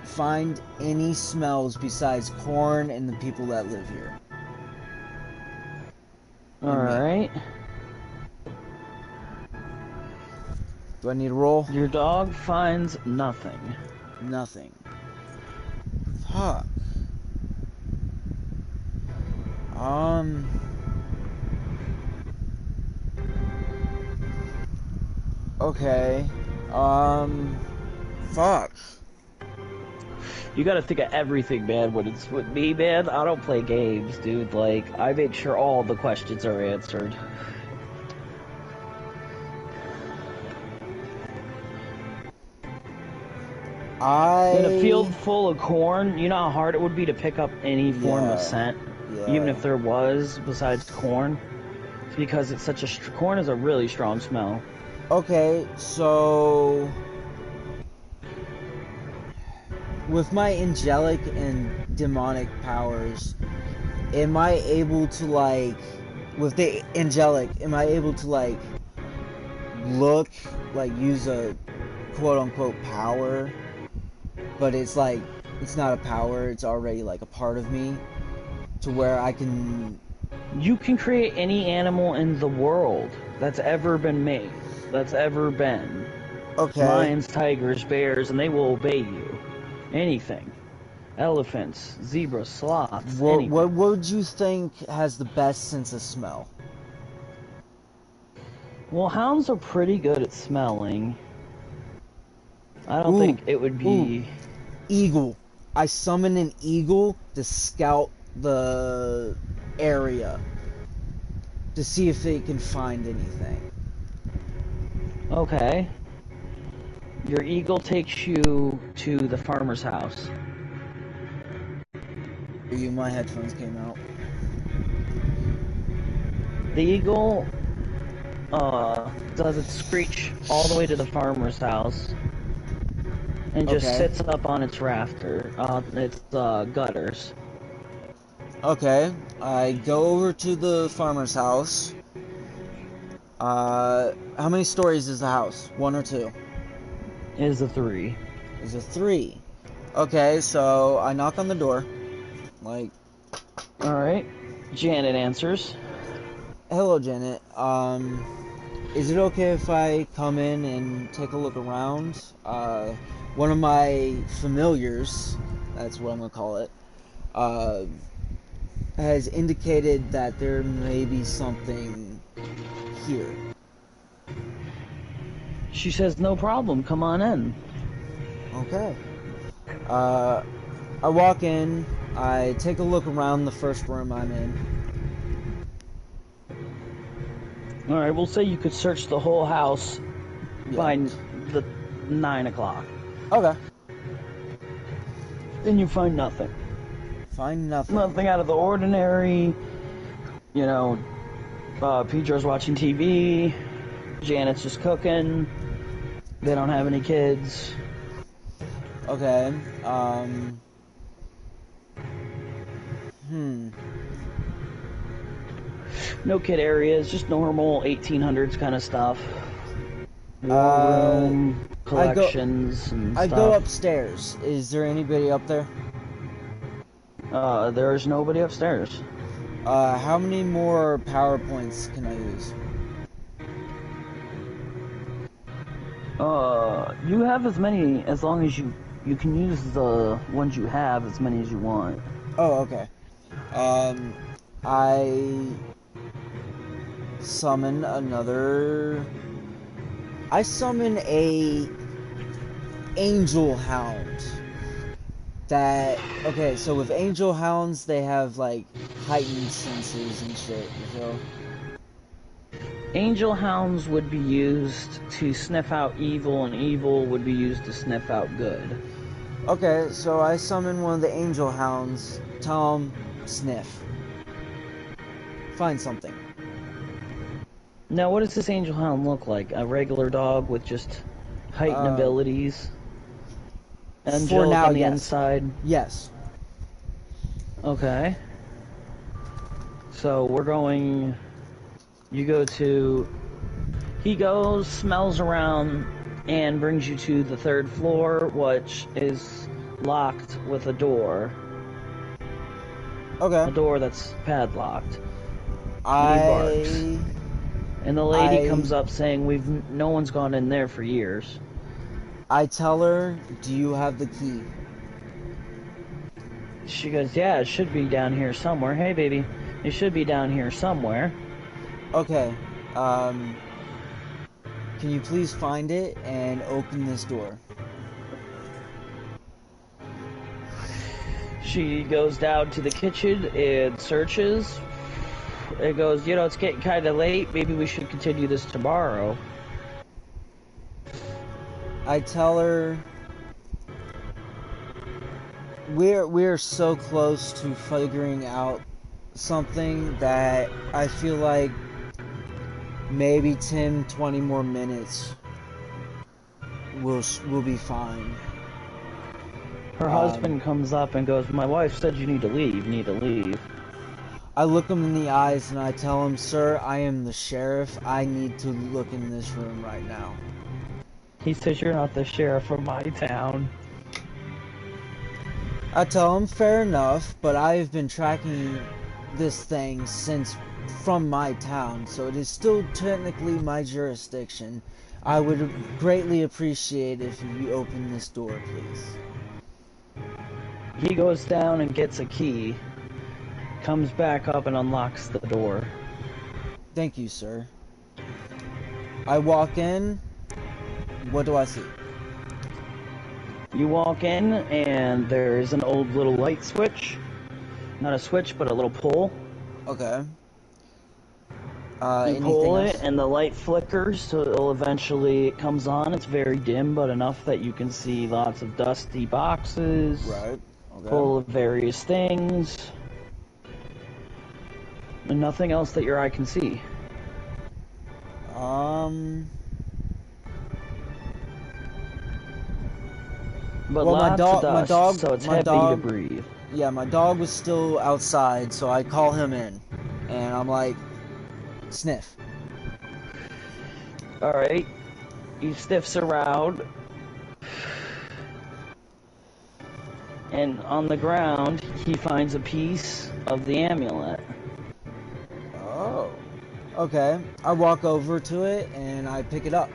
Find any smells besides corn and the people that live here. Alright. Do I need a roll? Your dog finds nothing. Nothing. Fuck. Okay. Fuck. You gotta think of everything, man. When it's with me, man, I don't play games, dude. Like, I make sure all the questions are answered. In a field full of corn, you know how hard it would be to pick up any form of scent? Yeah. Even if there was, besides corn? It's because it's such a... corn is a really strong smell. Okay, so... with my angelic and demonic powers, am I able to, like... with the angelic, am I able to, like... look, like, use a quote-unquote power... but it's like, it's not a power, it's already like a part of me, to where I can... You can create any animal in the world that's ever been made, that's ever been. Okay. Lions, tigers, bears, and they will obey you. Anything. Elephants, zebras, sloths, anything. What would you think has the best sense of smell? Well, hounds are pretty good at smelling. I don't think it would be... Eagle. I summon an eagle to scout the area to see if they can find anything. Okay. Your eagle takes you to the farmer's house. My headphones came out. The eagle does its screech all the way to the farmer's house and just Okay. sits up on its its gutters. Okay, I go over to the farmer's house. How many stories is the house? 1 or 2? Is a 3. Is it 3? Okay, so I knock on the door. Like, Alright. Janet answers. hello, Janet. Is it okay if I come in and take a look around? One of my familiars, that's what I'm gonna call it, has indicated that there may be something here. She says, no problem, come on in. Okay. I walk in, I take a look around the first room I'm in. Alright, we'll say you could search the whole house by the 9 o'clock. Okay. Then you find nothing. Find nothing. Nothing out of the ordinary. You know, Pedro's watching TV. Janet's just cooking. They don't have any kids. Okay. No kid areas, just normal 1800s kind of stuff. War room, collections, and stuff. I go upstairs. Is there anybody up there? There's nobody upstairs. How many more PowerPoints can I use? You have as many, as long as you can use the ones you have as many as you want. Oh, okay. I summon another... I summon a angel hound. That... Okay, so with angel hounds, they have, like, heightened senses and shit, you feel? Angel hounds would be used to sniff out evil, and evil would be used to sniff out good. Okay, so I summon one of the angel hounds. Tell him, sniff. Find something. Now, what does this angel hound look like? A regular dog with just heightened abilities? Angelic now, on the yes. inside? Yes. Okay. So, we're going... You go to... He goes, smells around, and brings you to the 3rd floor, which is locked with a door. Okay. A door that's padlocked. He I... barks. And the lady comes up saying, no one's gone in there for years. I tell her, do you have the key? She goes, yeah, it should be down here somewhere. Hey, baby, it should be down here somewhere. Okay, can you please find it and open this door? She goes down to the kitchen and searches. It goes, you know, it's getting kind of late. Maybe we should continue this tomorrow. I tell her, we're so close to figuring out something that I feel like maybe 10, 20 more minutes will be fine. Her husband comes up and goes, my wife said you need to leave. You need to leave. I look him in the eyes and I tell him, sir, I am the sheriff. I need to look in this room right now. He says, you're not the sheriff of my town. I tell him, fair enough, but I've been tracking this thing from my town, so it is still technically my jurisdiction. I would greatly appreciate if you open this door, please. He goes down and gets a key, comes back up and unlocks the door. Thank you, sir. I walk in. What do I see? You walk in and there's an old little light switch. Not a switch, but a little pull. Okay. You Anything pull else? it and the light flickers, so it comes on. It's very dim, but enough that you can see lots of dusty boxes Right. Okay. full of various things. And nothing else that your eye can see. But Well, lots of dust, so it's heavy to breathe. Yeah, my dog was still outside, so I call him in, and I'm like, sniff. Alright. He sniffs around. And on the ground, he finds a piece of the amulet. Oh. Okay. I walk over to it and I pick it up.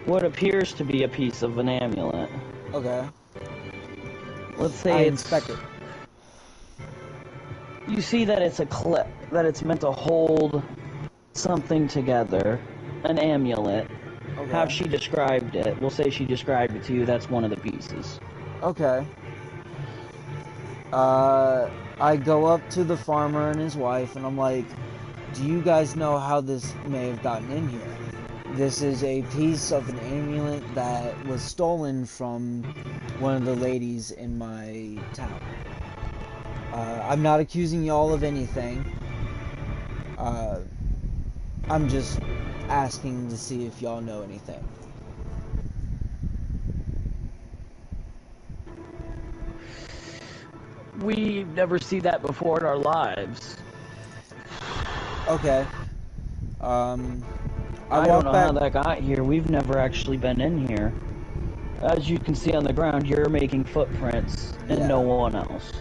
What appears to be a piece of an amulet. Okay. Let's I say inspect it. You see that it's a clip, that it's meant to hold something together. An amulet. Okay. How she described it. We'll say she described it to you, that's one of the pieces. Okay. I go up to the farmer and his wife and I'm like, do you guys know how this may have gotten in here? This is a piece of an amulet that was stolen from one of the ladies in my town. I'm not accusing y'all of anything. I'm just asking to see if y'all know anything. We've never seen that before in our lives. Okay. I don't know how that got here. We've never actually been in here. As you can see on the ground, you're making footprints, and no one else.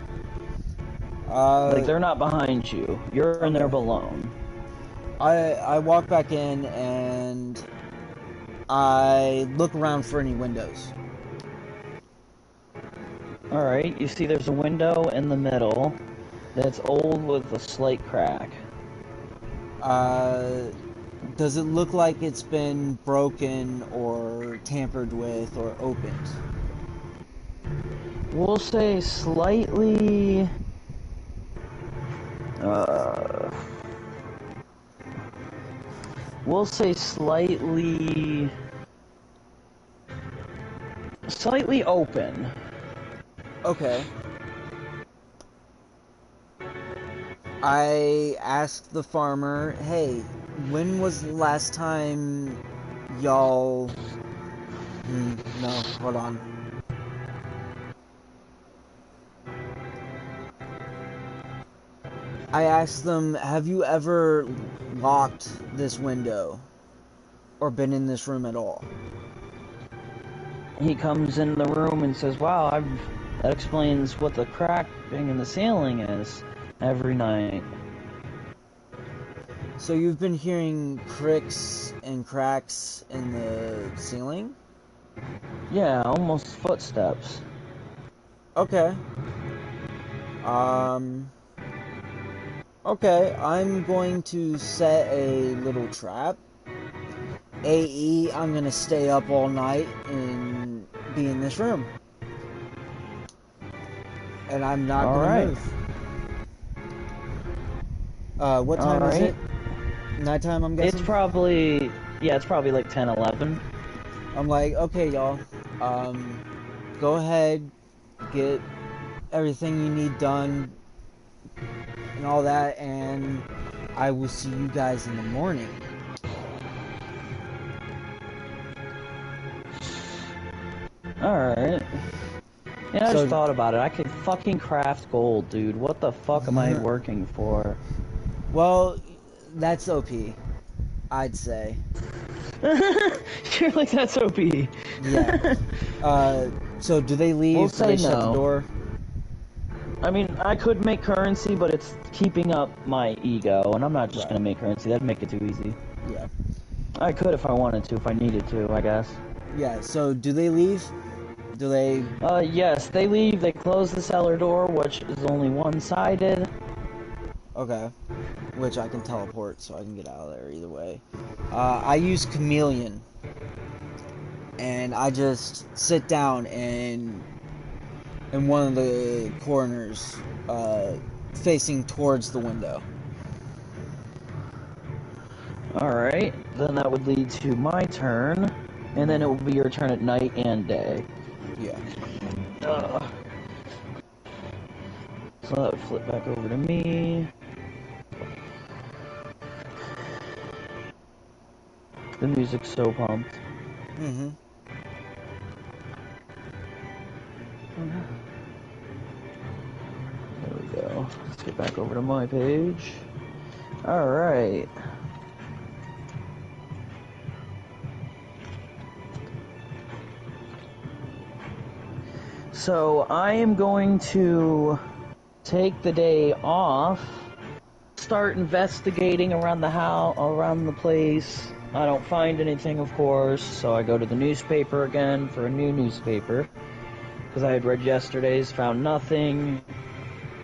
Like, they're not behind you. You're in there alone. I walk back in, and I look around for any windows. Alright, you see there's a window in the middle that's old with a slight crack. Does it look like it's been broken or tampered with or opened? We'll say slightly... we'll say slightly open. Okay. I asked the farmer, hey, when was the last time y'all... no, hold on. I asked them, have you ever locked this window? Or been in this room at all? He comes in the room and says, wow, that explains what the cracking in the ceiling is every night. So you've been hearing cricks and cracks in the ceiling? Yeah, almost footsteps. Okay. Okay, I'm going to set a little trap. AE, I'm gonna stay up all night and be in this room. And I'm not gonna move. What time is it? Nighttime, I'm guessing? It's probably like 10, 11. I'm like, okay, y'all. Go ahead, get everything you need done and all that, and I will see you guys in the morning. Alright. Yeah, I just thought about it. I could fucking craft gold, dude. What the fuck am I working for? Well, that's OP, I'd say. You're like, that's OP. Yeah. So do they leave? We'll do they shut the door? I mean, I could make currency, but it's keeping up my ego, and I'm not just gonna make currency. That'd make it too easy. Yeah. I could if I wanted to, if I needed to, I guess. Yeah, so do they leave? Do they... yes, they leave. They close the cellar door, which is only one-sided. Okay. Which I can teleport, so I can get out of there either way. I use Chameleon. And I just sit down in one of the corners, facing towards the window. Alright, then that would lead to my turn, and then it will be your turn at night and day. Yeah. So that would flip back over to me. The music's so pumped. Mm-hmm. There we go. Let's get back over to my page. Alright. So I am going to take the day off, start investigating around the house, around the place. I don't find anything, of course, so I go to the newspaper again for a new newspaper, because I had read yesterday's, found nothing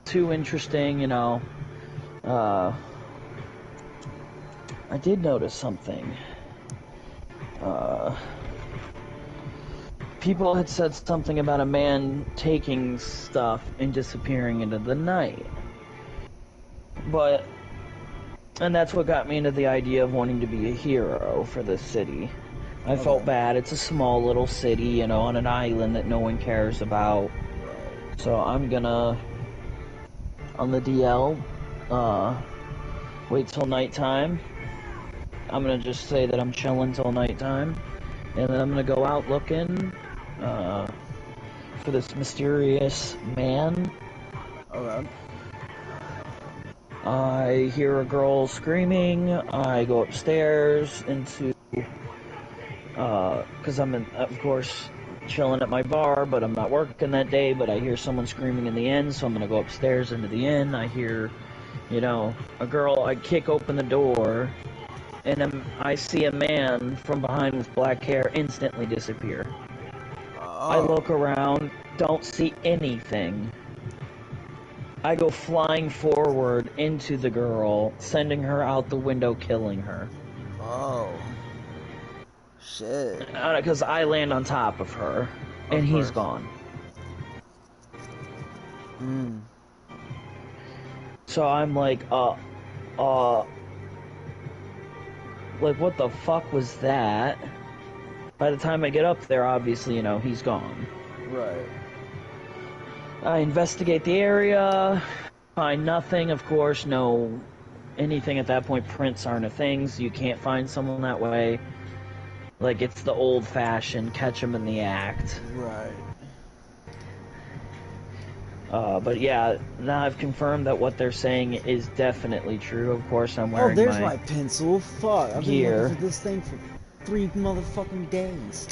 too interesting, you know. I did notice something. People had said something about a man taking stuff and disappearing into the night. And that's what got me into the idea of wanting to be a hero for this city. I felt bad. It's a small little city, you know, on an island that no one cares about. So I'm gonna, on the DL, wait till nighttime. I'm gonna just say that I'm chilling till nighttime. And then I'm gonna go out looking, for this mysterious man. Okay. I hear a girl screaming. I go upstairs into, because I'm, of course, chilling at my bar, but I'm not working that day, but I hear someone screaming in the inn, so I'm going to go upstairs into the inn. I hear, you know, a girl. I kick open the door, and I see a man from behind with black hair instantly disappear. I look around, don't see anything. I go flying forward into the girl, sending her out the window, killing her. Oh. Shit. Because I land on top of her, and he's gone. So I'm like, like, what the fuck was that? By the time I get up there, obviously, you know, he's gone. Right. I investigate the area, find nothing, of course, no anything at that point. Prints aren't a thing, so you can't find someone that way. Like, it's the old-fashioned catch them in the act. Right. But yeah, now I've confirmed that what they're saying is definitely true. Of course, I'm wearing there's my pencil. Fuck. I've been gear. looking for this thing for 3 motherfucking days.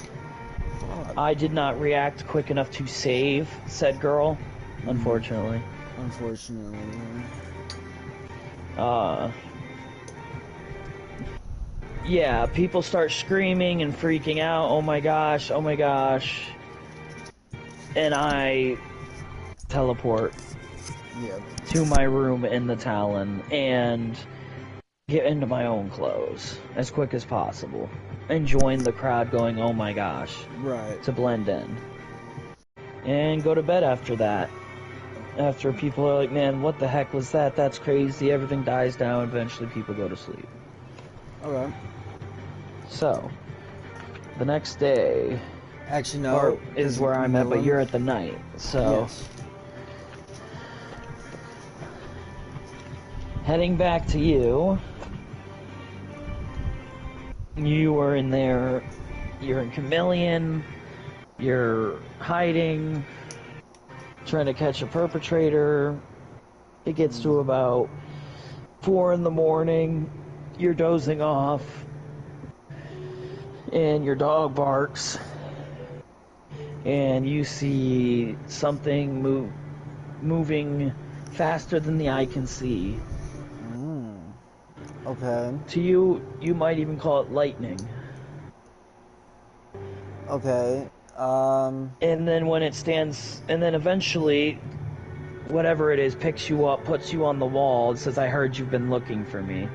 Fuck. I did not react quick enough to save said girl, unfortunately. Yeah, people start screaming and freaking out. Oh my gosh, oh my gosh. And I teleport to my room in the Talon and get into my own clothes as quick as possible and join the crowd going, oh my gosh, to blend in. And go to bed after that. After people are like, man, what the heck was that? That's crazy. Everything dies down. Eventually people go to sleep. Okay. So, the next day... Actually, no. Is where I'm at, but you're at the night, so... Yes. Heading back to you... You are in there... You're in Chameleon... You're hiding... Trying to catch a perpetrator... It gets to about 4 in the morning... You're dozing off... And your dog barks... And you see something moving faster than the eye can see. Okay. To you, you might even call it lightning. Okay. And then when it stands, and then eventually, whatever it is, picks you up, puts you on the wall, and says, I heard you've been looking for me.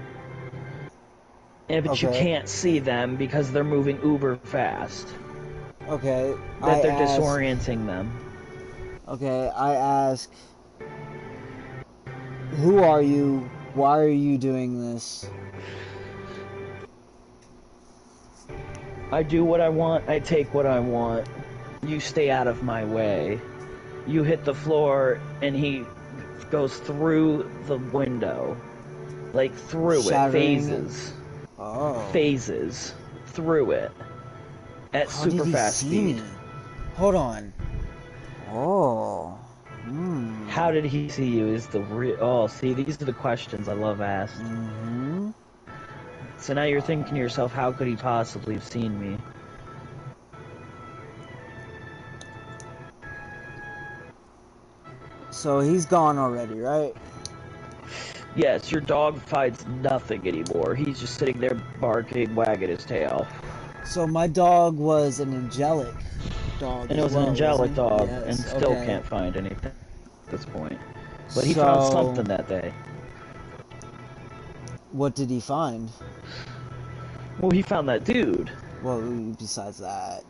But you can't see them because they're moving uber fast. Okay. That they're disorienting them. Okay, I ask, who are you? Why are you doing this? I do what I want, I take what I want. You stay out of my way. You hit the floor, and he goes through the window. Like, through Shattering. it. Phases. Oh. Phases. Through it. At How super did he fast see speed. me? Hold on. Oh. How did he see you is the real... Oh, see, these are the questions I love asked. Mm-hmm. So now you're thinking to yourself, how could he possibly have seen me? So he's gone already, right? Yes, your dog fights nothing anymore. He's just sitting there barking, wagging his tail. So my dog was an angelic dog And it as was an well, angelic wasn't he? dog, Yes, and still okay. can't find anything at this point. But he found something that day. What did he find? Well, he found that dude. Well, besides that.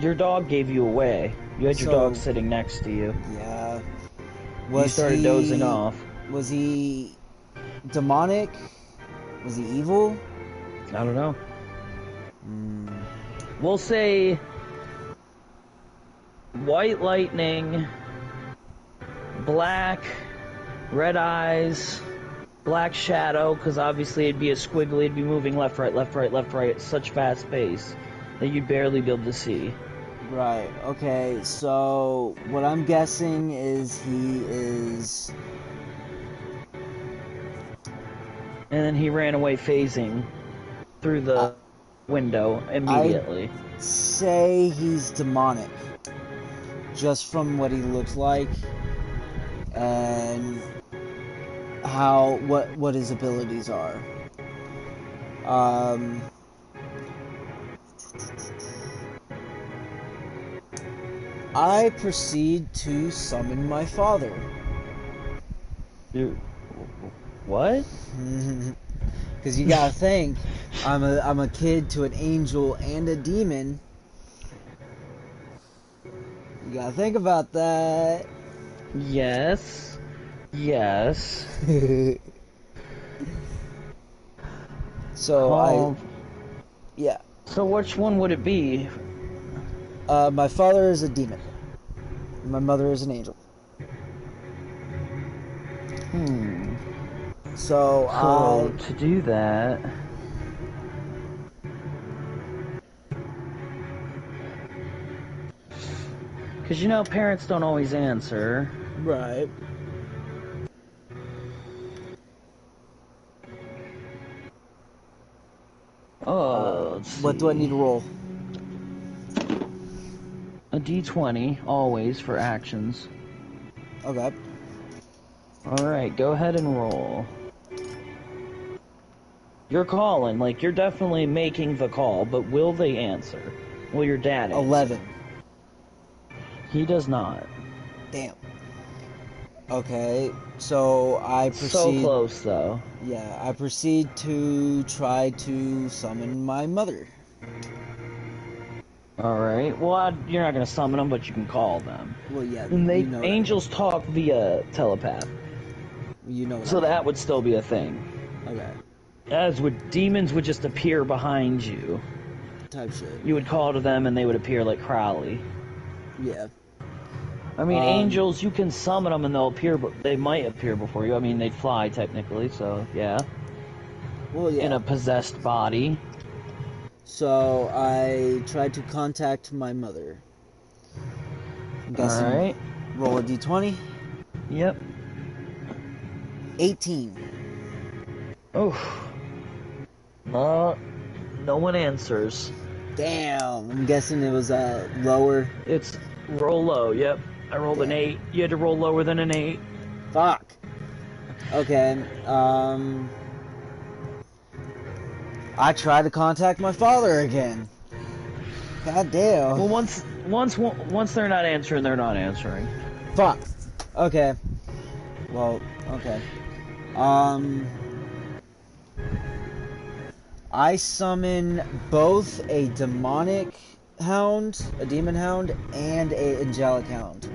Your dog gave you away. You had your dog sitting next to you. Yeah. You started dozing off. Was he demonic? Was he evil? I don't know. We'll say white lightning, black, red eyes, black shadow, because obviously it'd be a squiggly, it'd be moving left, right, left, right, left, right at such fast pace that you'd barely be able to see. Right, okay, so what I'm guessing is he is... And then he ran away phasing through the window immediately. I'd say he's demonic. Just from what he looks like. And what his abilities are. I proceed to summon my father. Dude, what? Because you gotta think, I'm a kid to an angel and a demon. You gotta think about that. Yes. Yes. So yeah. So which one would it be? My father is a demon. My mother is an angel. So to do that, because you know parents don't always answer. Right. Oh, what do I need to roll? A d20, always, for actions. Okay. Alright, go ahead and roll. You're calling, like, you're definitely making the call, but will they answer? Will your dad answer? 11. He does not. Damn. Okay, so I proceed... So close, though. Yeah, I proceed to try to summon my mother. Alright, well, you're not going to summon them, but you can call them. Well, yeah, And you know angels talk via telepath. You know so that would still be a thing. Okay. As would demons would just appear behind you. Type shit. You would call to them and they would appear like Crowley. Yeah. I mean, angels, you can summon them and they'll appear, but they might appear before you. I mean, they'd fly technically, so yeah. Well, yeah. In a possessed body. So I tried to contact my mother. I'm guessing. All right. Roll a d20. Yep. 18. Oh. No one answers. Damn. I'm guessing it was lower. It's roll low. Yep. I rolled an 8. You had to roll lower than an 8. Fuck. Okay. I tried to contact my father again. God damn. Well, once they're not answering, they're not answering. Fuck. Okay. Well, okay. I summon both a demonic hound, a demon hound, and a angelic hound.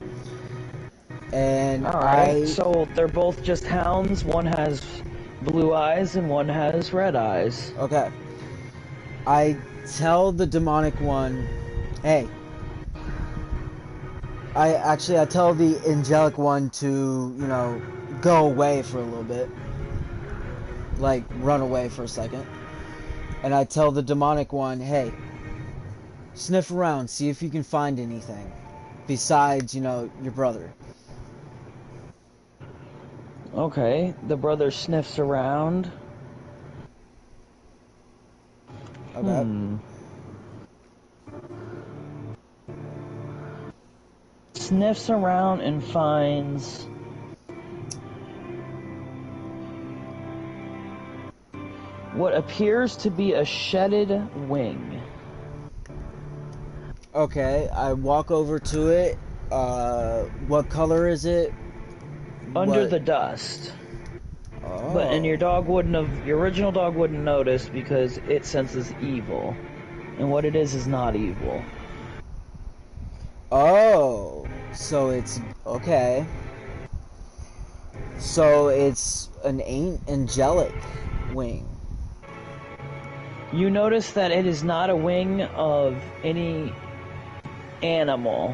And Alright, so they're both just hounds. One has blue eyes and one has red eyes. Okay. I tell the demonic one, hey. I tell the angelic one to, you know, go away for a little bit. Like, run away for a second. And I tell the demonic one, hey, sniff around, see if you can find anything. Besides, you know, your brother. Okay, the brother sniffs around. Okay. Sniffs around and finds what appears to be a shedded wing. Okay, I walk over to it. What color is it? Under the dust. Oh. But and your original dog wouldn't notice because it senses evil. And what it is not evil. Oh, so it's okay. So it's an angelic wing. You notice that it is not a wing of any animal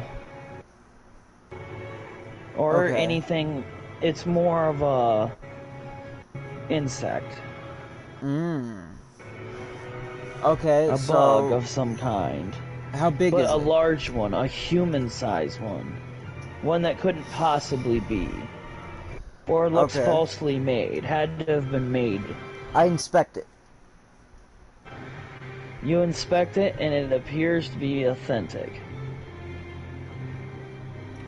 or anything. It's more of a insect. Okay, a bug of some kind. How big is it? But a large one, a human-sized one. One that couldn't possibly be. Or looks falsely made. Had to have been made. I inspect it. You inspect it, and it appears to be authentic.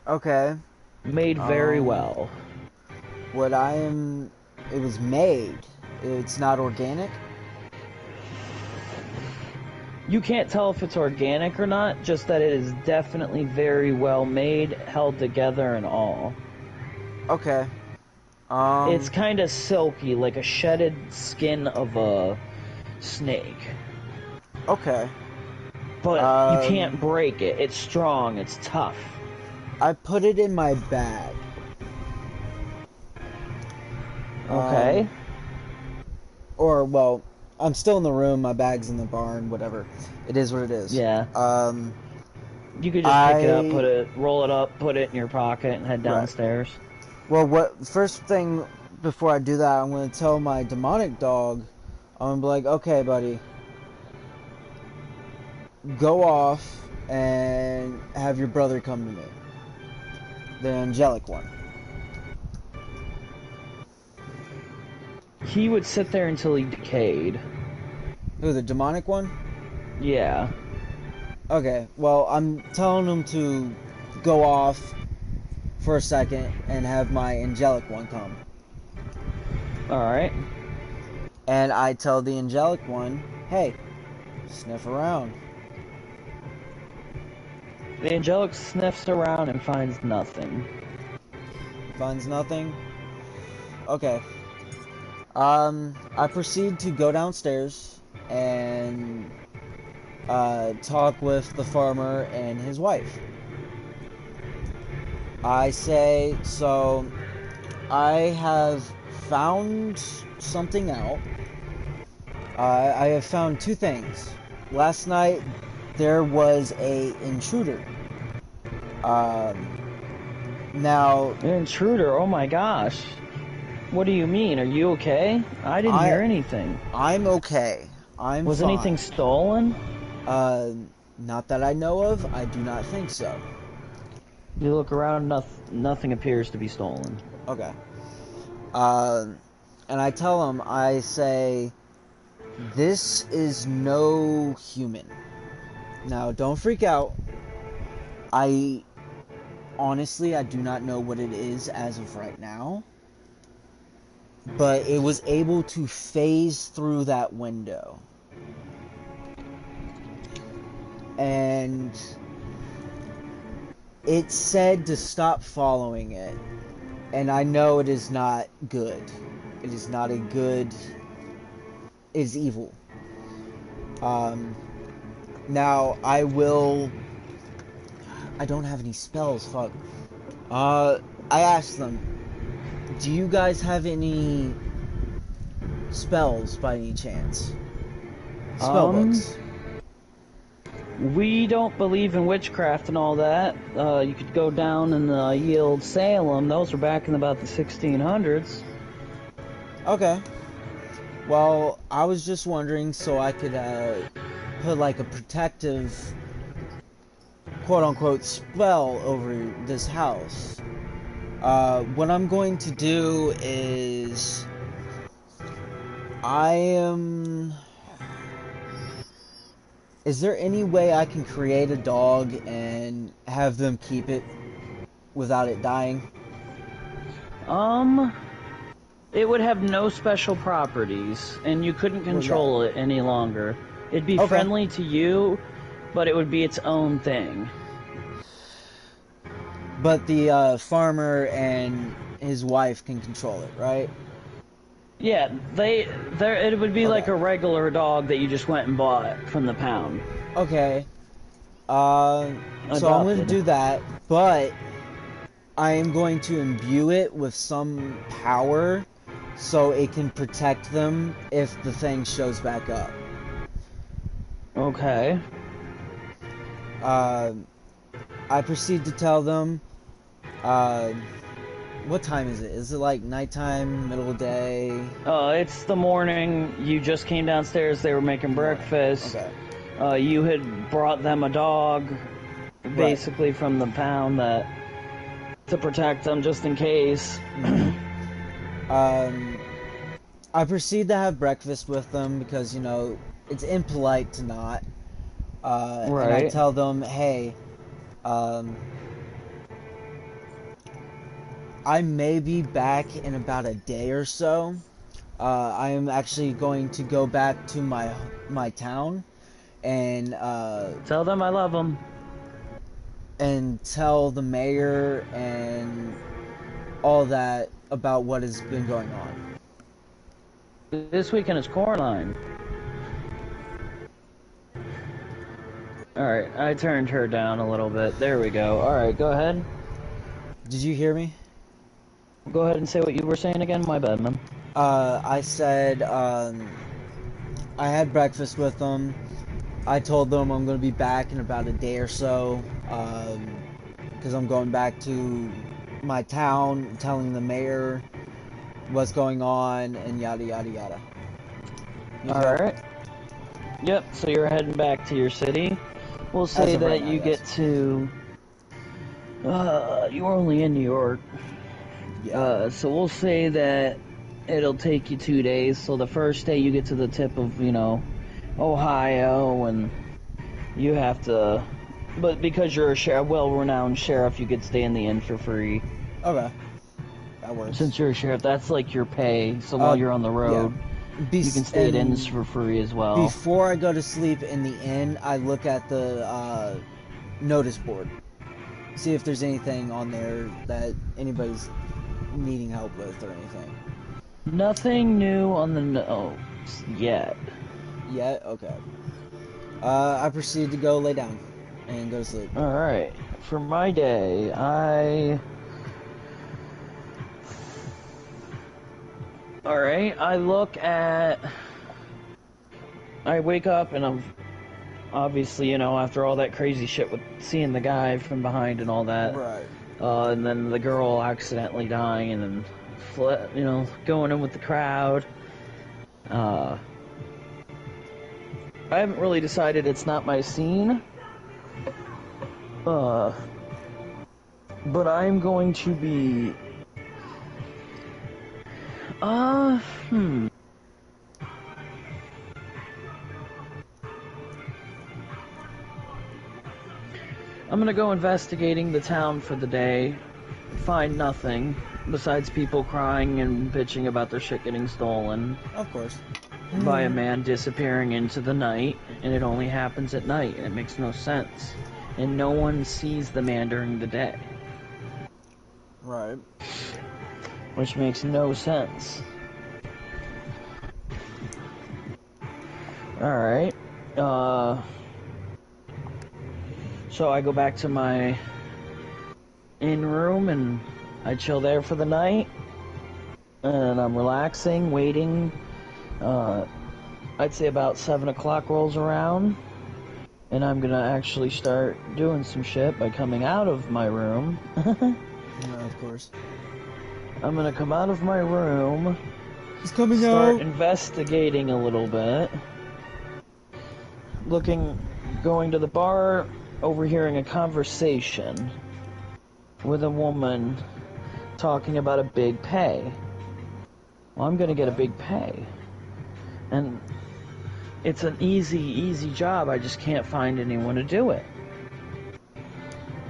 Okay. Made very well. It was made. It's not organic? You can't tell if it's organic or not, just that it is definitely very well made, held together and all. Okay. It's kind of silky, like a shedded skin of a snake. Okay. But you can't break it. It's strong, it's tough. I put it in my bag. Okay. Well, I'm still in the room, my bag's in the barn, whatever. It is what it is. Yeah. You could just pick it up, roll it up, put it in your pocket, and head downstairs. Right. Well, first thing before I do that, I'm going to tell my demonic dog, I'm going to be like, okay, buddy, go off and have your brother come to me. The angelic one. He would sit there until he decayed. Who, the demonic one? Yeah. Okay, well, I'm telling him to go off for a second and have my angelic one come. Alright. And I tell the angelic one, hey, sniff around. The angelic sniffs around and finds nothing. Finds nothing? Okay. I proceed to go downstairs and talk with the farmer and his wife. I say, so I have found something out. I have found two things. Last night there was a intruder. Now, an intruder? Oh my gosh. What do you mean? Are you okay? I didn't hear anything. I'm okay. Was fine. Anything stolen? Not that I know of. I do not think so. You look around, nothing appears to be stolen. Okay. And I tell him, I say, this is no human. Now, don't freak out. Honestly, I do not know what it is as of right now. But it was able to phase through that window. And it said to stop following it. And I know it is not good. It is not a good... It is evil. Now, I don't have any spells, fuck. I asked them, do you guys have any spells by any chance? Spell books. We don't believe in witchcraft and all that. You could go down in ye old Salem. Those were back in about the 1600s. Okay. Well, I was just wondering so I could put like a protective, quote-unquote, spell over this house. What I'm going to do is is there any way I can create a dog and have them keep it without it dying? It would have no special properties, and you couldn't control it any longer. It'd be friendly to you, but it would be its own thing. But the farmer and his wife can control it, right? Yeah, it would be like a regular dog that you just went and bought from the pound. Okay. So I'm going to do that, but I am going to imbue it with some power so it can protect them if the thing shows back up. Okay. I proceed to tell them, what time is it? Is it like nighttime, middle of the day? It's the morning. You just came downstairs. They were making breakfast. Okay. You had brought them a dog, basically from the pound, to protect them just in case. I proceed to have breakfast with them because, you know, it's impolite to not. And I tell them, hey, I may be back in about a day or so. I am actually going to go back to my town and tell them I love them. And tell the mayor and all that about what has been going on. This weekend is Coraline. Alright, I turned her down a little bit. There we go. Alright, go ahead. Did you hear me? Go ahead and say what you were saying again. My bad, man. I said, I had breakfast with them. I told them I'm going to be back in about a day or so, because I'm going back to my town, telling the mayor what's going on, and yada, yada, yada. Alright. Yep, so you're heading back to your city. We'll say that you get to... you're only in New York. Yeah. So we'll say that it'll take you 2 days. So the first day you get to the tip of, you know, Ohio, and you have to... But because you're a well-renowned sheriff, you get to stay in the inn for free. Okay. That works. Since you're a sheriff, that's like your pay. So while you're on the road, you can stay at inns for free as well. Before I go to sleep in the inn, I look at the notice board. See if there's anything on there that anybody's needing help with or anything. Nothing new on the notes yet. Yet? Okay. I proceed to go lay down and go to sleep. Alright. For my day, Alright, I wake up and I'm obviously, you know, after all that crazy shit with seeing the guy from behind and all that. Right. And then the girl accidentally dying and then, you know, going in with the crowd. I haven't really decided it's not my scene. But I'm going to be... I'm gonna go investigating the town for the day, find nothing, besides people crying and bitching about their shit getting stolen. Of course. By a man disappearing into the night, and it only happens at night, and it makes no sense. And no one sees the man during the day. Right. Which makes no sense. Alright. So I go back to my inn room and I chill there for the night. And I'm relaxing, waiting. I'd say about 7 o'clock rolls around, and I'm gonna actually start doing some shit by coming out of my room. No, of course. I'm gonna come out of my room, He's coming start out. investigating a little bit, going to the bar, overhearing a conversation with a woman talking about a big pay. Well, I'm gonna get a big pay. And it's an easy job, I just can't find anyone to do it.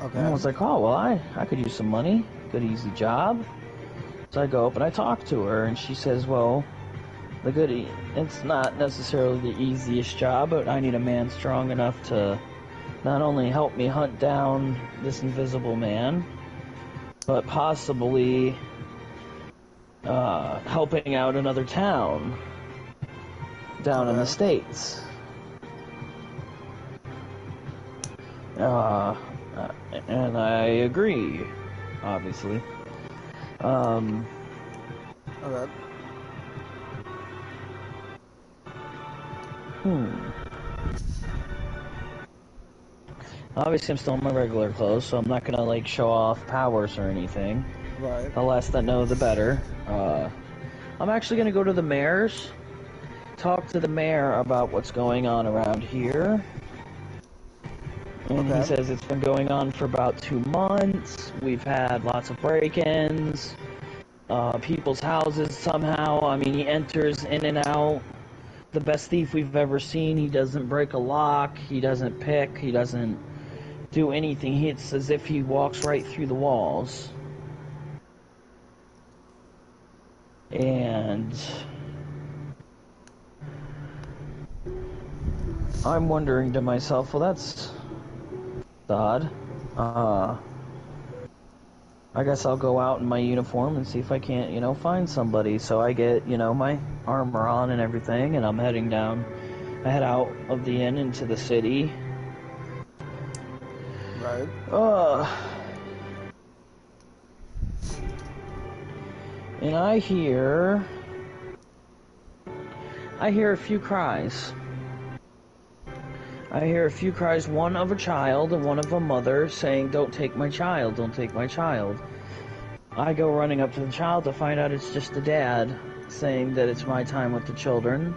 Okay. And I was like, oh, well, I could use some money, good easy job. So I go up and I talk to her, and she says, well, it's not necessarily the easiest job, but I need a man strong enough to not only help me hunt down this invisible man, but possibly helping out another town down in the States. And I agree, obviously. Okay. Obviously, I'm still in my regular clothes, so I'm not gonna, like, show off powers or anything. Right. The less that know, the better. I'm actually gonna go to the mayor's, talk to the mayor about what's going on around here. And he says it's been going on for about 2 months. We've had lots of break-ins, people's houses somehow. I mean, he enters in and out. The best thief we've ever seen. He doesn't break a lock. He doesn't pick. He doesn't do anything. It's as if he walks right through the walls. And I'm wondering to myself, well, that's odd. I guess I'll go out in my uniform and see if I can't, find somebody. So I get, my armor on and everything, and I'm heading down. I head out of the inn into the city. Right. And I hear a few cries. I hear a few cries, one of a child and one of a mother saying, "Don't take my child, don't take my child." I go running up to the child to find out it's just the dad saying that it's my time with the children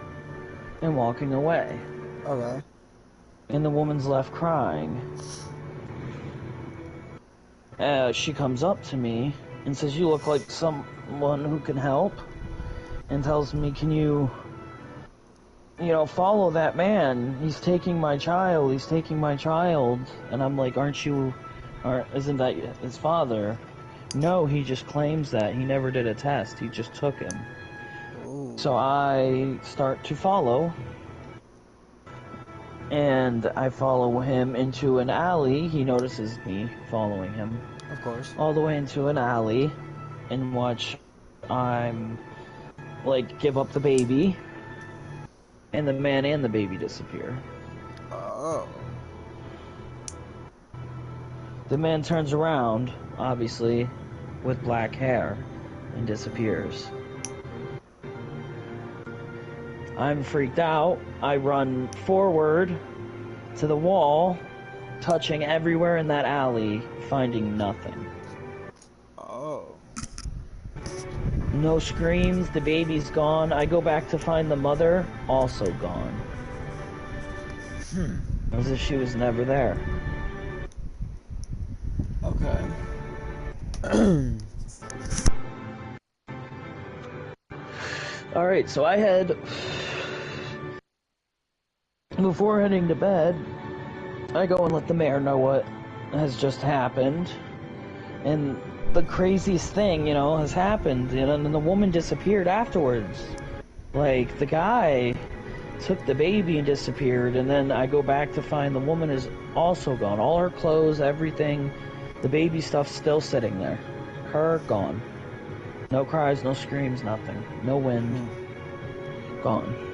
and walking away. Okay. And the woman's left crying. She comes up to me and says, "You look like someone who can help," and tells me, "Can you follow that man? He's taking my child, he's taking my child." And I'm like, isn't that his father? No, he just claims that. He never did a test, he just took him. Ooh. So I start to follow, and I follow him into an alley. He notices me following him. Of course. All the way into an alley, and watch I'm give up the baby, and the man and the baby disappear. Oh. The man turns around, obviously, with black hair, and disappears. I'm freaked out. I run forward to the wall, touching everywhere in that alley, finding nothing. Oh. No screams, the baby's gone. I go back to find the mother, also gone. As if she was never there. Okay. Alright, so I head... Before heading to bed, I go and let the mayor know what has just happened. And the craziest thing, has happened, and the woman disappeared afterwards. Like, the guy took the baby and disappeared, and then I go back to find the woman is also gone. All her clothes, everything, the baby stuff's still sitting there. Her, gone. No cries, no screams, nothing. No wind. Gone.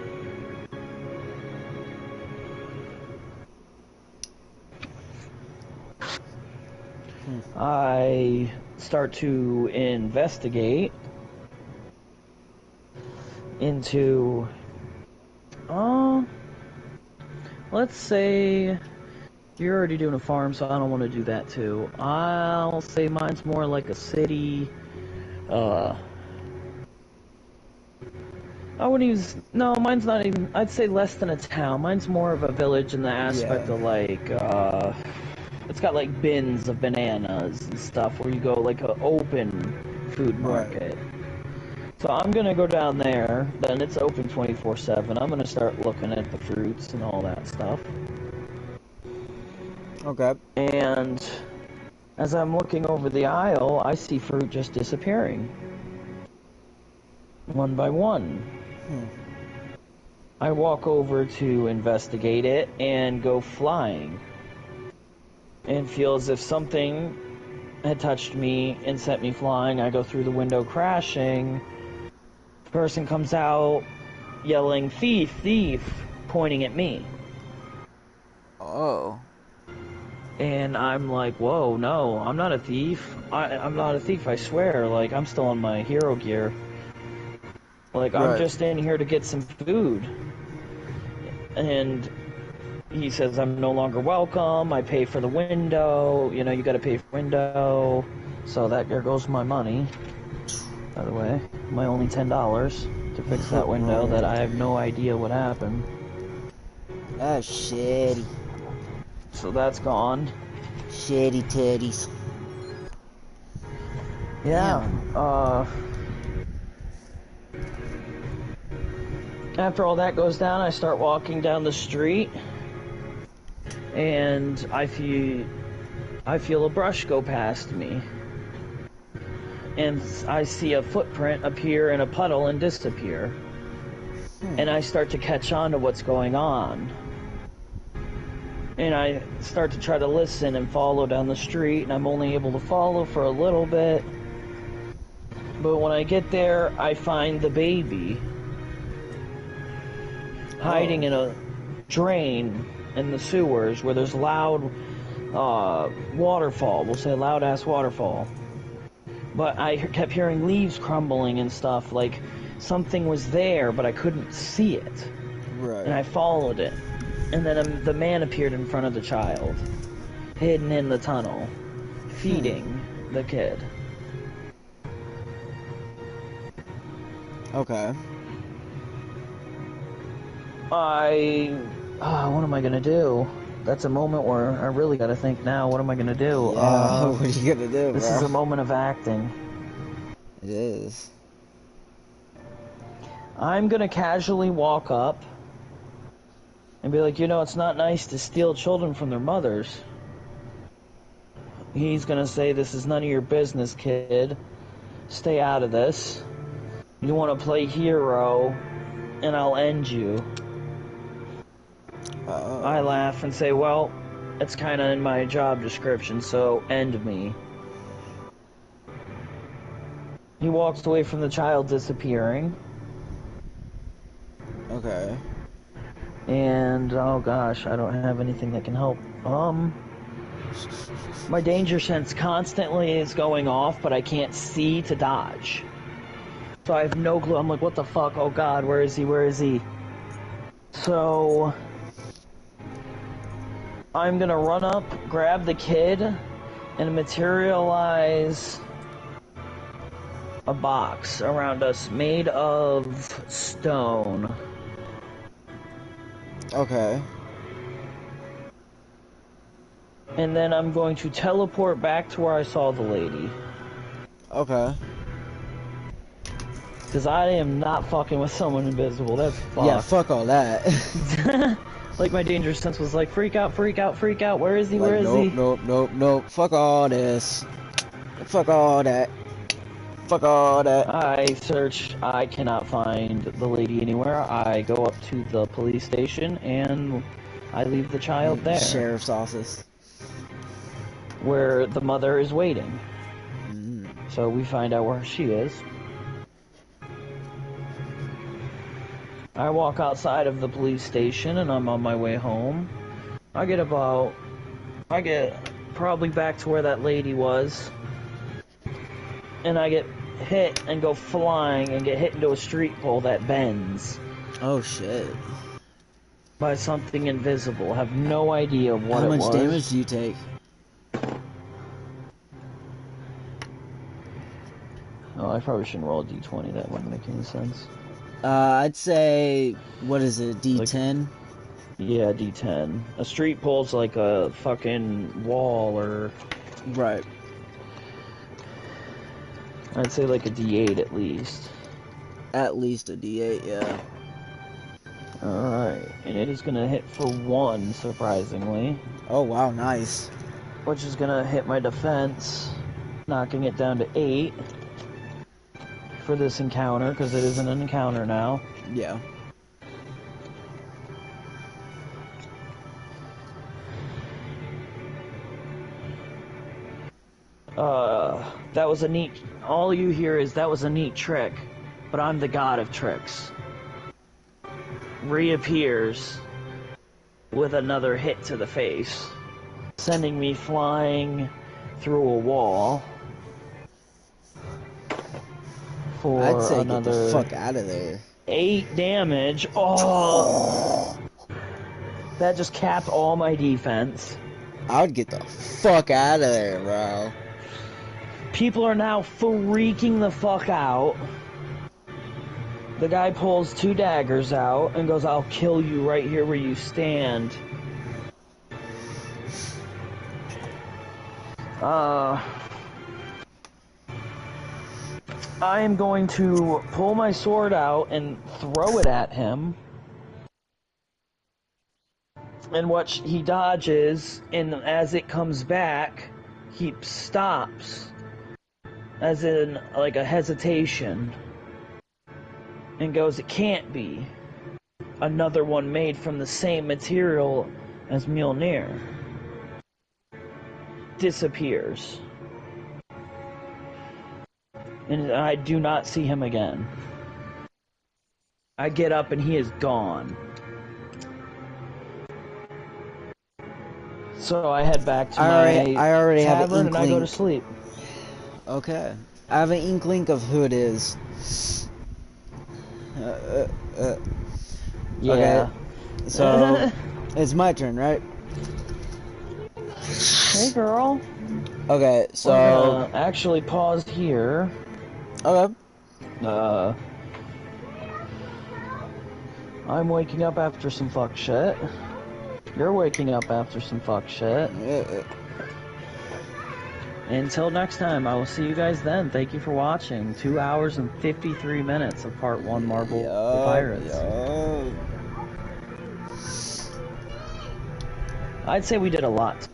I start to investigate into let's say you're already doing a farm, so I don't want to do that too. I'll say mine's more like a city. I wouldn't use. No, mine's not even. I'd say less than a town. Mine's more of a village in the aspect Yeah. of like, it's got like bins of bananas and stuff where you go like an open food market. Right. So I'm gonna go down there. Then it's open 24/7. I'm gonna start looking at the fruits and all that stuff. Okay. And as I'm looking over the aisle, I see fruit just disappearing. One by one. I walk over to investigate it and go flying. And feel as if something had touched me and sent me flying. I go through the window crashing. The person comes out yelling, "Thief, thief," pointing at me. Oh. And I'm like, whoa, no, I'm not a thief. I'm not a thief, I swear. Like, I'm still on my hero gear. Like, I'm Right. just in here to get some food. And he says, I'm no longer welcome. I pay for the window. You know, you gotta pay for window. So there goes my money. By the way, my only $10 to fix that window that I have no idea what happened. That's shitty. So that's gone. Shitty titties. Yeah. After all that goes down, I start walking down the street, and I feel a brush go past me, and I see a footprint appear in a puddle and disappear, and I start to catch on to what's going on, and I start to try to listen and follow down the street, and I'm only able to follow for a little bit, but when I get there, I find the baby hiding in a drain in the sewers where there's loud waterfall. We'll say loud ass waterfall. But I kept hearing leaves crumbling and stuff, like something was there, but I couldn't see it. Right. And I followed it. And then the man appeared in front of the child, hidden in the tunnel, feeding the kid. Okay. What am I gonna do? That's a moment where I really gotta think now, what am I gonna do? Yeah, what are you gonna do, This bro? is a moment of acting. It is. I'm gonna casually walk up and be like, you know, it's not nice to steal children from their mothers. He's gonna say, this is none of your business, kid. Stay out of this. You wanna play hero, and I'll end you. I laugh and say, well, it's kinda in my job description, so end me. He walks away from the child disappearing. Okay. And, oh gosh, I don't have anything that can help. My danger sense constantly is going off, but I can't see to dodge. So I have no clue. I'm like, what the fuck? Oh god, where is he? Where is he? So I'm gonna run up, grab the kid, and materialize a box around us made of stone. Okay. And then I'm going to teleport back to where I saw the lady. Okay. Because I am not fucking with someone invisible. That's fucked. Yeah, fuck all that. Like, my danger sense was like, freak out, freak out, freak out. Where is he? Like, Where is nope, he? nope, nope, nope. Fuck all this. Fuck all that. Fuck all that. I search. I cannot find the lady anywhere. I go up to the police station and I leave the child there. Sheriff's office. Where the mother is waiting. Mm. So we find out where she is. I walk outside of the police station and I'm on my way home. I get probably back to where that lady was. And I get hit and go flying and get hit into a street pole that bends. Oh shit. by something invisible. Have no idea what How it much was. damage do you take? Oh, I probably shouldn't roll a d20. That wouldn't make any sense. I'd say, what is it, D10? Yeah, d10. A street pole's like a fucking wall, or Right. I'd say like a d8 at least. At least a D8, yeah. Alright, and it is gonna hit for 1, surprisingly. Oh, wow, nice. Which is gonna hit my defense, knocking it down to 8 for this encounter, because it is an encounter now. Yeah. That was a neat... All you hear is, that was a neat trick, but I'm the god of tricks. Reappears with another hit to the face, sending me flying through a wall for I'd say another get the fuck out of there. 8 damage. Oh! That just capped all my defense. I would get the fuck out of there, bro. People are now freaking the fuck out. The guy pulls 2 daggers out and goes, "I'll kill you right here where you stand." I am going to pull my sword out and throw it at him. And watch, he dodges, and as it comes back, he stops. As in, like a hesitation. And goes, "It can't be." Another one made from the same material as Mjolnir. Disappears. And I do not see him again. I get up and he is gone. So I head back to I already have an tavern and I go to inkling. sleep. Okay. I have an inkling of who it is. Yeah. Okay. So, it's my turn, right? Hey, girl. Okay, We're so... gonna actually pause here. Okay. I'm waking up after some fuck shit. You're waking up after some fuck shit. Until next time, I will see you guys then. Thank you for watching. 2 hours and 53 minutes of part 1 Marvel Pirates. I'd say we did a lot.